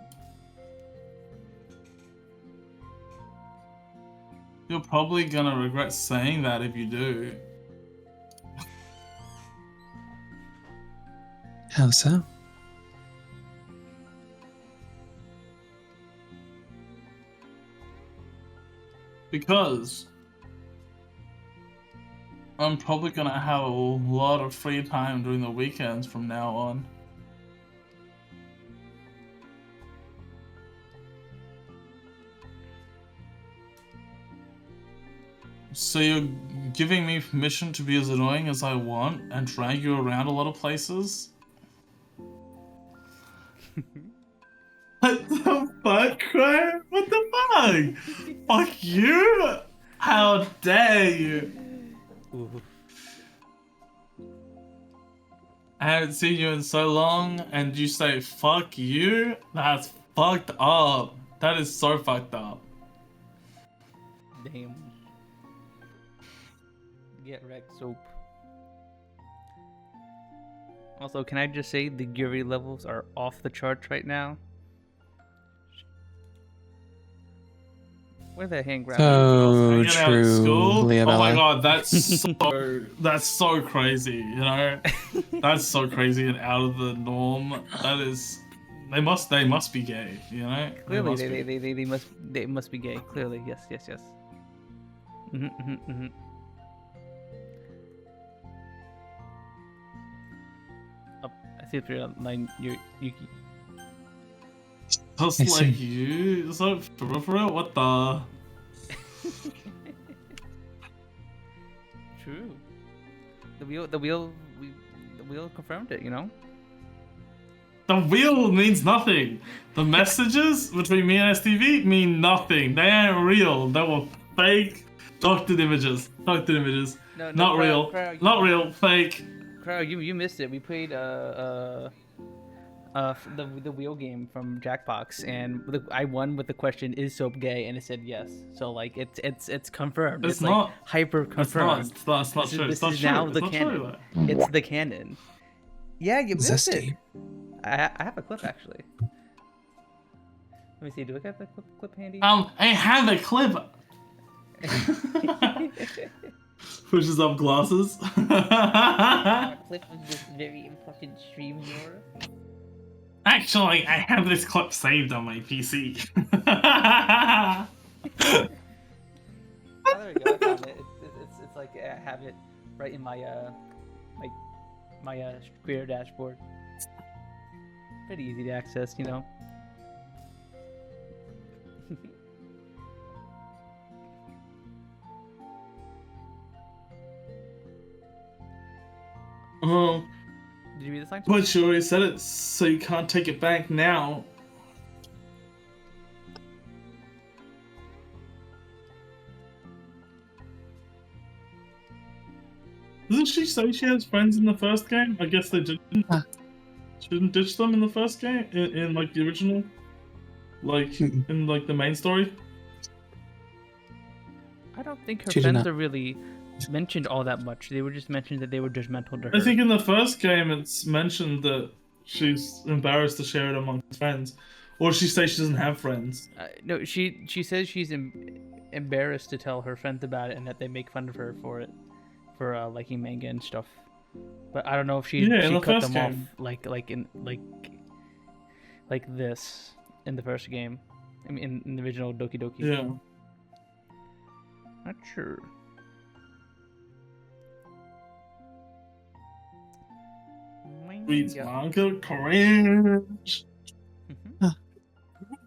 You're probably gonna regret saying that if you do. how so? Because I'm probably gonna have a lot of free time during the weekends from now on. So you're giving me permission to be as annoying as I want and drag you around a lot of places? What the fuck, Craig? What the fuck? Fuck you? How dare you? Ooh. I haven't seen you in so long and you say fuck you? That's fucked up. That is so fucked up. Damn. Get wrecked, soap. Also, can I just say the Yuri levels are off the charts right now? Where the hand grab? So Hanging out at true, school? Leah Oh my Bella. god, that's so crazy, you know? That's so crazy and out of the norm. That is, they must be gay, you know? Clearly, must be. they must be gay. Clearly, yes. Oh, I see if you're online, Yuki. Just I see. like you? So for real? What the? True. The wheel confirmed it. You know. The wheel means nothing. The messages between me and STV mean nothing. They ain't real. They were fake Doctored images. Doctored images. No, Not Crow, real. Crow, Not real. Fake. Crow, you missed it. We played the wheel game from Jackbox, and I won with the question, "Is soap gay?" and it said yes. So like it's confirmed. It's like not. hyper confirmed. It's not true. This is now the canon. It's the canon. Yeah, you missed it. Zesty. I have a clip actually. Let me see. Do I got the clip handy? I have a clip. Pushes up glasses. A clip of this very important stream here. Actually, I have this clip saved on my PC. Oh, there we go. I found it. It's like I have it right in my my career dashboard. Pretty easy to access, you know. Did you read the sign? But you already said it, so you can't take it back now. Doesn't she say she has friends in the first game? I guess they didn't. She didn't ditch them in the first game, in like the original, like in like the main story. I don't think her She did friends not. are really mentioned all that much. They were just mentioned that they were judgmental to her. I think in the first game it's mentioned that she's embarrassed to share it amongst friends, or she says she doesn't have friends. No, she says she's embarrassed to tell her friends about it and that they make fun of her for it, for liking manga and stuff. But I don't know if she in the cut first them game. off like this in the first game. I mean, in the original Doki Doki. Yeah. Not sure. Reads manga? Cringe!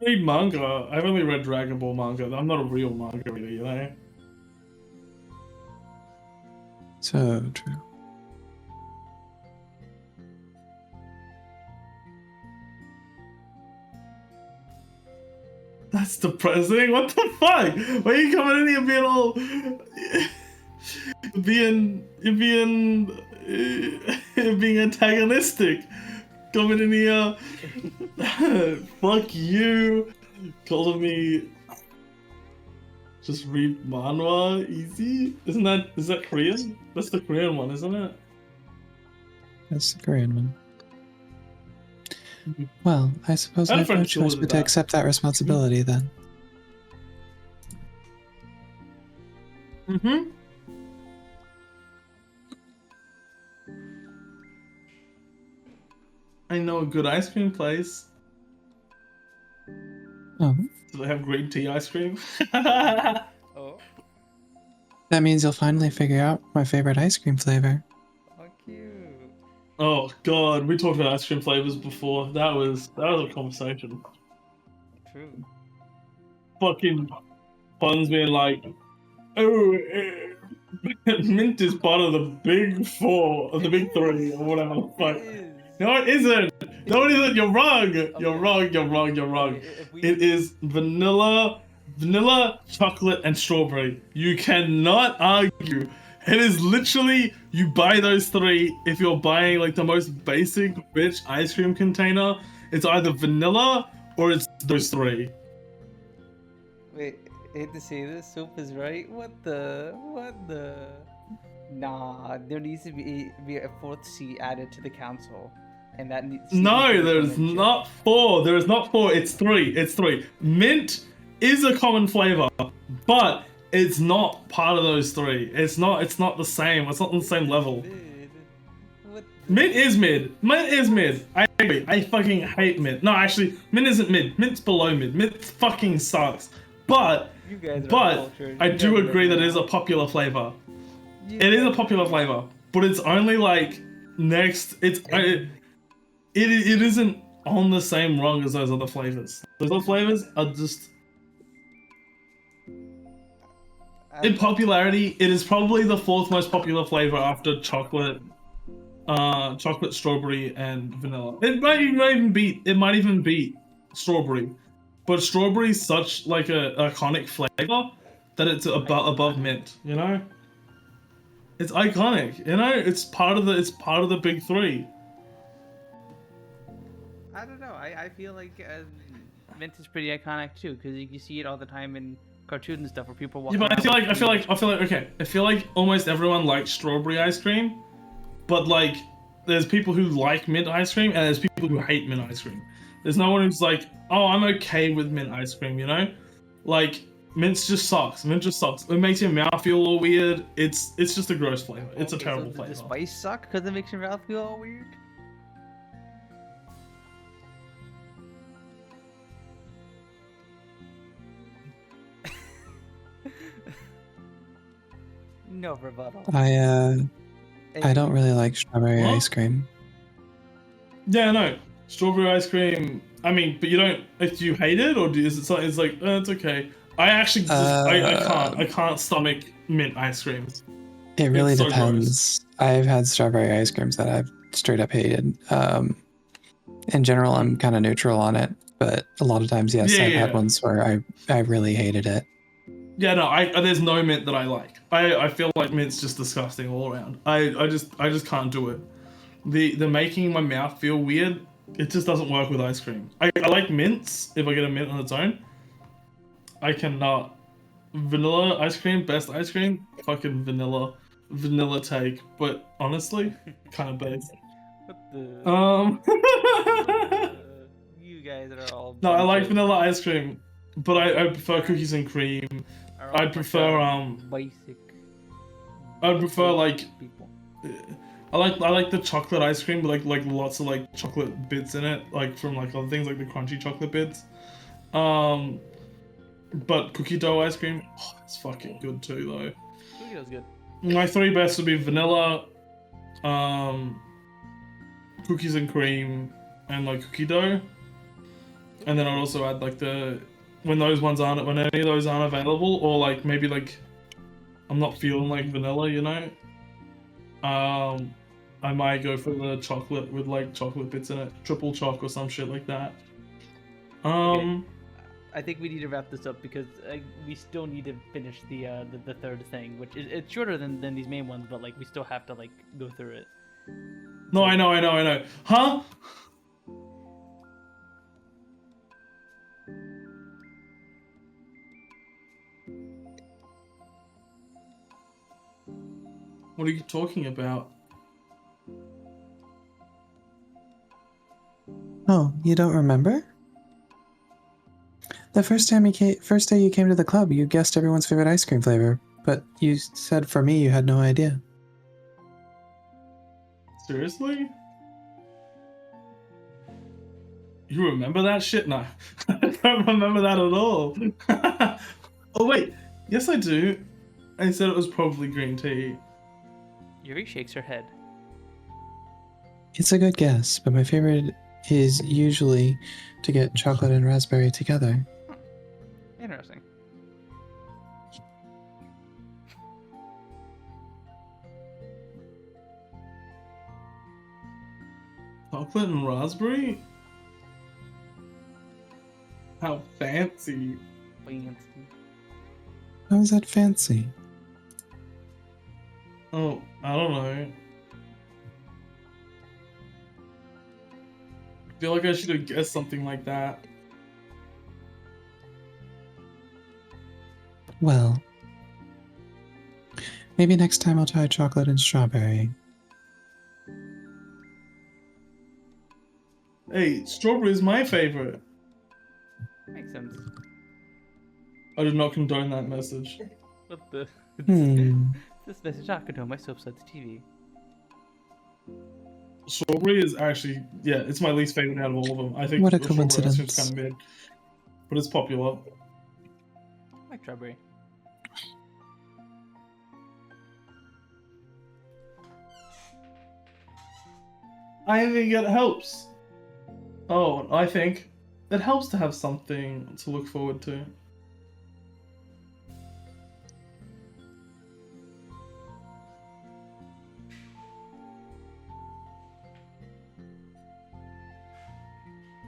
Read manga. I've only read Dragon Ball manga. I'm not a real manga reader, you know? So true. That's depressing. What the fuck? Why are you coming in here being all... being antagonistic? Coming in here... Fuck you. Calling me... Just read manhwa easy? Is that Korean? That's the Korean one, isn't it? That's the Korean one. Well, I suppose I I had have no friends who choice ordered but to that. accept that responsibility then. Mm-hmm. I know a good ice cream place. Oh, Do they have green tea ice cream? Oh, that means you'll finally figure out my favorite ice cream flavor. how cute. Oh god, we talked about ice cream flavors before. That was a conversation. True. Fucking Fun's being like, oh, mint is part of the big four, or the big three, or whatever the fuck. No, it isn't. No, it isn't. You're wrong. You're wrong. You're wrong. You're wrong. It is vanilla, chocolate, and strawberry. You cannot argue. It is literally, you buy those three if you're buying like the most basic bitch ice cream container. It's either vanilla or it's those three. Wait, I hate to say this, Soap is right. What the? Nah, there needs to be a fourth seat added to the council, and that needs. No, there's not four. There is not four. It's three. It's three. Mint is a common flavor, but it's not part of those three. It's not the same. It's not on the same level. Mint is mid. Mint is mid. I agree. I fucking hate mint. No, actually, mint isn't mid. Mint's below mid. Mint fucking sucks. But I do agree that it is a popular flavor. It is a popular flavor, but it's only like next. It isn't on the same rung as those other flavors. Those other flavors are just. In popularity, it is probably the fourth most popular flavor after chocolate, strawberry, and vanilla. It might even beat strawberry, but strawberry is such like a iconic flavor that it's above mint. You know, it's iconic. You know, it's part of the big three. I don't know. I feel like mint is pretty iconic too, because you see it all the time in cartoons and stuff where people walk. Yeah, but I feel like almost everyone likes strawberry ice cream, but like there's people who like mint ice cream and there's people who hate mint ice cream. There's no one who's like, oh, I'm okay with mint ice cream, you know? Like mint just sucks. Mint just sucks. It makes your mouth feel all weird. It's just a gross flavor. It's a terrible flavor. Does the spice suck because it makes your mouth feel all weird? No rebuttal. I don't really like strawberry What? ice cream. Yeah, no. Strawberry ice cream. I mean, but you don't. Like, do you hate it, or is it something? It's like it's okay. I actually just I can't stomach mint ice cream. It really It's so depends. I've had strawberry ice creams that I've straight up hated. In general, I'm kind of neutral on it, but a lot of times, yes, I've had ones where I really hated it. Yeah, no, there's no mint that I like. I feel like mint's just disgusting all around. I just can't do it. The making my mouth feel weird, it just doesn't work with ice cream. I like mints if I get a mint on its own. I cannot. Vanilla ice cream, best ice cream, fucking vanilla take. But honestly, kind of base. What the? You guys are all. No, I like vanilla ice cream, but I prefer cookies and cream. I'd prefer basic. I'd prefer like people. I like the chocolate ice cream, but like lots of like chocolate bits in it, like from like other things like the crunchy chocolate bits. But cookie dough ice cream, it's fucking good too though. Cookie dough's good. My three best would be vanilla, cookies and cream, and like cookie dough. And then I'd also add like when any of those aren't available, or like maybe like I'm not feeling like vanilla, you know. I might go for the chocolate with like chocolate bits in it, triple choc or some shit like that. Okay. I think we need to wrap this up because we still need to finish the third thing, which it's shorter than these main ones, but like we still have to like go through it. No, I know. Huh? What are you talking about? Oh, you don't remember? The first day you came to the club, you guessed everyone's favorite ice cream flavor, but you said for me you had no idea. Seriously? You remember that shit? No, I don't remember that at all. Oh wait, yes I do. I said it was probably green tea. Yuri shakes her head. It's a good guess, but my favorite is usually to get chocolate and raspberry together. Interesting. Chocolate and raspberry? How fancy. Fancy. How is that fancy? Oh, I don't know. I feel like I should have guessed something like that. Well, maybe next time I'll try chocolate and strawberry. Hey, strawberry is my favorite. Makes sense. I did not condone that message. What the? This message I condone myself upside the TV. Strawberry is actually, yeah, it's my least favorite out of all of them. I think What a the strawberry ice cream's coincidence. kind of mid, but it's popular. I like strawberry. I think it helps. Oh, I think it helps to have something to look forward to.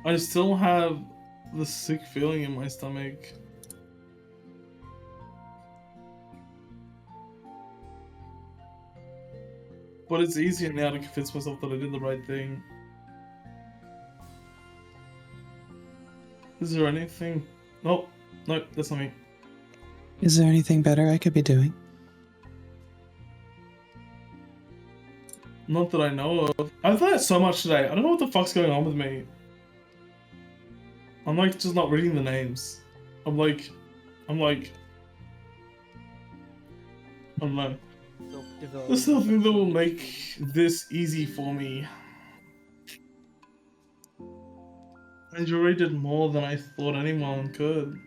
I still have the sick feeling in my stomach. But it's easier now to convince myself that I did the right thing. Is there anything? Nope. Nope, that's not me. Is there anything better I could be doing? Not that I know of. I've learned so much today. I don't know what the fuck's going on with me. I'm like just not reading the names. I'm like, I don't know. There's nothing that will make this easy for me. And you already did more than I thought anyone could.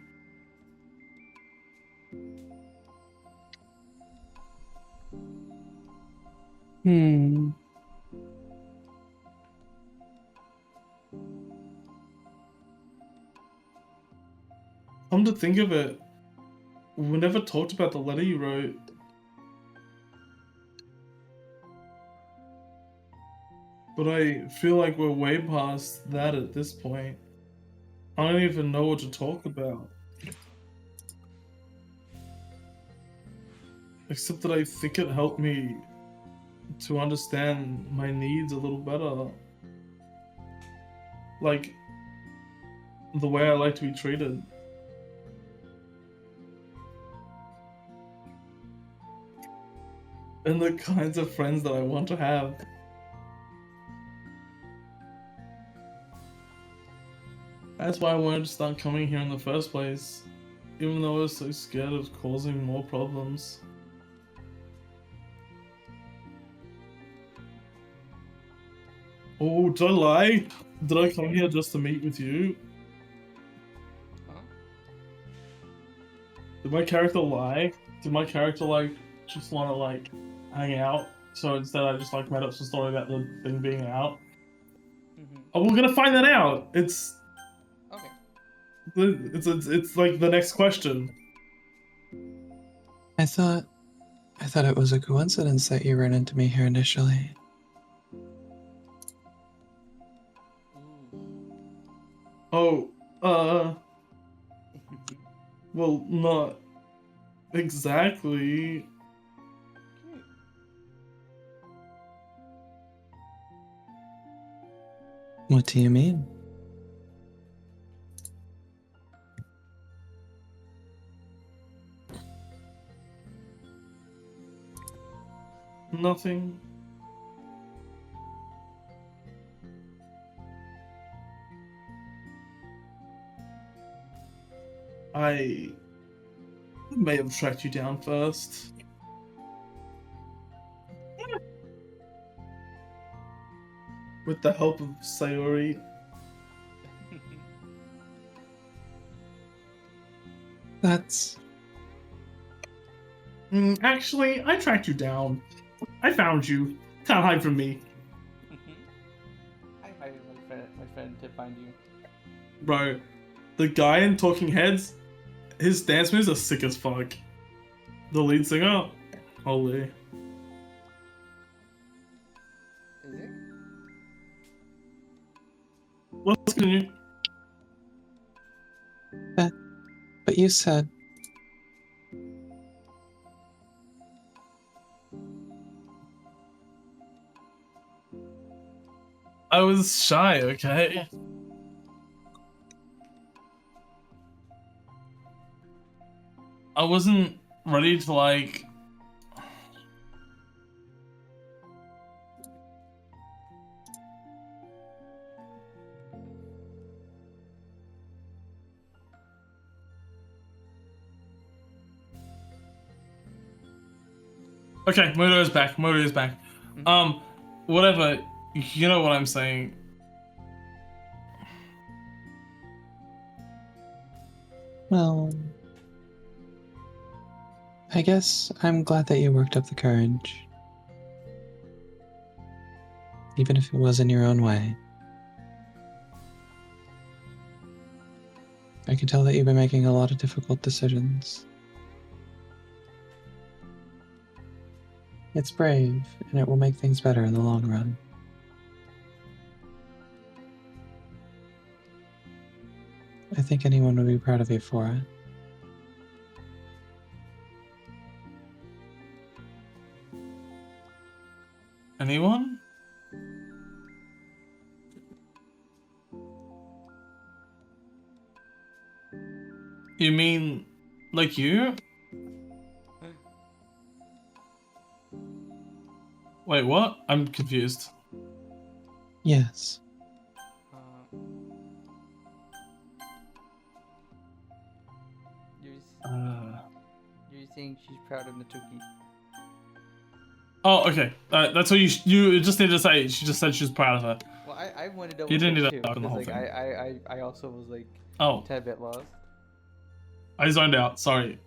Come to think of it, we never talked about the letter you wrote. But I feel like we're way past that at this point. I don't even know what to talk about. Except that I think it helped me to understand my needs a little better. Like, the way I like to be treated. And the kinds of friends that I want to have. That's why I wanted to start coming here in the first place, even though I was so scared of causing more problems. Oh, did I lie? Did I come here just to meet with you? Huh? Did my character lie? Did my character like just want to like hang out? So instead I just like made up some story about the thing being out? Oh, we're gonna find that out! It's like the next question. I thought it was a coincidence that you ran into me here initially. Oh, well, not exactly. What do you mean? Nothing. I may have tracked you down first. With the help of Sayori. That's... Actually, I tracked you down. I found you. Can't hide from me. I hired my friend to find you. Bro, the guy in Talking Heads, his dance moves are sick as fuck. The lead singer? Holy. Is it? Let's continue. But you said... I was shy, okay? I wasn't ready to like... Okay, Moto is back. Moto is back. Whatever. You know what I'm saying. Well... I guess I'm glad that you worked up the courage. Even if it was in your own way. I can tell that you've been making a lot of difficult decisions. It's brave, and it will make things better in the long run. I think anyone would be proud of you for it. Anyone? You mean like you? Wait, what? I'm confused. Yes. You're saying she's proud of Natuki. Oh, okay. That's what you just need to say. She just said she's proud of her. Well, I wanted to. You didn't need to too, talk on the whole like, thing. I also was like Oh, a tad bit lost. I zoned out. Sorry.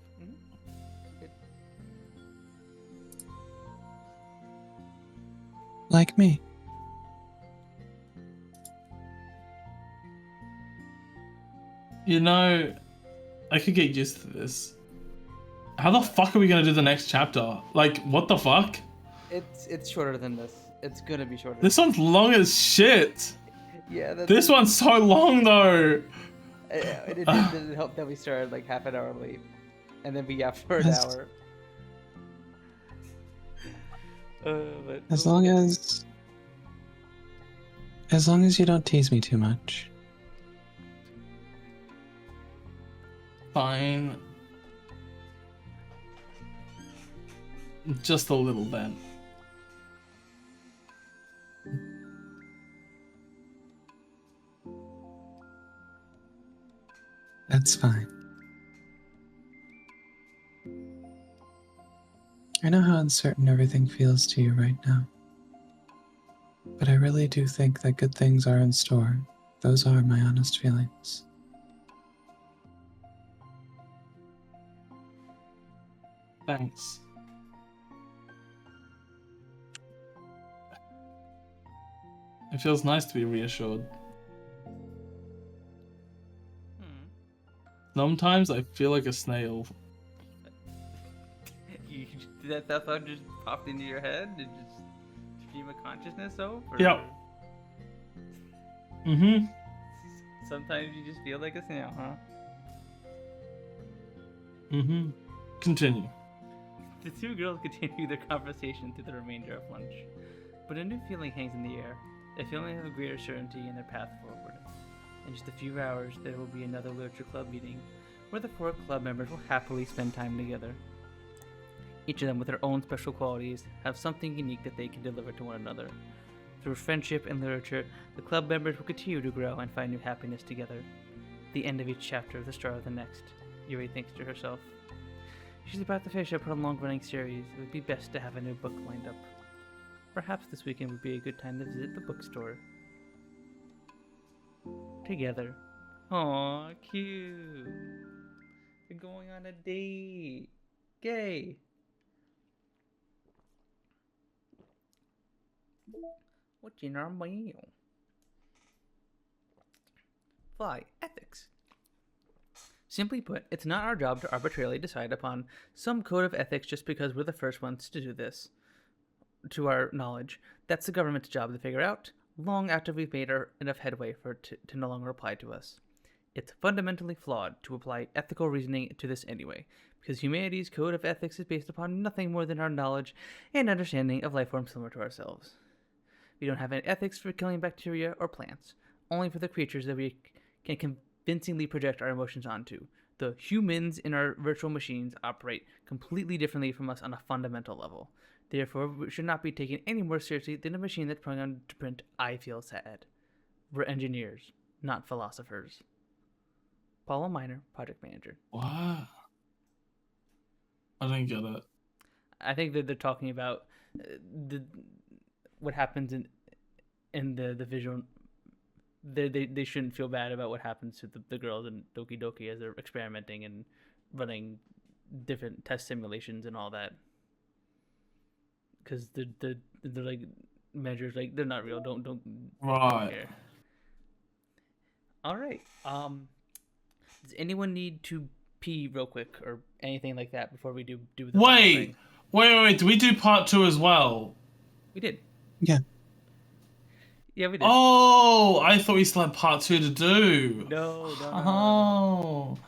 Like me. You know, I could get used to this. How the fuck are we gonna do the next chapter? Like, what the fuck? It's shorter than this. It's gonna be shorter. This one's long as shit. Yeah. This one's so long though. It didn't help that we started like half an hour late, and then we yapped for an hour. But As long as you don't tease me too much. Fine. Just a little then. That's fine. I know how uncertain everything feels to you right now. But I really do think that good things are in store. Those are my honest feelings. Thanks. It feels nice to be reassured. Sometimes I feel like a snail. that thought just popped into your head and just stream of consciousness of? Yep. Mm-hmm. Sometimes you just feel like a snail, huh? Mm-hmm. Continue. The two girls continue their conversation through the remainder of lunch, but a new feeling hangs in the air. A feeling of greater certainty in their path forward. In just a few hours, there will be another literature club meeting, where the 4 club members will happily spend time together. Each of them, with their own special qualities, have something unique that they can deliver to one another. Through friendship and literature, the club members will continue to grow and find new happiness together. The end of each chapter, the start of the next, Yuri thinks to herself. She's about to finish up her long-running series. It would be best to have a new book lined up. Perhaps this weekend would be a good time to visit the bookstore. Together. Aw, cute. They're going on a date. Gay. What's in our mail? Fly. Ethics. Simply put, it's not our job to arbitrarily decide upon some code of ethics just because we're the first ones to do this. To our knowledge, that's the government's job to figure out, long after we've made enough headway for it to no longer apply to us. It's fundamentally flawed to apply ethical reasoning to this anyway, because humanity's code of ethics is based upon nothing more than our knowledge and understanding of life forms similar to ourselves. We don't have any ethics for killing bacteria or plants, only for the creatures that we can convincingly project our emotions onto. The humans in our virtual machines operate completely differently from us on a fundamental level. Therefore, we should not be taken any more seriously than a machine that's programmed to print "I feel sad." We're engineers, not philosophers. Paula Miner, project manager. What? I didn't get it. I think that they're talking about what happens in the visual. They shouldn't feel bad about what happens to the girls in Doki Doki as they're experimenting and running different test simulations and all that. Because they're like measures, like they're not real. Don't Right. care. All right. Does anyone need to pee real quick or anything like that before we do the final thing? Wait. Did we do part 2 as well? We did. Yeah. Yeah, we did. Oh, I thought we still had part 2 to do. No. Oh.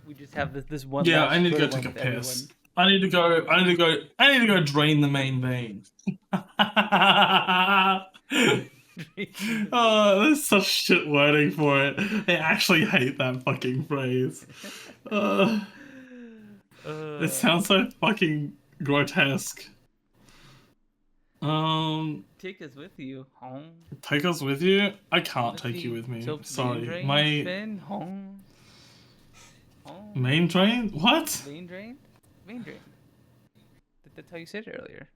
We just have this one. Yeah, last I need to go short one take a with piss. I need to go. I need to go drain the main vein. Oh, there's such shit wording for it. I actually hate that fucking phrase. It sounds so fucking grotesque. Take us with you home. Take us with you? I can't Let's take you see. with me. So Sorry. main drain, My spin, home. Home. main drain? What? Vein drain? Vein drain. That's how you said it earlier.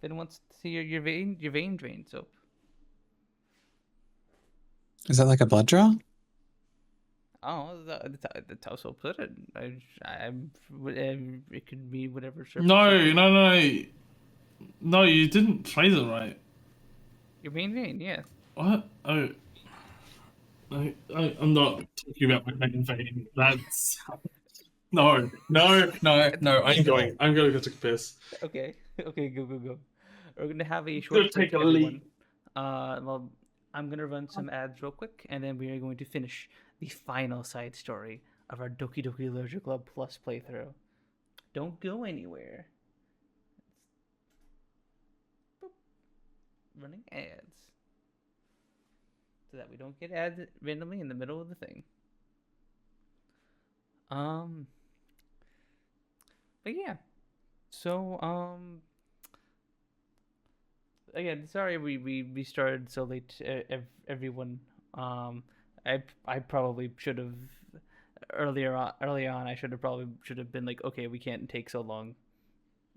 Finn wants to see your vein drain soap. Is that like a blood draw? Oh, that's how soap put it. It could be whatever surface. No. No, you didn't phrase it right. Your main vein, yeah. What? Oh. I'm not talking about my main vein. That's... No. I'm going to go take a piss. Okay, go. We're gonna have a Go short take break, a everyone. leak. Well, I'm gonna run some ads real quick, and then we are going to finish the final side story of our Doki Doki Literature Club Plus playthrough. Don't go anywhere. Boop. Running ads, so that we don't get ads randomly in the middle of the thing. But yeah, so again, sorry we started so late, everyone. I probably should have early on. I should have been like, okay, we can't take so long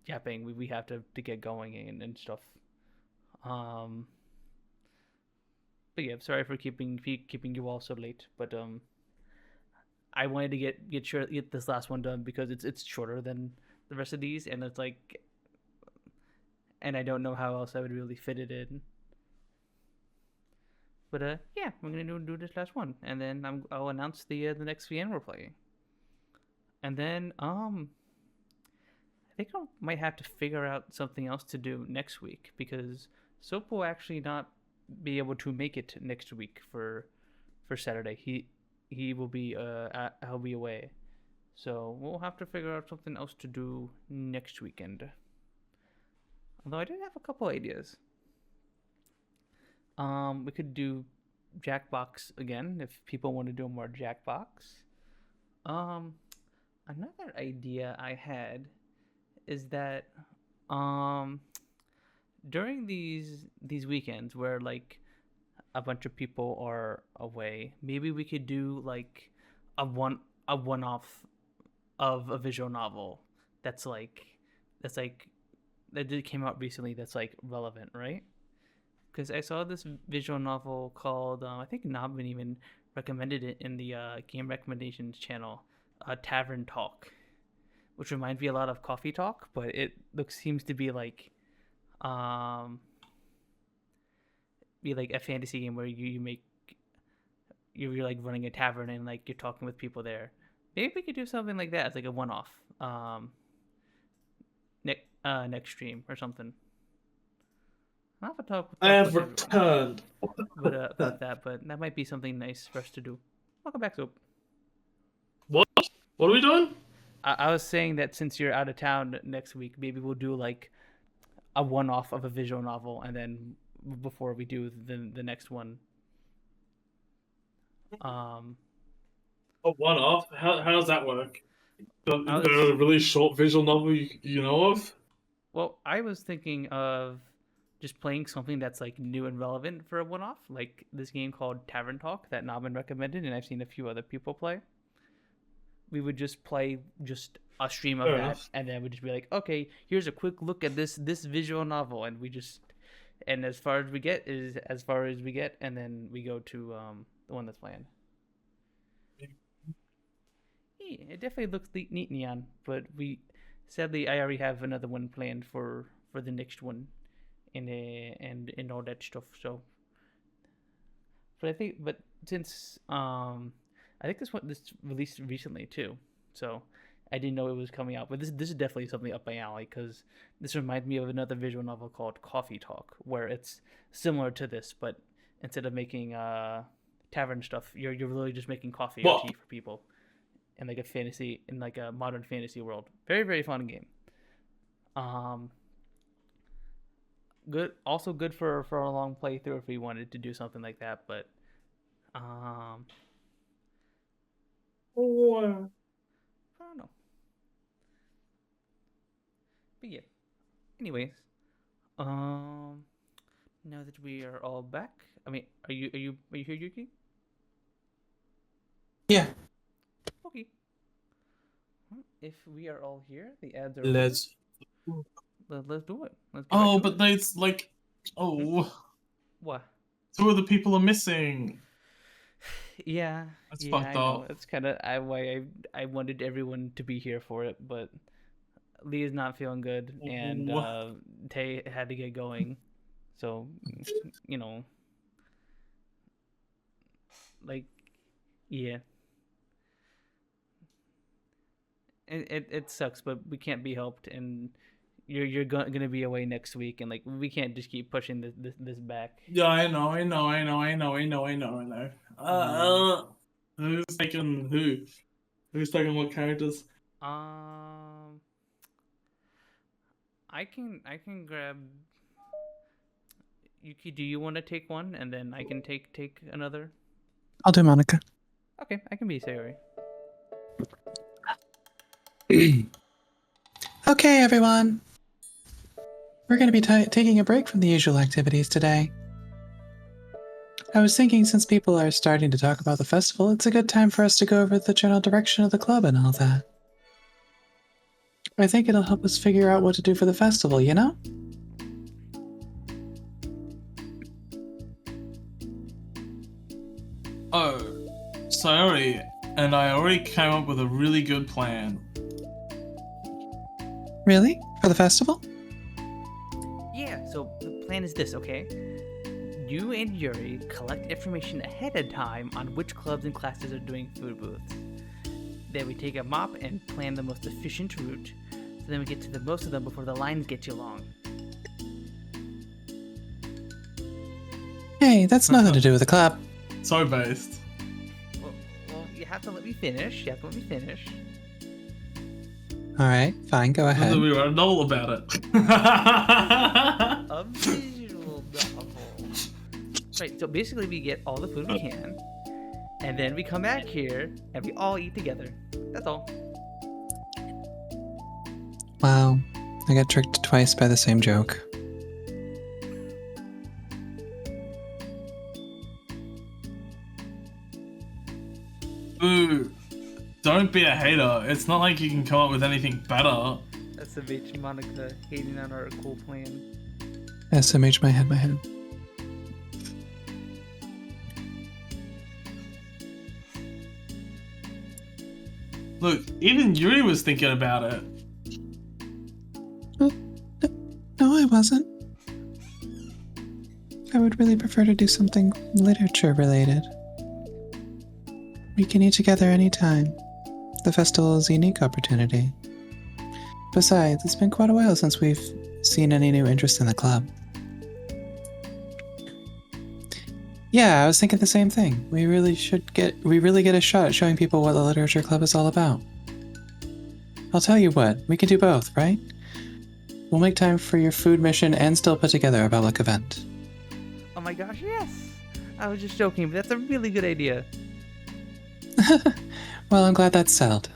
yapping. We have to get going and stuff. But yeah, sorry for keeping you all so late. But I wanted to get this last one done because it's shorter than the rest of these, and it's like, and I don't know how else I would really fit it in. But yeah, we're gonna do this last one, and then I'll announce the next VN we're playing, and then I think I might have to figure out something else to do next week because Soap will actually not be able to make it next week for Saturday. He will be I'll be away, so we'll have to figure out something else to do next weekend. Although I did have a couple ideas. We could do Jackbox again if people want to do more Jackbox. Another idea I had is that during these weekends where like a bunch of people are away, maybe we could do like a one-off of a visual novel that came out recently that's like relevant, right? Because I saw this visual novel called I think Nobin even recommended it in the game recommendations channel, Tavern Talk, which reminds me a lot of Coffee Talk, but it seems to be like a fantasy game where you're like running a tavern and like you're talking with people there. Maybe we could do something like that as like a one-off next stream or something. I'll have to talk I have with everyone. returned. But that might be something nice for us to do. Welcome back, Soap. What? What are we doing? I was saying that since you're out of town next week, maybe we'll do like a one-off of a visual novel, and then before we do the next one. A one-off? How does that work? A was- really short visual novel you know of? Well, I was thinking of just playing something that's like new and relevant for a one-off, like this game called Tavern Talk that Nobin recommended, and I've seen a few other people play. We would just play just a stream of Fair that, enough. and then we'd just be like, okay, here's a quick look at this visual novel, and as far as we get is as far as we get, and then we go to the one that's planned. Yeah, it definitely looks neat, Neon, but sadly I already have another one planned for the next one, and all that stuff. So, but since I think this released recently too, so I didn't know it was coming out. But this is definitely something up my alley because this reminds me of another visual novel called Coffee Talk, where it's similar to this, but instead of making tavern stuff, you're really just making coffee or What? tea for people. in like a modern fantasy world. Very, very fun game. Good, also good for a long playthrough if we wanted to do something like that. But I don't know. But yeah. Anyways, now that we are all back, I mean, are you here, Yuki? Yeah. Okay. Well, if we are all here, the ads are Let's. over. Let's do it. Let's get back Oh, to but it. there's like, What? 2 of the people are missing. Yeah, That's yeah, fucked I know. up. That's kind of why I wanted everyone to be here for it, but Lee is not feeling good, and Ooh. Tay had to get going, so you know, like, yeah, it sucks, but we can't be helped, and you're gonna be away next week, and like we can't just keep pushing this back. Yeah, I know. Who's taking who? Who's taking what characters? I can grab. Yuki, do you want to take one, and then I can take another? I'll do Monica. Okay, I can be Sayori. Okay, everyone. We're going to be taking a break from the usual activities today. I was thinking since people are starting to talk about the festival, it's a good time for us to go over the general direction of the club and all that. I think it'll help us figure out what to do for the festival, you know? Oh, sorry. And I already came up with a really good plan. Really? For the festival? Yeah, so the plan is this, okay? You and Yuri collect information ahead of time on which clubs and classes are doing food booths. Then we take a mop and plan the most efficient route, so then we get to the most of them before the lines get too long. Hey, that's nothing to do with the club. So based. Well, you have to let me finish. Alright, fine, go ahead. We wrote a novel about it. A visual novel. Right, so basically we get all the food we can, and then we come back here, and we all eat together. That's all. Wow, I got tricked twice by the same joke. Ooh, don't be a hater. It's not like you can come up with anything better. SMH Monica hating on our cool plan. SMH my head. Look, even Yuri was thinking about it. No, I wasn't. I would really prefer to do something literature related. We can eat together anytime. The festival is a unique opportunity. Besides, it's been quite a while since we've seen any new interest in the club. Yeah, I was thinking the same thing. We really get a shot at showing people what the literature club is all about. I'll tell you what, we can do both, right? We'll make time for your food mission and still put together a public event. Oh my gosh, yes! I was just joking, but that's a really good idea. Well, I'm glad that's settled.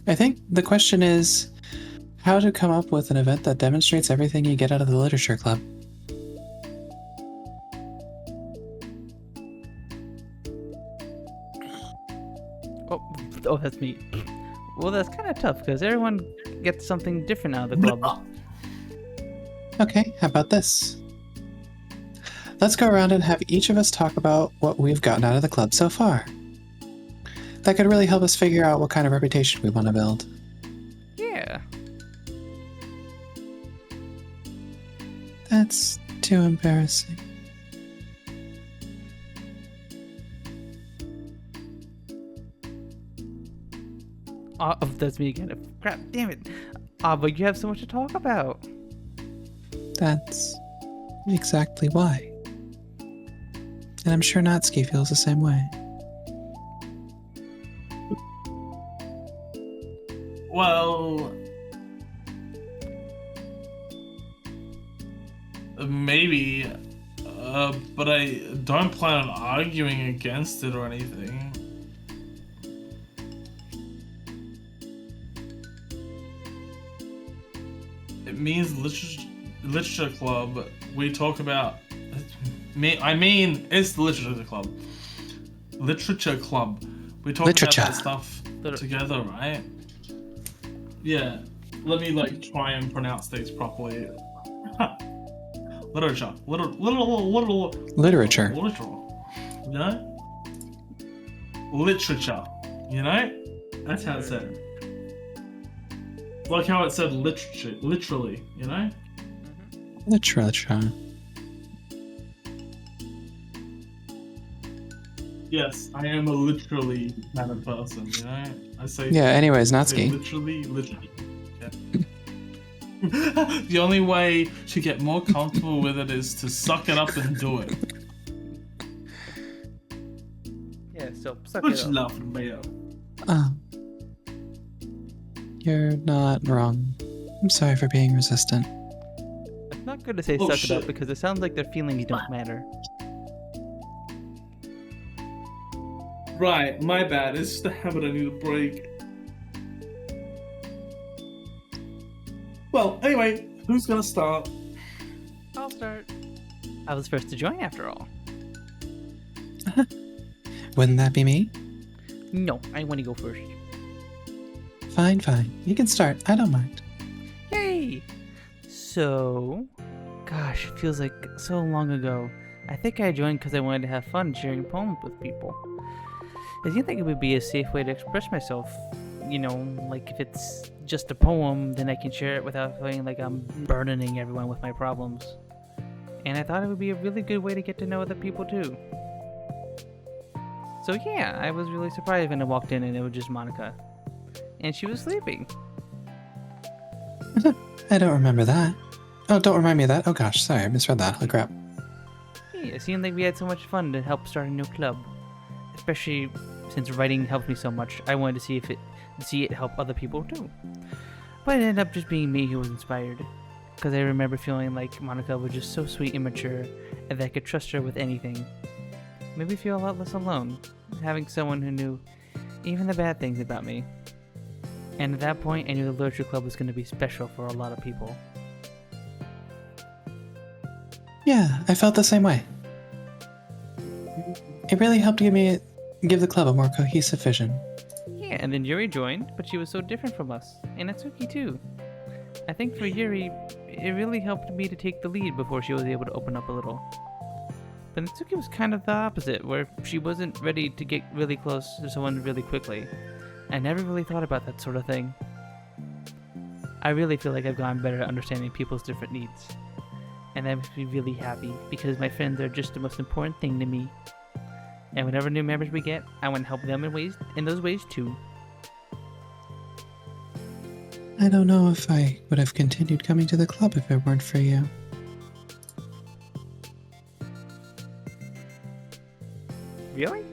I think the question is how to come up with an event that demonstrates everything you get out of the literature club. Oh, that's me. Well, that's kind of tough because everyone gets something different out of the club. Okay, how about this? Let's go around and have each of us talk about what we've gotten out of the club so far. That could really help us figure out what kind of reputation we want to build. Yeah. That's too embarrassing. Oh, that's me again. Crap, damn it. But you have so much to talk about. That's exactly why. And I'm sure Natsuki feels the same way. Well, maybe, but I don't plan on arguing against it or anything. It means literature club. We talk about it's the literature club. Literature club. We talk Literature. about that stuff together, right? Yeah. Let me like try and pronounce these properly. Literature. Literature. You know? Literature. You know? That's how it's said. Like how it said literature, literally, you know? Literature. Yes, I am a literally kind of person, you know? I say Yeah, anyways, I say Natsuki. literally. Yeah. The only way to get more comfortable with it is to suck it up and do it. Yeah, so suck What it you up. laughing about? Oh. You're not wrong. I'm sorry for being resistant. It's not good to say Oh, suck it shit. up because it sounds like their feelings don't matter. Right, my bad. It's just a habit I need to break. Well, anyway, who's gonna start? I'll start. I was first to join after all. Wouldn't that be me? No, I want to go first. Fine, fine. You can start. I don't mind. Yay! So, gosh, it feels like so long ago. I think I joined because I wanted to have fun sharing poems with people. I seemed like it would be a safe way to express myself. You know, like if it's just a poem, then I can share it without feeling like I'm burdening everyone with my problems. And I thought it would be a really good way to get to know other people too. So yeah, I was really surprised when I walked in and it was just Monica. And she was sleeping. I don't remember that. Oh, don't remind me of that. Oh gosh, sorry, I misread that. Holy crap. Yeah, it seemed like we had so much fun to help start a new club. Especially since writing helped me so much, I wanted to see it help other people too. But it ended up just being me who was inspired. Because I remember feeling like Monica was just so sweet and mature, and that I could trust her with anything. Made me feel a lot less alone, having someone who knew even the bad things about me. And at that point, I knew the literature club was going to be special for a lot of people. Yeah, I felt the same way. It really helped give the club a more cohesive vision. Yeah, and then Yuri joined, but she was so different from us, and Natsuki too. I think for Yuri, it really helped me to take the lead before she was able to open up a little. But Natsuki was kind of the opposite, where she wasn't ready to get really close to someone really quickly. I never really thought about that sort of thing. I really feel like I've gotten better at understanding people's different needs. And that makes me really happy, because my friends are just the most important thing to me. And whenever new members we get, I want to help them in those ways too. I don't know if I would have continued coming to the club if it weren't for you. Really?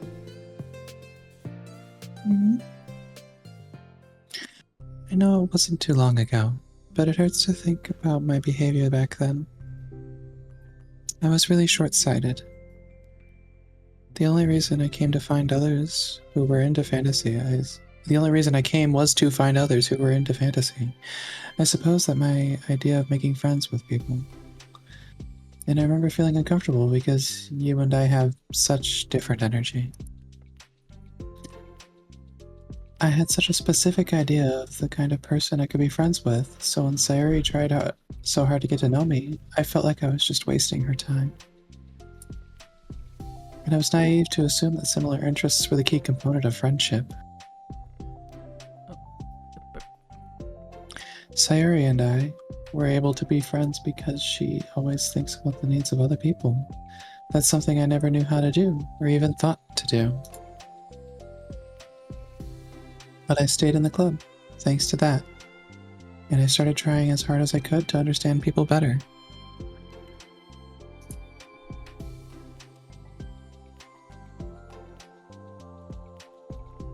Mhm. I know it wasn't too long ago, but it hurts to think about my behavior back then. I was really short-sighted. The only reason I came to find others who were into fantasy the only reason I came was to find others who were into fantasy. I suppose that my idea of making friends with people. And I remember feeling uncomfortable because you and I have such different energy. I had such a specific idea of the kind of person I could be friends with, so when Sayuri tried so hard to get to know me, I felt like I was just wasting her time. And I was naive to assume that similar interests were the key component of friendship. Sayuri and I were able to be friends because she always thinks about the needs of other people. That's something I never knew how to do, or even thought to do. But I stayed in the club, thanks to that. And I started trying as hard as I could to understand people better.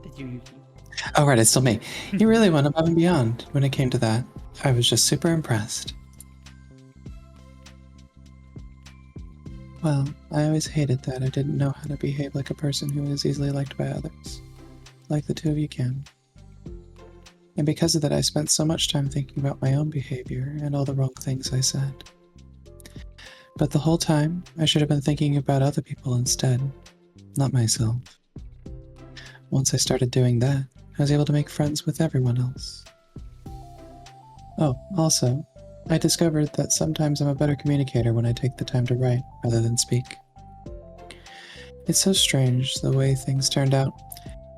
Did you? Oh, right, it's still me. You really went above and beyond when it came to that. I was just super impressed. Well, I always hated that I didn't know how to behave like a person who is easily liked by others, like the two of you can. And because of that, I spent so much time thinking about my own behavior and all the wrong things I said. But the whole time, I should have been thinking about other people instead, not myself. Once I started doing that, I was able to make friends with everyone else. Oh, also, I discovered that sometimes I'm a better communicator when I take the time to write rather than speak. It's so strange the way things turned out.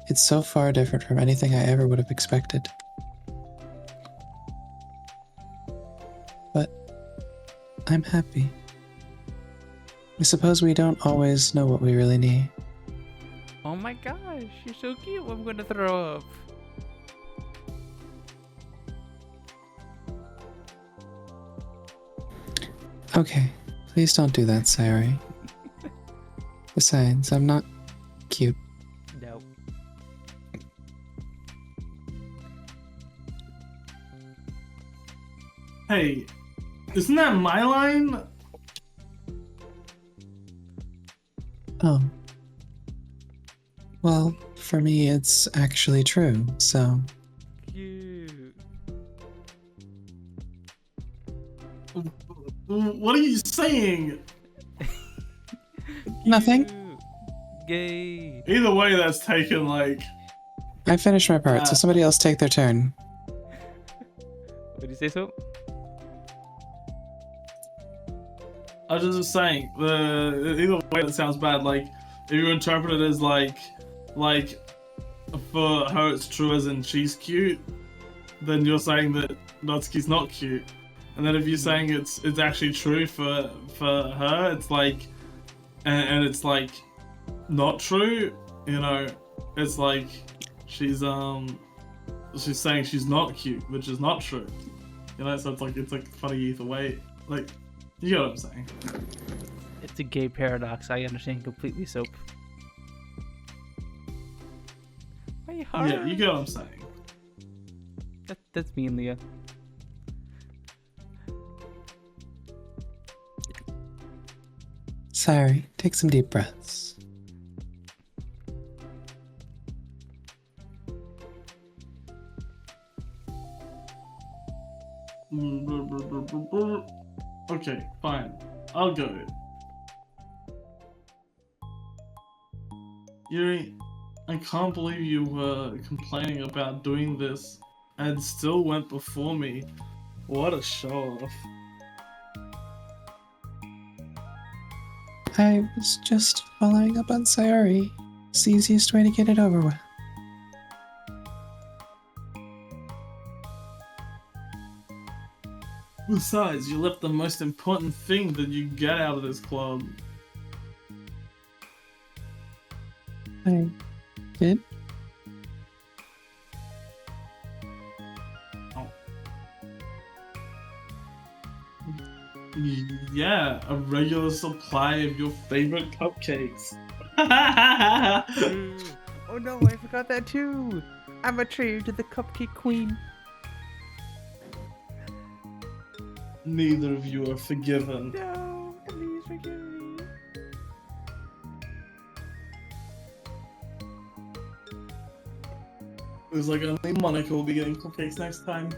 It's so far different from anything I ever would have expected. But I'm happy. I suppose we don't always know what we really need. Oh my gosh, you're so cute. I'm gonna throw up. Okay, please don't do that, Sayori. Besides, I'm not cute. No. Hey, isn't that my line? Oh. Well, for me, it's actually true, so. Cute. What are you saying? Nothing. Cute. Gay. Either way, that's taken like. I finished my part, so somebody else take their turn. Would you say so? I was just saying, either way that sounds bad. Like, if you interpret it as like for her it's true as in she's cute, then you're saying that Natsuki's not cute. And then if you're saying it's actually true for her, it's like, and it's like not true, you know, it's like she's saying she's not cute, which is not true, you know. So it's like funny either way. Like, you know what I'm saying? It's a gay paradox. I understand completely, Soap. My heart. Yeah, you get what I'm saying. That's me and Leah. Sorry, take some deep breaths. Okay, fine. I'll go. Yuri, I can't believe you were complaining about doing this and still went before me. What a show off. I was just following up on Sayori. It's the easiest way to get it over with. Besides, you left the most important thing that you get out of this club. I did? Yeah, a regular supply of your favorite cupcakes. Oh no, I forgot that too. I'm a traitor to the Cupcake Queen. Neither of you are forgiven. No, please forgive me. Looks like only Monica will be getting cupcakes next time.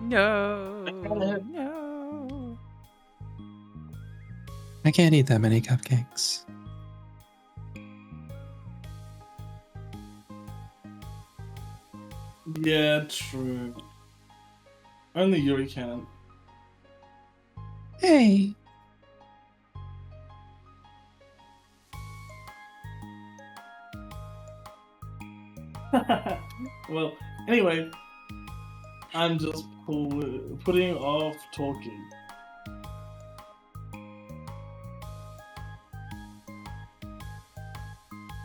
No, no. I can't eat that many cupcakes. Yeah, true. Only Yuri can. Hey! Well, anyway, I'm just putting off talking.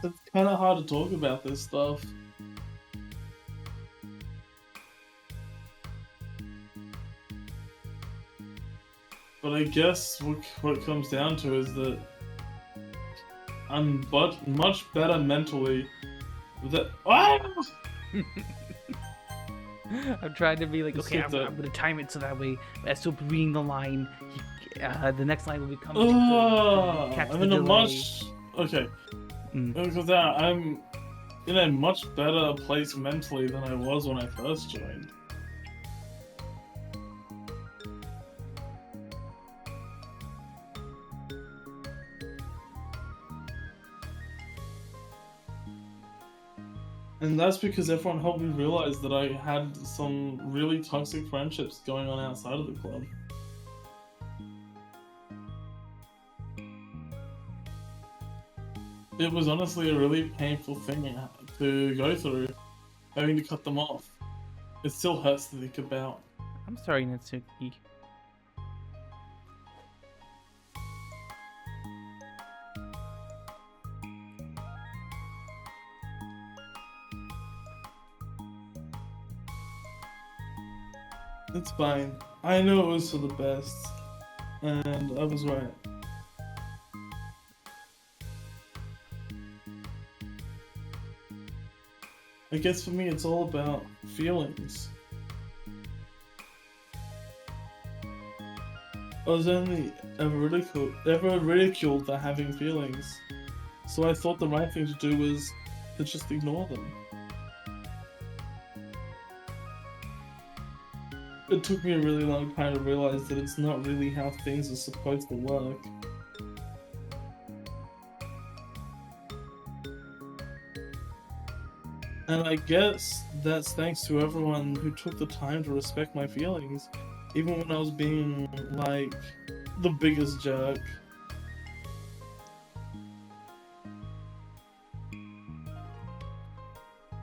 It's kind of hard to talk about this stuff. But I guess what it comes down to is that I'm much better mentally. Ah! I'm trying to be like, Let's okay, get I'm gonna time it so that way as Soap reading the line, the next line will become. Catch I'm the in a delay. much okay. Mm. Because I'm in a much better place mentally than I was when I first joined. And that's because everyone helped me realize that I had some really toxic friendships going on outside of the club. It was honestly a really painful thing to go through, having to cut them off. It still hurts to think about. I'm sorry, Natsuki. It's fine. I know it was for the best, and I was right. I guess for me, it's all about feelings. I was only ever ridiculed for having feelings, so I thought the right thing to do was to just ignore them. It took me a really long time to realize that it's not really how things are supposed to work. And I guess that's thanks to everyone who took the time to respect my feelings, even when I was being, like, the biggest jerk.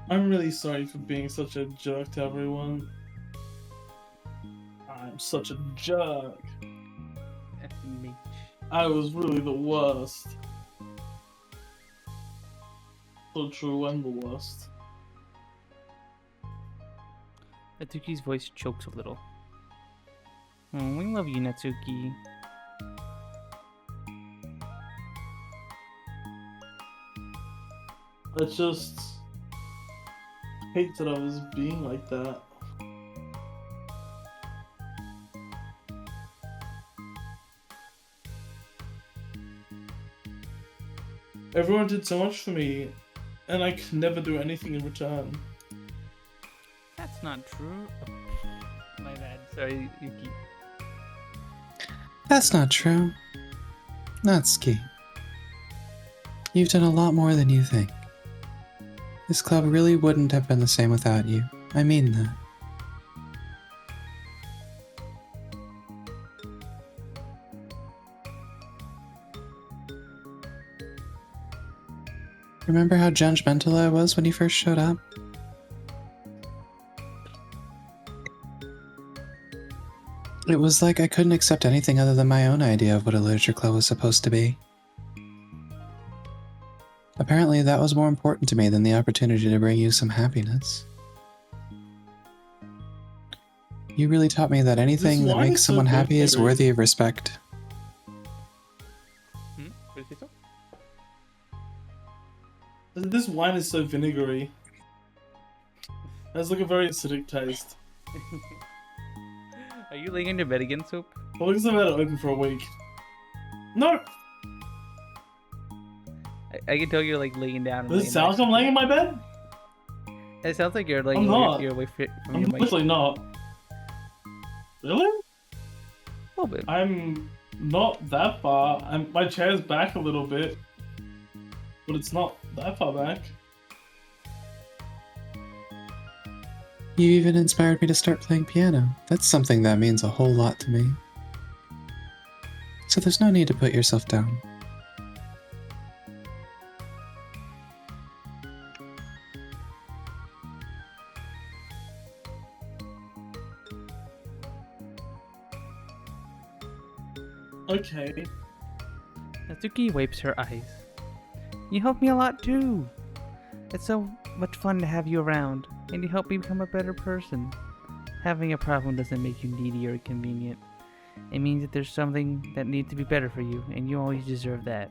I'm really sorry for being such a jerk to everyone. I'm such a jerk. Me. I was really the worst. So true, I'm the worst. Natsuki's voice chokes a little. Oh, we love you, Natsuki. I just hate that I was being like that. Everyone did so much for me, and I could never do anything in return. That's not true. My bad. Sorry, Yuki. That's not true. Natsuki. You've done a lot more than you think. This club really wouldn't have been the same without you. I mean that. Remember how judgmental I was when you first showed up? It was like I couldn't accept anything other than my own idea of what a literature club was supposed to be. Apparently that was more important to me than the opportunity to bring you some happiness. You really taught me that anything that makes someone happy is worthy of respect. What did you say? This wine is so vinegary. It has like a very acidic taste. Are you laying in your bed again, Soap? Well, because I've had it open for a week. No! I can tell you're like laying down. Does it sound like I'm laying in my bed? It sounds like you're like I'm not. you're away from I'm your mic. literally not. Really? A little bit. I'm not that far. My chair's back a little bit. But it's not that far back. You even inspired me to start playing piano. That's something that means a whole lot to me. So there's no need to put yourself down. Okay. Natsuki wipes her eyes. You helped me a lot too. It's so much fun to have you around, and you help me become a better person. Having a problem doesn't make you needy or inconvenient. It means that there's something that needs to be better for you, and you always deserve that.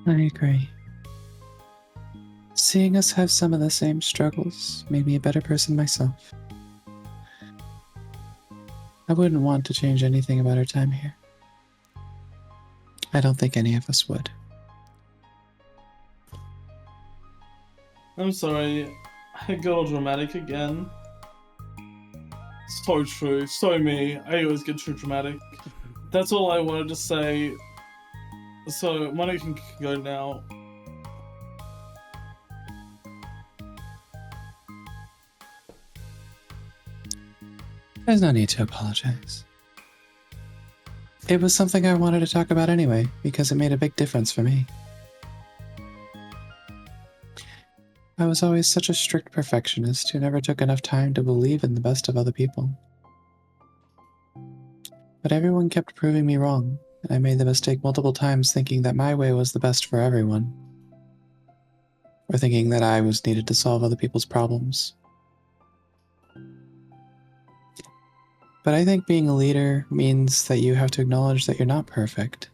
I agree. Seeing us have some of the same struggles made me a better person myself. I wouldn't want to change anything about our time here. I don't think any of us would. I'm sorry, I got all dramatic again. So true, so me. I always get too dramatic. That's all I wanted to say. So, Money can go now. There's no need to apologize. It was something I wanted to talk about anyway, because it made a big difference for me. I was always such a strict perfectionist who never took enough time to believe in the best of other people. But everyone kept proving me wrong, and I made the mistake multiple times thinking that my way was the best for everyone. Or thinking that I was needed to solve other people's problems. But I think being a leader means that you have to acknowledge that you're not perfect,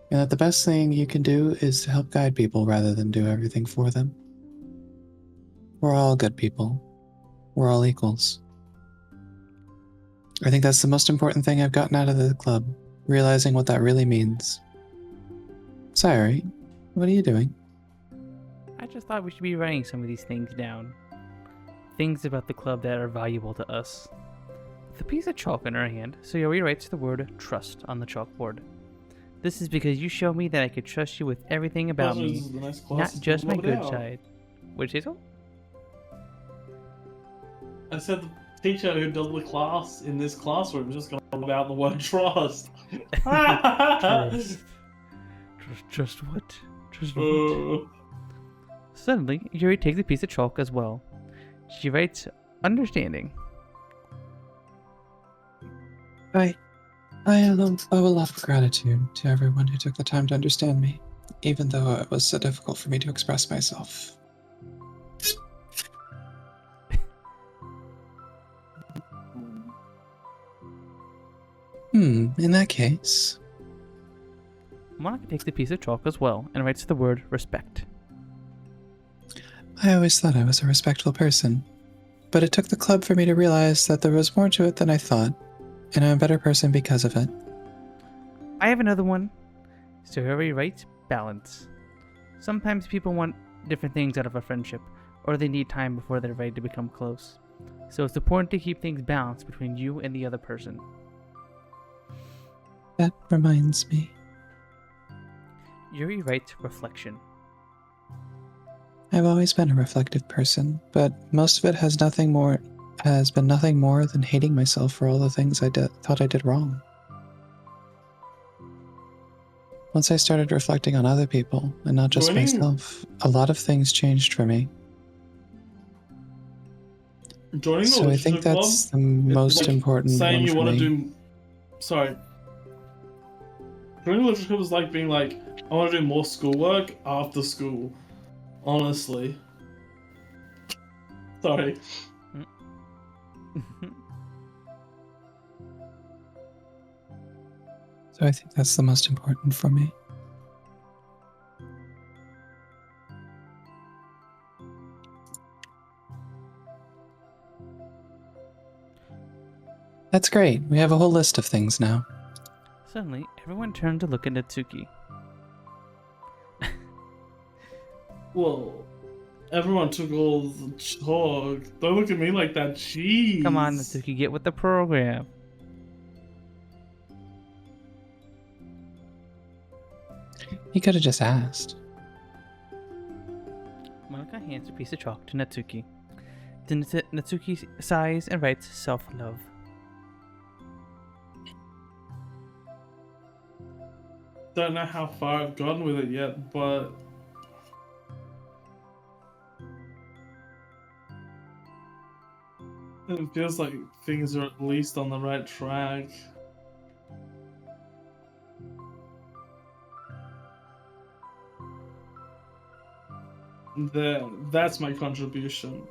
and that the best thing you can do is to help guide people rather than do everything for them. We're all good people. We're all equals. I think that's the most important thing I've gotten out of the club, realizing what that really means. Sayuri, what are you doing? I just thought we should be writing some of these things down. Things about the club that are valuable to us. With a piece of chalk in her hand, Sayori writes the word trust on the chalkboard. This is because you showed me that I could trust you with everything about me, not just my good side. Would you say so? I said the teacher who does the class in this classroom is just going to about the word trust. Trust what? Trust what? Suddenly, Yuri takes a piece of chalk as well. She writes, understanding. I owe a lot of gratitude to everyone who took the time to understand me, even though it was so difficult for me to express myself. In that case... Monica takes a piece of chalk as well and writes the word respect. I always thought I was a respectful person, but it took the club for me to realize that there was more to it than I thought, and I'm a better person because of it. I have another one. Sayori writes balance. Sometimes people want different things out of a friendship, or they need time before they're ready to become close. So it's important to keep things balanced between you and the other person. That reminds me. Yuri writes reflection. I've always been a reflective person, but most of it has been nothing more than hating myself for all the things I thought I did wrong. Once I started reflecting on other people, and not just myself, a lot of things changed for me. So I think that's the most important saying one you for want me. to do. Sorry. Joining the literature club is like being like, I want to do more schoolwork after school. Honestly. Sorry. So I think that's the most important for me. That's great. We have a whole list of things now. Suddenly, everyone turned to look at Natsuki. Well, everyone took all the chalk. Don't look at me like that, jeez. Come on, Natsuki, get with the program. You could have just asked. Monica hands a piece of chalk to Natsuki. Natsuki sighs and writes self-love. Don't know how far I've gotten with it yet, but it feels like things are at least on the right track. That's my contribution.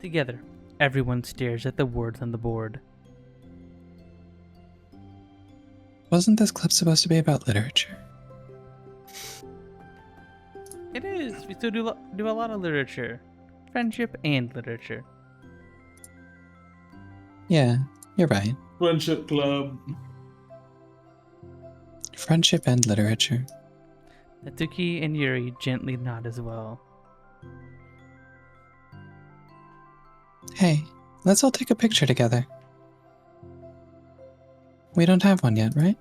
Together, everyone stares at the words on the board. Wasn't this clip supposed to be about literature? It is. We still do a lot of literature, friendship and literature. Yeah, you're right. Friendship club. Friendship and literature. Natsuki and Yuri gently nod as well. Hey, let's all take a picture together. We don't have one yet, right?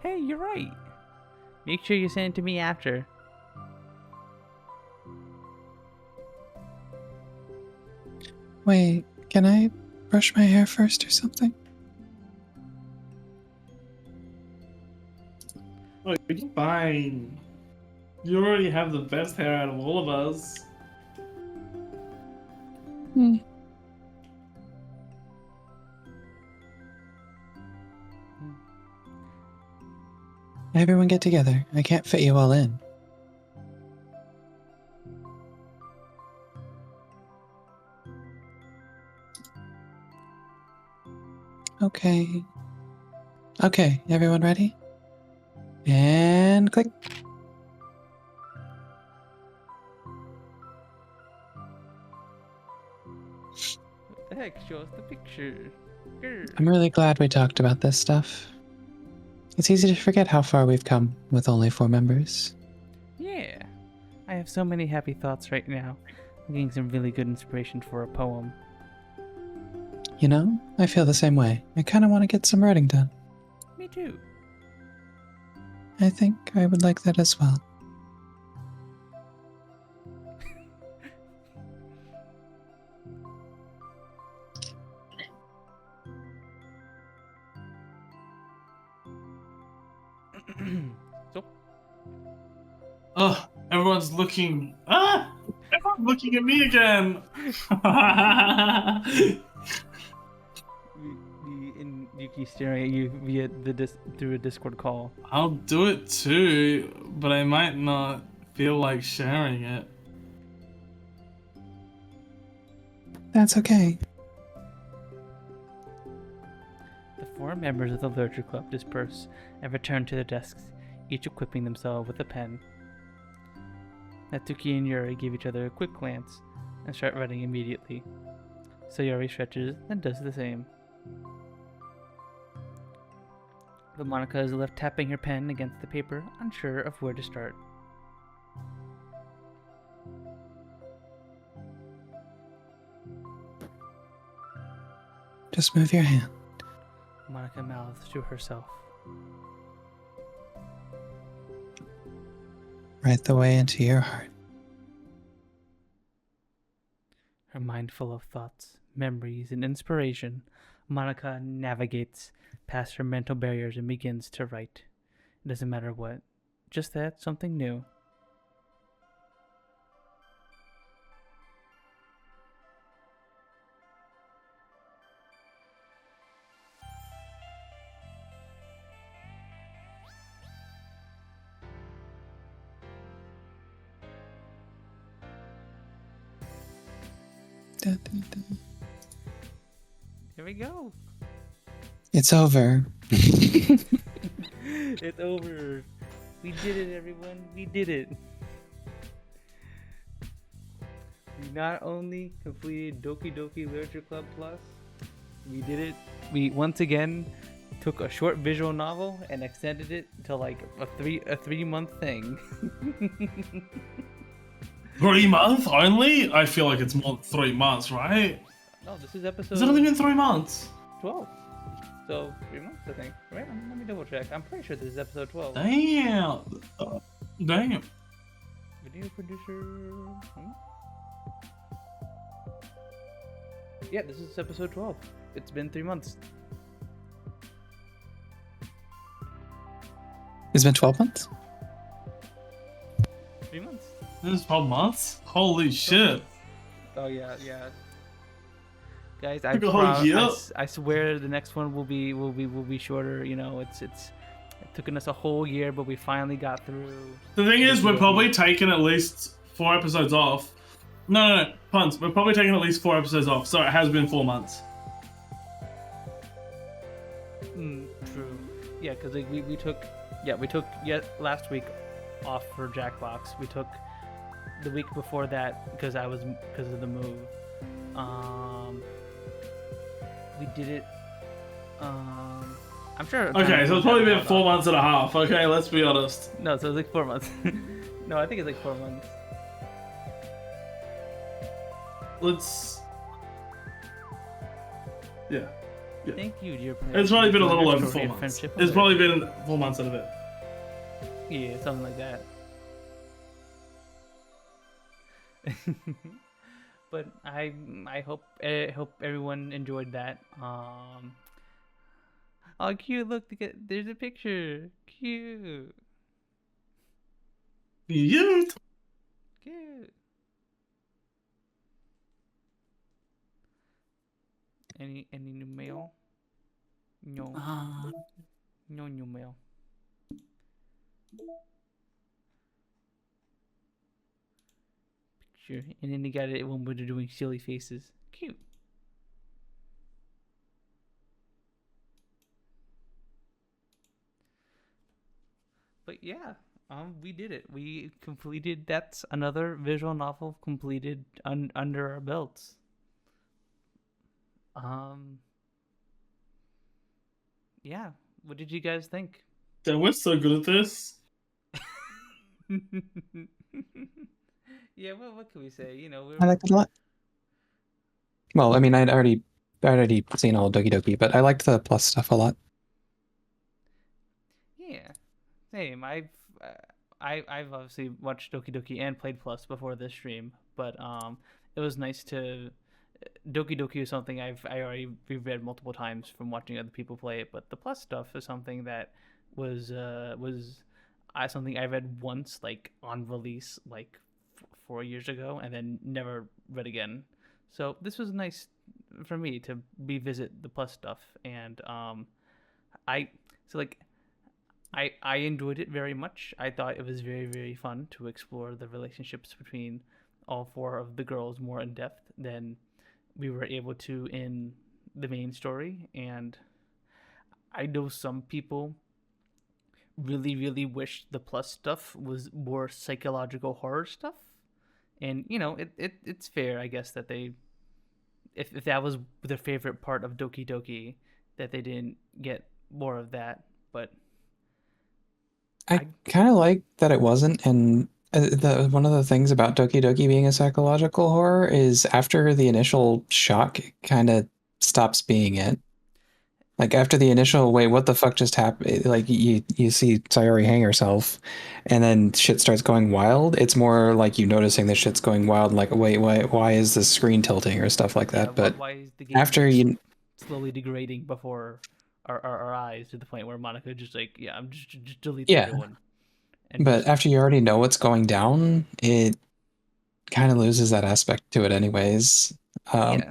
Hey, you're right. Make sure you send it to me after. Wait, can I brush my hair first or something? Oh, you're fine. You already have the best hair out of all of us. Everyone get together. I can't fit you all in. Okay. Okay, everyone ready? And click. What the heck? Show us the picture. Grr. I'm really glad we talked about this stuff. It's easy to forget how far we've come with only 4 members. Yeah. I have so many happy thoughts right now. I'm getting some really good inspiration for a poem. You know, I feel the same way. I kind of want to get some writing done. Me too. I think I would like that as well. So, Ugh, everyone's looking. Everyone's looking at me again. and Yuki staring at you via through a Discord call. I'll do it too, but I might not feel like sharing it. That's okay. The 4 members of the Literature Club disperse and return to their desks, each equipping themselves with a pen. Natsuki and Yuri give each other a quick glance and start writing immediately. So Yuri stretches and does the same. But Monica is left tapping her pen against the paper, unsure of where to start. Just move your hand. Monica mouths to herself. Right the way into your heart. Her mind full of thoughts, memories, and inspiration, Monica navigates past her mental barriers and begins to write. It doesn't matter what, just that, something new. Dun, dun, dun. Here we go. It's over. It's over. We did it, everyone. We did it. We not only completed Doki Doki Literature Club Plus, we did it. We once again took a short visual novel and extended it to like a 3-month thing. 3 months only? I feel like it's more than 3 months, right? No, this is episode Has it only been 3 months? 12. So 3 months, I think. Right? Let me double check. I'm pretty sure this is episode 12. Damn. Damn. Video producer. Yeah, this is episode 12. It's been 3 months. It's been 12 months? 3 months. This is 12 months? Holy shit. Oh yeah. Guys, Took a whole year? I swear the next one will be shorter. You know, it's taken us a whole year, but we finally got through. The thing is, we're probably taking at least 4 episodes off. No, puns. We're probably taking at least 4 episodes off, so it has been 4 months. True. Yeah, because like, we took last week off for Jackbox. We took the week before that because of the move. We did it. I'm sure. Okay, so it's probably been 4 months and a half. Okay, let's be honest. No, so it's like 4 months. No, I think it's like 4 months. Let's. Yeah. Thank you, dear player. It's probably been a little Your over story 4 of months. friendship It's over- probably been 4 months and a bit. Yeah, something like that. But I hope everyone enjoyed that. Oh, cute! Look, there's a picture. Cute. Cute. Cute. Any new mail? No. No new mail. Picture, and then they got it when we're doing silly faces. Cute. But yeah, we did it. We completed. That's another visual novel completed under our belts. Yeah. What did you guys think? Damn, we're so good at this. Yeah. What can we say? You know, I liked it a lot. Well, I mean, I'd already seen all Doki Doki, but I liked the plus stuff a lot. Yeah. Same. I've obviously watched Doki Doki and played Plus before this stream, but it was nice to. Doki Doki is something I already reread multiple times from watching other people play it, but the Plus stuff is something that was something I read once, like on release, like 4 years ago, and then never read again. So this was nice for me to revisit the Plus stuff, and I enjoyed it very much. I thought it was very, very fun to explore the relationships between all four of the girls more in depth than we were able to in the main story. And I know some people really, really wish the Plus stuff was more psychological horror stuff. And, you know, it's fair, I guess, that they, if that was their favorite part of Doki Doki, that they didn't get more of that. But I kind of like that it wasn't, and one of the things about Doki Doki being a psychological horror is after the initial shock, it kind of stops being it. Like after the initial, wait, what the fuck just happened? Like you see Sayori hang herself, and then shit starts going wild. It's more like you noticing that shit's going wild. Like, wait, why is the screen tilting or stuff like that? But why is the game after you, slowly degrading before our eyes to the point where Monica just like, yeah, I'm just delete Yeah. everyone. And but just, after you already know what's going down, it kind of loses that aspect to it, anyways. Yeah.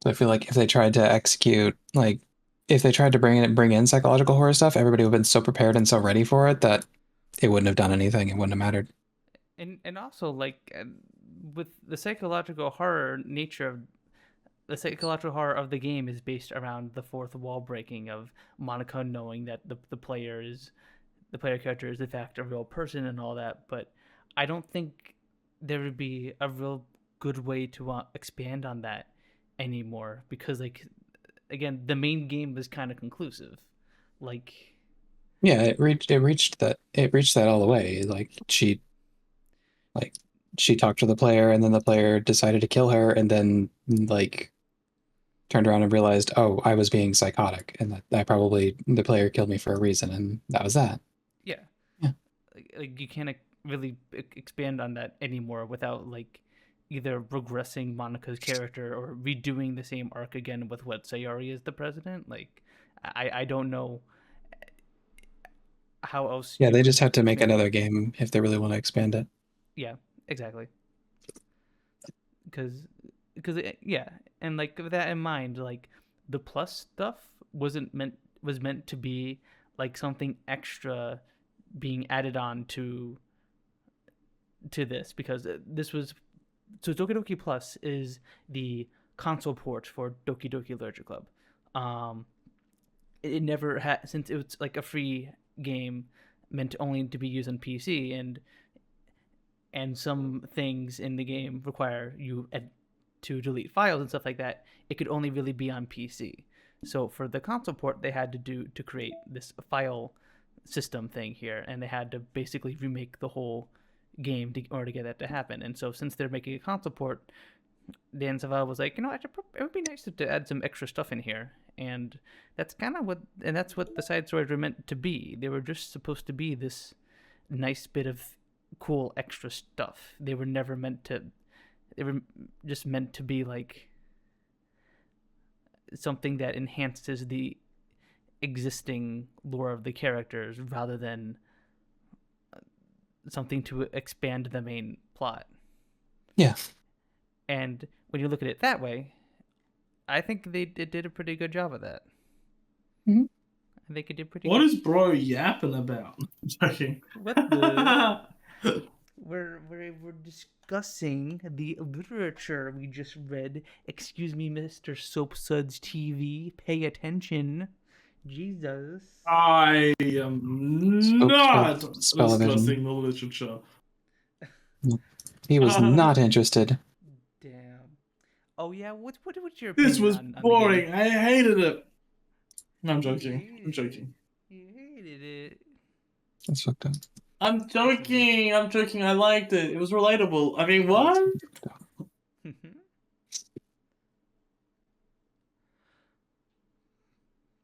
So I feel like if they tried to execute, like, if they tried to bring in psychological horror stuff, everybody would have been so prepared and so ready for it that it wouldn't have done anything. It wouldn't have mattered. and also like with the psychological horror nature of the psychological horror of the game is based around the fourth wall breaking of Monica knowing that the player character is in fact a real person and all that. But I don't think there would be a real good way to expand on that anymore, because like again the main game was kind of conclusive. Like Yeah, it reached that all the way. Like she talked to the player, and then the player decided to kill her, and then like turned around and realized, oh, I was being psychotic, and that the player killed me for a reason, and that was that. yeah, Yeah. like you can't really expand on that anymore without like either regressing Monica's character or redoing the same arc again with what Sayori is the president. Like I don't know how else. Yeah, you they would just have to make expand it. another game if they really want to expand it. Yeah, exactly. Because yeah, and like with that in mind, like the Plus stuff was meant to be like something extra being added on to this, because this was so Doki Doki Plus is the console port for Doki Doki Literature Club. it never had, since it was like a free game meant only to be used on PC, and some things in the game require you to delete files and stuff like that. It could only really be on PC. So for the console port, they had to create this file system thing here, and they had to basically remake the whole game in order to get that to happen. And so since they're making a console port, Dan Savell was like, it would be nice to add some extra stuff in here. And that's kind of that's what the side stories were meant to be. They were just supposed to be this nice bit of cool extra stuff. They were never meant to, they were just meant to be like something that enhances the existing lore of the characters rather than something to expand the main plot. Yeah. And when you look at it that way, I think they did a pretty good job of that. Mm-hmm. I think it did pretty What good. is bro yapping about? I'm joking. What the? We're discussing the literature we just read. Excuse me, Mr. Soapsuds TV. Pay attention. Jesus. I am not Spell-o-vision. discussing the literature. He was not interested. Damn. Oh yeah, what's your opinion This was on the boring. game? I hated it. No, I'm You joking. hated I'm joking. You hated it. That's fucked up. I'm joking. I'm joking. I liked it. It was relatable. I mean, what?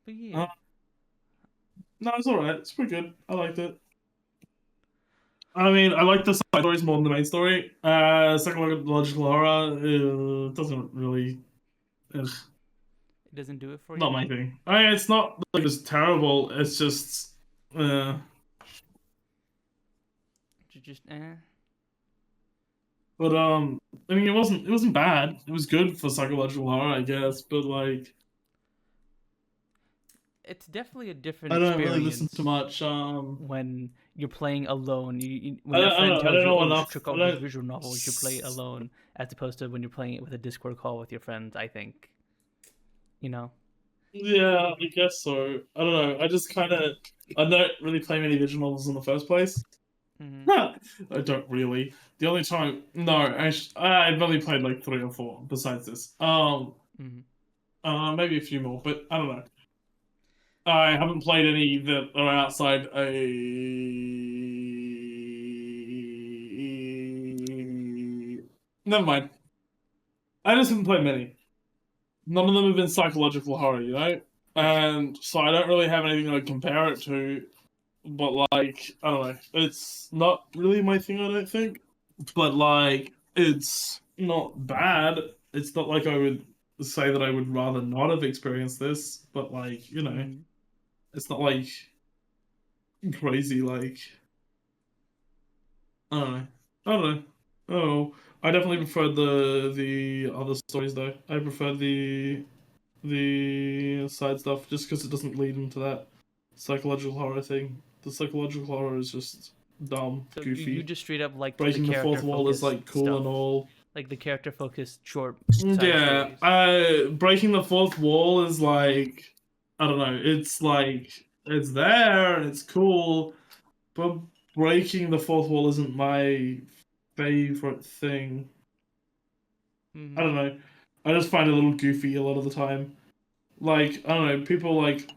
But yeah. No, it's alright. It's pretty good. I liked it. I mean, I like the side stories more than the main story. Psychological horror doesn't really. Ugh, It doesn't do it for you. not my thing. I mean, it's not like it's terrible. It's just. Just But I mean, it wasn't bad. It was good for psychological horror, I guess. But like, It's definitely a different I don't experience really listen to much. when you're playing alone. When I your don't- I friend don't- I tells don't you, know "Oh, enough. check out I this don't- visual novel," you should play it alone, as opposed to when you're playing it with a Discord call with your friends. I think, you know. Yeah, I guess so. I don't know. I don't really play many visual novels in the first place. Mhm. I don't really. The only time, no, I've only played like 3 or 4 besides this. Mhm. Maybe a few more, but I don't know. I haven't played any that are outside a. Never mind. I just haven't played many. None of them have been psychological horror, you know? And so I don't really have anything to compare it to. But like, I don't know. It's not really my thing, I don't think. But like, it's not bad. It's not like I would say that I would rather not have experienced this. But like, you know, Mhm. it's not like crazy. Like, I don't know. I don't know. Oh, I definitely preferred the other stories though. I prefer the side stuff just because it doesn't lead into that psychological horror thing. The psychological horror is just dumb, So goofy. you just straight up like Breaking the fourth wall is like cool and all. like the character focused short. Side Yeah, stories. breaking the fourth wall is like, I don't know. It's like it's there and it's cool, but breaking the fourth wall isn't my favorite thing. Mhm. I don't know. I just find it a little goofy a lot of the time. Like, I don't know, people like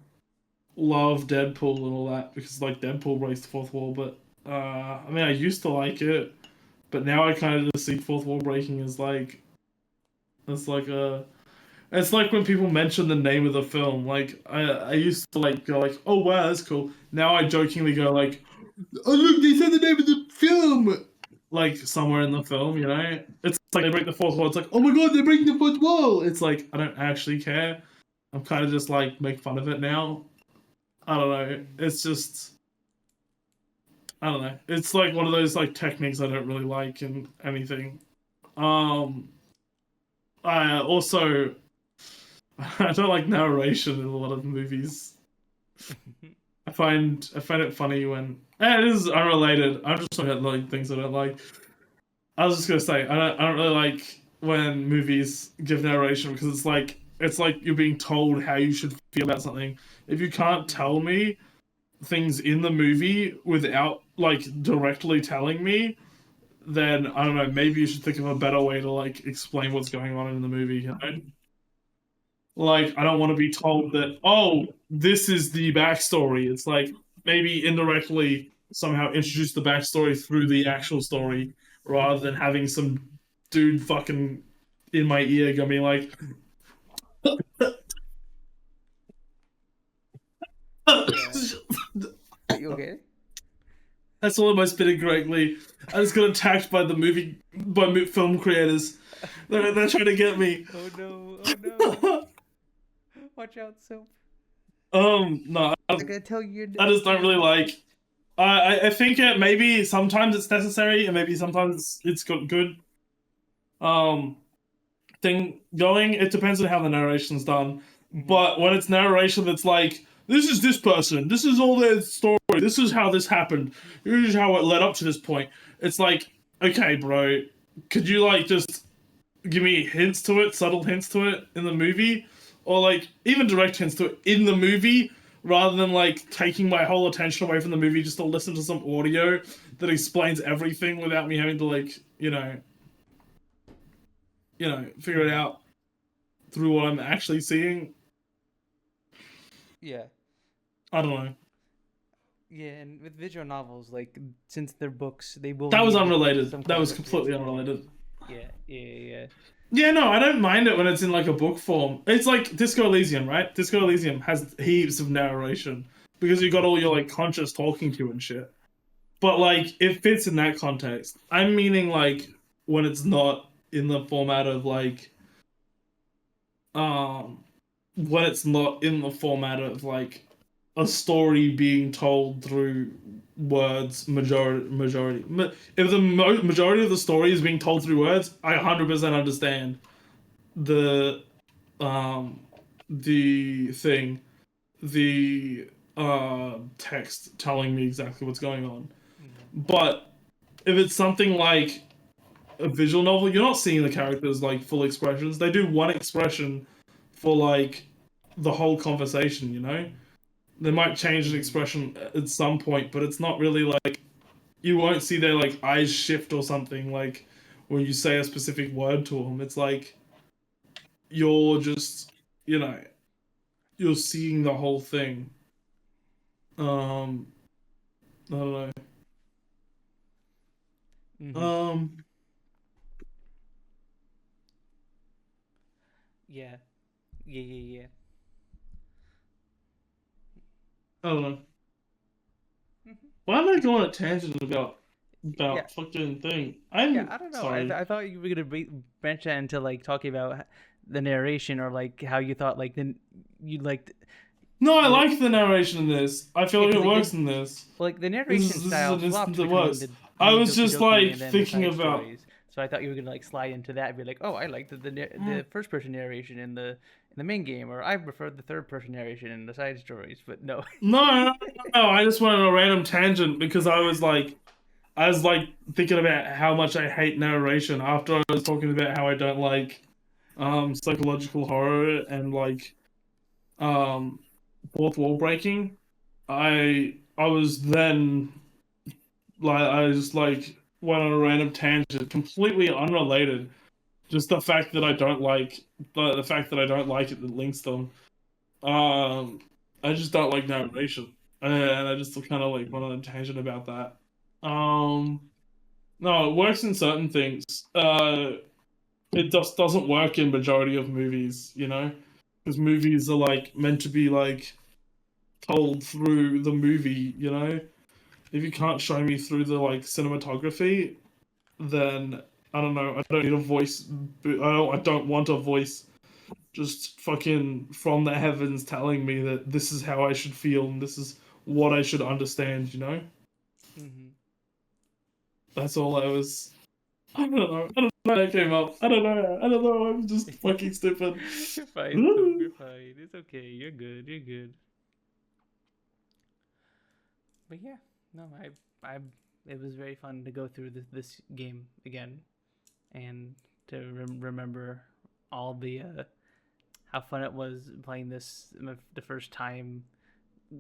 love Deadpool and all that because like Deadpool breaks the fourth wall, but I mean I used to like it, but now I kind of just see fourth wall breaking as like it's like when people mention the name of the film. Like I used to like go like, oh wow, that's cool. Now I jokingly go like, oh look, they said the name of the film. Like somewhere in the film, you know, it's like they break the fourth wall. It's like, oh my god, they're breaking the fourth wall. It's like I don't actually care. I'm kind of just like make fun of it now. I don't know. It's just I don't know. It's like one of those like techniques I don't really like in anything. I also I don't like narration in a lot of movies. I find it funny when it is unrelated. I'm just talking about like things I don't like. I was just gonna say I don't really like when movies give narration because it's like it's like you're being told how you should feel about something. If you can't tell me things in the movie without like directly telling me, then I don't know, maybe you should think of a better way to like explain what's going on in the movie, you know? Like I don't want to be told that, oh, this is the backstory. It's like maybe indirectly somehow introduce the backstory through the actual story rather than having some dude fucking in my ear gonna be like Are you okay? that's all am I spitting correctly. I just got attacked by film creators. They're trying to get me. Oh no! Oh no! Watch out, Soap. No, I'm gonna tell you. I just don't really like. I think maybe sometimes it's necessary and maybe sometimes it's got good thing going. It depends on how the narration's done. But when it's narration that's like, this is this person, this is all their story, this is how this happened, this is how it led up to this point. It's like, okay, bro, could you like just give me hints to it, subtle hints to it in the movie? Or like even direct hints to it in the movie rather than like taking my whole attention away from the movie just to listen to some audio that explains everything without me having to like, figure it out through what I'm actually seeing. Yeah. I don't know. Yeah, and with visual novels, like since they're books, they will. That was need unrelated. some That was kind of completely explaining. unrelated. Yeah. Yeah, no, I don't mind it when it's in like a book form. It's like Disco Elysium, right? Disco Elysium has heaps of narration because you got all your like conscious talking to and shit. But like it fits in that context. I'm meaning like when it's not in the format of like when it's not in the format of like a story being told through words majority. If the majority of the story is being told through words, I 100% understand the um the thing the text telling me exactly what's going on. But if it's something like a visual novel, you're not seeing the characters like full expressions. They do one expression for like the whole conversation, you know? They might change an expression at some point, but it's not really like you won't see their like eyes shift or something like when you say a specific word to them. It's like you're just, you know, you're seeing the whole thing. I don't know. Mhm. Yeah. Yeah. I don't know. Mhm. Why am I going on a tangent about Yeah. fucking thing? Yeah, I'm I don't know. sorry. I thought you were gonna branch that into like talking about the narration or like how you thought like you liked No, I the like the narration in this. I feel yeah, like it because works in this. like the This narration is style an flops instance that between works. I the was Doki just Doki like and then the thinking side about. stories. So I thought you were gonna like slide into that and be like, oh, I like the first person narration in the main game, or I prefer the third person narration in the side stories. But no. No. I just went on a random tangent because I was like thinking about how much I hate narration after I was talking about how I don't like psychological horror and like um fourth wall breaking. I was then like I just like went on a random tangent, completely unrelated. Just the fact that I don't like the fact that I don't like it that links them. Um, I just don't like narration, and I just kind of like went on a tangent about that. Um, no, it works in certain things. It just doesn't work in majority of movies, you know, because movies are like meant to be like told through the movie, you know. If you can't show me through the like cinematography, then I don't know. I don't need a voice. I don't want a voice just fucking from the heavens telling me that this is how I should feel and this is what I should understand. You know. Hmm. That's all I was. I don't know. I don't know how that came up. I don't know. I don't know. I'm just fucking stupid. You're fine, so you're fine. It's okay. You're good. You're good. But yeah, no, I, it was very fun to go through this game again, and to remember all the how fun it was playing this the first time,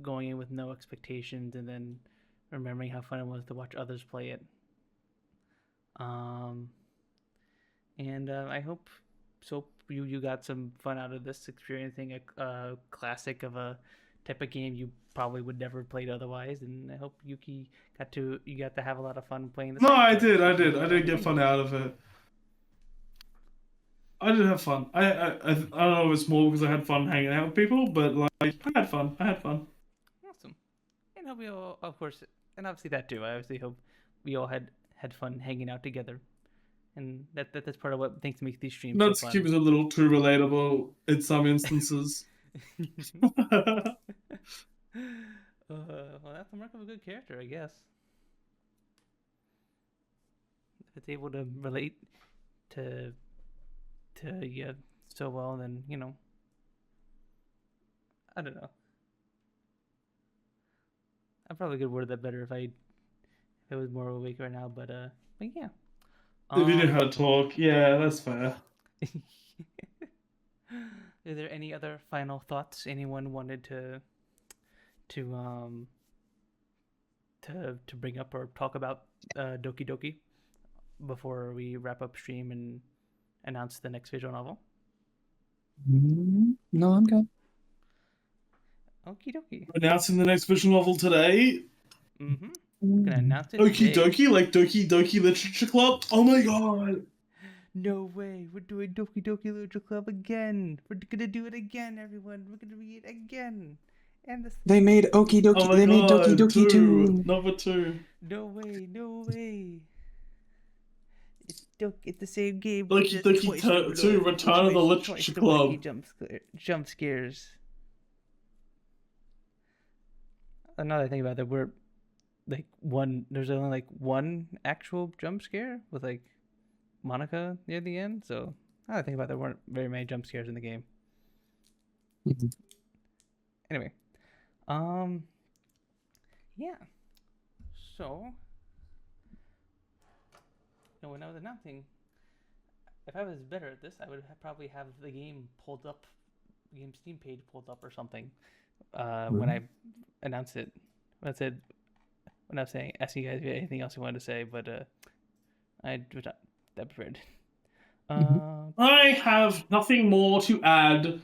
going in with no expectations, and then remembering how fun it was to watch others play it. Um, and I hope so. You got some fun out of this, experiencing a classic of a type of game you probably would never have played otherwise. And I hope Yuki got to have a lot of fun playing this. No, I did get fun out of it. I did have fun. I don't know if it's more because I had fun hanging out with people, but like I had fun. Awesome. And hope we all, of course, and obviously that too. I obviously hope we all had fun hanging out together, and that's part of what makes these streams Not so to fun. keep it a little too relatable in some instances. Well, that's the mark of a good character, I guess. If it's able to relate to you so well, then I don't know. I probably could word that better if it was more awake right now, but yeah. If you knew how to talk, yeah, that's fair. Are there any other final thoughts anyone wanted to bring up or talk about Doki Doki before we wrap up stream and announce the next visual novel? No, I'm good. Okie dokie. Announcing the next visual novel today. Mm-hmm. Gonna announce it Okie today. Doki, like Doki Doki Literature Club. Oh my god! No way, we're doing Doki Doki Literature Club again. We're gonna do it again, everyone. We're gonna read it again. And They made Okie Doki. Oh my They made god, Doki Doki too. Number 2. No way, no way. It's the same game. Doki just twice the Doki 2, blood, Return of the twice Literature the Club. wacky jump scares. Another thing about that, we're there's only like one actual jump scare with like Monica near the end. So I think about there weren't very many jump scares in the game. Mhm. Anyway, yeah. So, when I was announcing, if I was better at this, I would probably have the game pulled up, game Steam page pulled up or something. When I announced it, when I was asking you guys if you had anything else you wanted to say, but I was not that prepared. I have nothing more to add.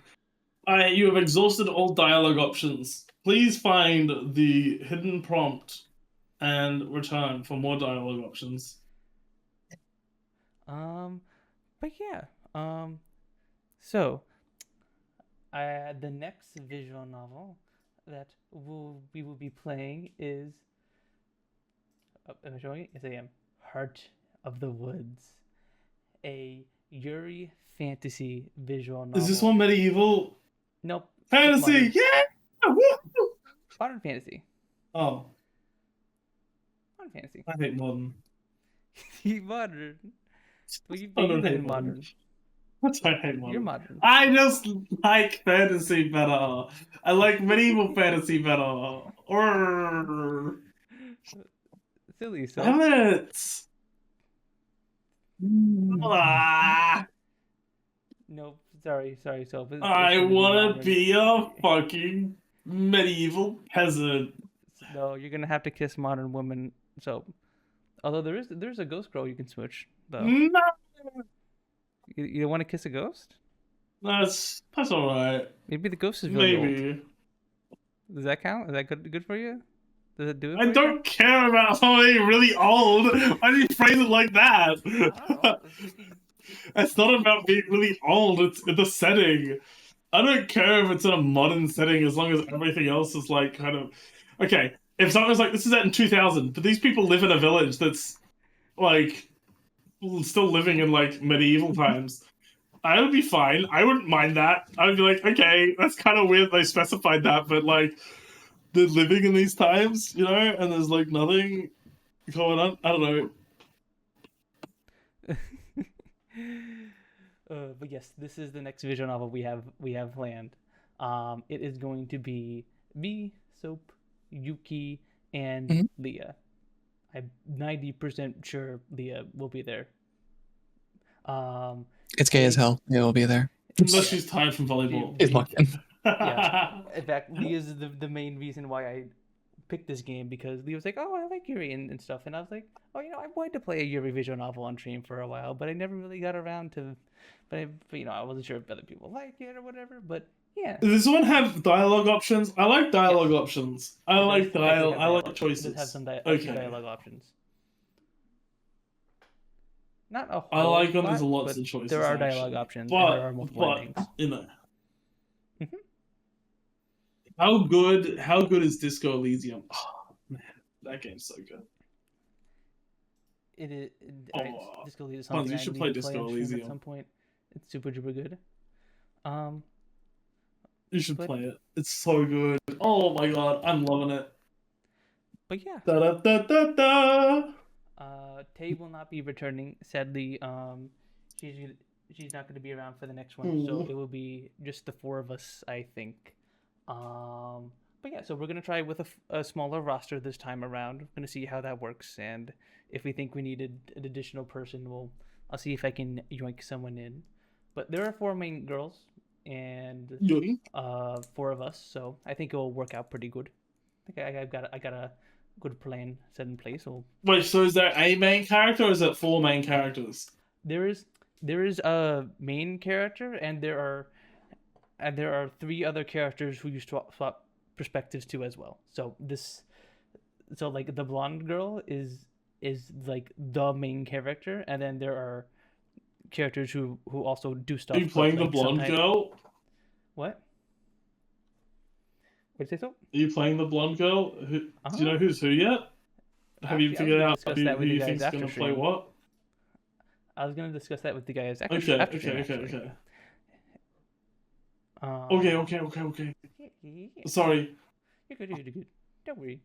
You have exhausted all dialogue options. Please find the hidden prompt and return for more dialogue options. But yeah, so the next visual novel that we will be playing is, am I showing it? Yes, I am. Heart of the Woods, a Yuri fantasy visual novel. Is this one medieval? Nope. Fantasy, yeah! Woo! Modern fantasy. Oh, Modern fantasy. I hate modern. Modern. Well, you've I don't been hate modern. That's why I hate modern. You're modern. I just like fantasy better. I like medieval fantasy better. Or Silly, so. damn it! Ah, Nope. Sorry, so. I wanna be a fucking medieval peasant. No, you're gonna have to kiss modern women. So, although there's a ghost girl you can switch though. No, You don't want to kiss a ghost? that's alright. Maybe the ghost is really old. Maybe. Does that count? Is that good for you? Does it do it? I don't care about somebody really old. Why do you phrase it like that? It's not about being really old, it's the setting. I don't care if it's in a modern setting as long as everything else is like kind of... Okay, if something's like, this is set in 2000, but these people live in a village that's like still living in like medieval times, I would be fine. I wouldn't mind that. I would be like, okay, that's kind of weird they specified that, but like, they're living in these times, you know, and there's like nothing going on. I don't know. But yes, this is the next visual novel we have planned. It is going to be me, Soap, Yuki, and Leah. I'm 90% sure Leah will be there. It's gay as hell. It will be there. Unless she's tired from volleyball. He's locked in. Yeah. In fact, Lee is the main reason why I picked this game, because Lee was like, "Oh, I like Yuri and stuff," and I was like, "Oh, I wanted to play a Yuri visual novel on stream for a while, but I never really got around to, but I wasn't sure if other people like it or whatever." But yeah, Does this one have dialogue options? I like dialogue options. I it like does definitely have I like dialogue. choices. It does have some Okay. dialogue options. Not a whole I like when lot, there's lots but of choices. there are dialogue actually. options, and there are multiple But endings. you know, Mhm. how good is Disco Elysium? Oh, man, that game's so good. It is. Oh, Disco Elysium is Hans, something you I should need play to play Disco on stream Elysium. at some point. It's super duper good. Um, You should But- play it. It's so good. Oh my god, I'm loving it. but yeah. Da da da da da. Tay will not be returning. Sadly, she's not going to be around for the next one, so it will be just the 4 of us, I think. But yeah, so we're gonna try with a smaller roster this time around. We're gonna see how that works, and if we think we needed an additional person, I'll see if I can yoink someone in. But there are 4 main girls and Yuri. 4 of us, so I think it will work out pretty good. I think I got a good plan set in place. So Wait, so is there a main character or is it 4 main characters? there is a main character, and there are 3 other characters who you swap perspectives to as well. So like the blonde girl is like the main character, and then there are characters who also do stuff. Are you playing the like blonde sometimes... girl? What? Did you say so? Are you playing the blonde girl? Do you know who's who yet? Have you Actually, figured I was out gonna discuss who that with you you guys think's after gonna play stream. what? I was gonna discuss that with the guys after Okay, after okay, stream, okay, actually. okay. Sorry. You're good. Don't worry.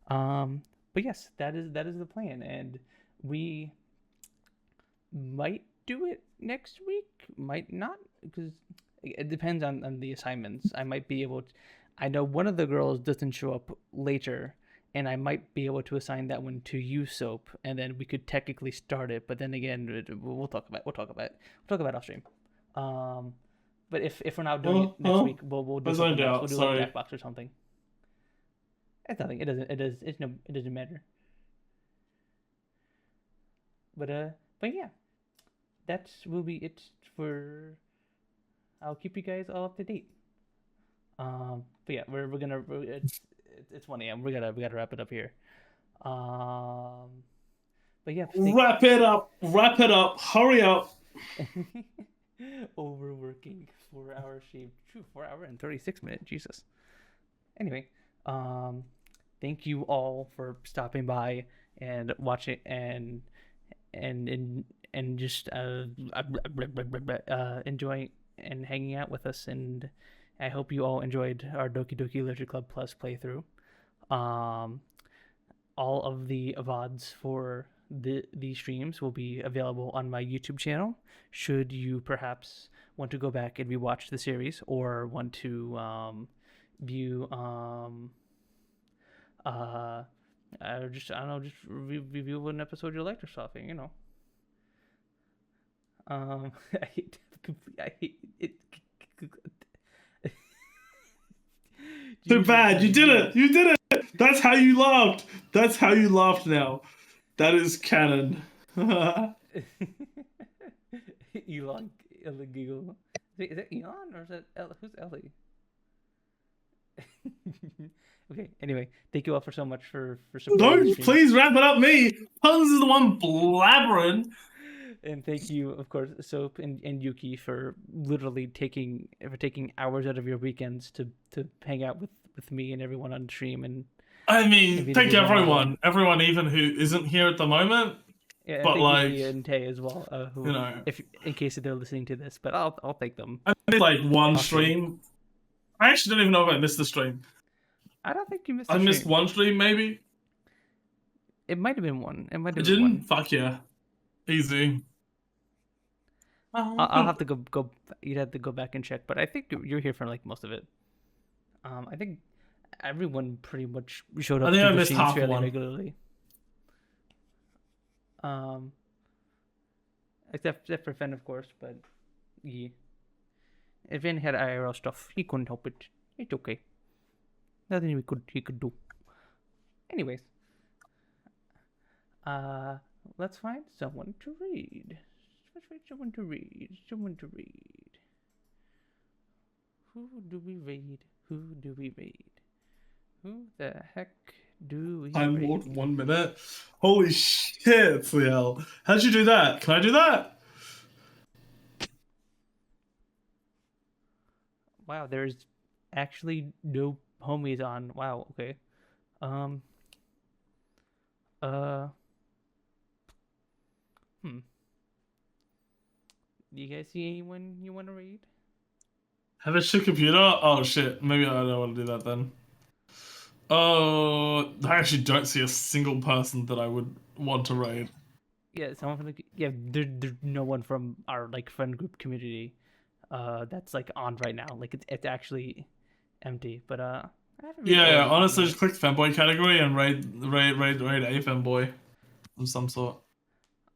But yes, that is the plan, and we might do it next week, might not, because it depends on the assignments. I might be able to, I know one of the girls doesn't show up later, and I might be able to assign that one to you, Soap, and then we could technically start it. But then again, we'll talk about it off stream. But if we're not doing it next week, we'll do something else. We'll do like Jack Box or something. It's nothing. It doesn't matter. But yeah, that will be it for. I'll keep you guys all up to date. But yeah, we're gonna. It's 1 a.m. We gotta wrap it up here. But yeah. Wrap it up. Hurry up. Overworking 4 hour stream. 4 hour and 36 minutes. Jesus. Anyway, thank you all for stopping by and watching and just enjoying and hanging out with us. And I hope you all enjoyed our Doki Doki Literature Club Plus playthrough. All of the VODs for the streams will be available on my YouTube channel. Should you perhaps want to go back and rewatch the series, or want to view just review an episode you liked or something, I hate it. Too bad. You did it. That's how you laughed. Now. That is canon. Elon giggle. Is it Elon or is it who's Ellie? Okay. Anyway, thank you all so much for supporting. Don't please wrap it up. Me. Hans is the one blabbering. And thank you, of course, Soap and Yuki, for literally taking hours out of your weekends to hang out with me and everyone on stream. And I mean, thank everyone even who isn't here at the moment. Yeah, but like Lee and Tay as well, who, if in case they're listening to this, but I'll thank them. I missed like one stream. I actually don't even know if I missed the stream. I don't think you missed. I missed one stream, maybe. It might have been one. It might have been been one. Fuck yeah, easy. I'll have to go. You'd have to go back and check, but I think you're here for like most of it. I think everyone pretty much showed up. I think to I the missed streams half fairly one regularly. Except for Fen, of course, but yeah. If Vin had IRL stuff, he couldn't help it. It's okay. Nothing he could do. Anyways, let's find someone to read. Let's find someone to read. Someone to read. Who do we read? Who do we read? Who the heck do we Time read? Lord, 1 minute. Holy shit, Liel. How'd you do that? Can I do that? Wow, there's actually no homies on. Wow, okay. Do you guys see anyone you want to read? Have a shit computer? Oh shit, maybe I don't want to do that then. Oh, I actually don't see a single person that I would want to raid. Yeah, someone from there's no one from our like friend group community that's like on right now. Like it's actually empty. But I haven't read all Yeah, of them honestly, yet. just click femboy category and raid a femboy of some sort.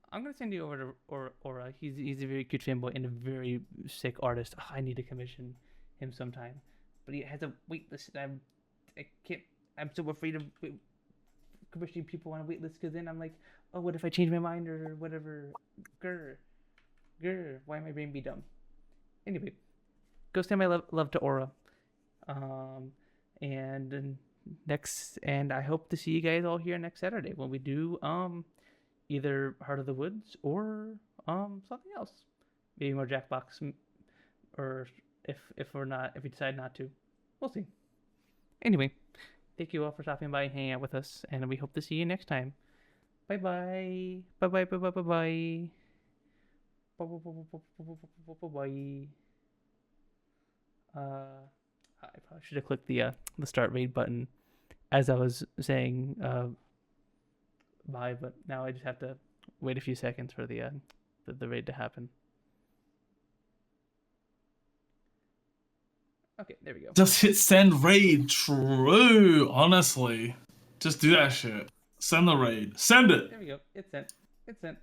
I'm gonna send you over to Aura. He's a very cute fanboy and a very sick artist. Oh, I need to commission him sometime, but he has a wait list. I can't. I'm so afraid of commissioning people on a wait list because then I'm like, oh, what if I change my mind or whatever? Grr. Why my brain be dumb? Anyway, go send my love to Aura. And I hope to see you guys all here next Saturday when we do either Heart of the Woods or something else. Maybe more Jackbox, or if we decide not to, we'll see. Anyway, thank you all for stopping by and hanging out with us, and we hope to see you next time. Bye bye. Bye bye. Bye bye. Bye bye. Bye bye. I probably should have clicked the start raid button as I was saying bye, but now I just have to wait a few seconds for the raid to happen. Okay, there we go. Just hit send raid. True, honestly. Just do that shit. Send the raid. Send it. There we go. It's sent. It's sent.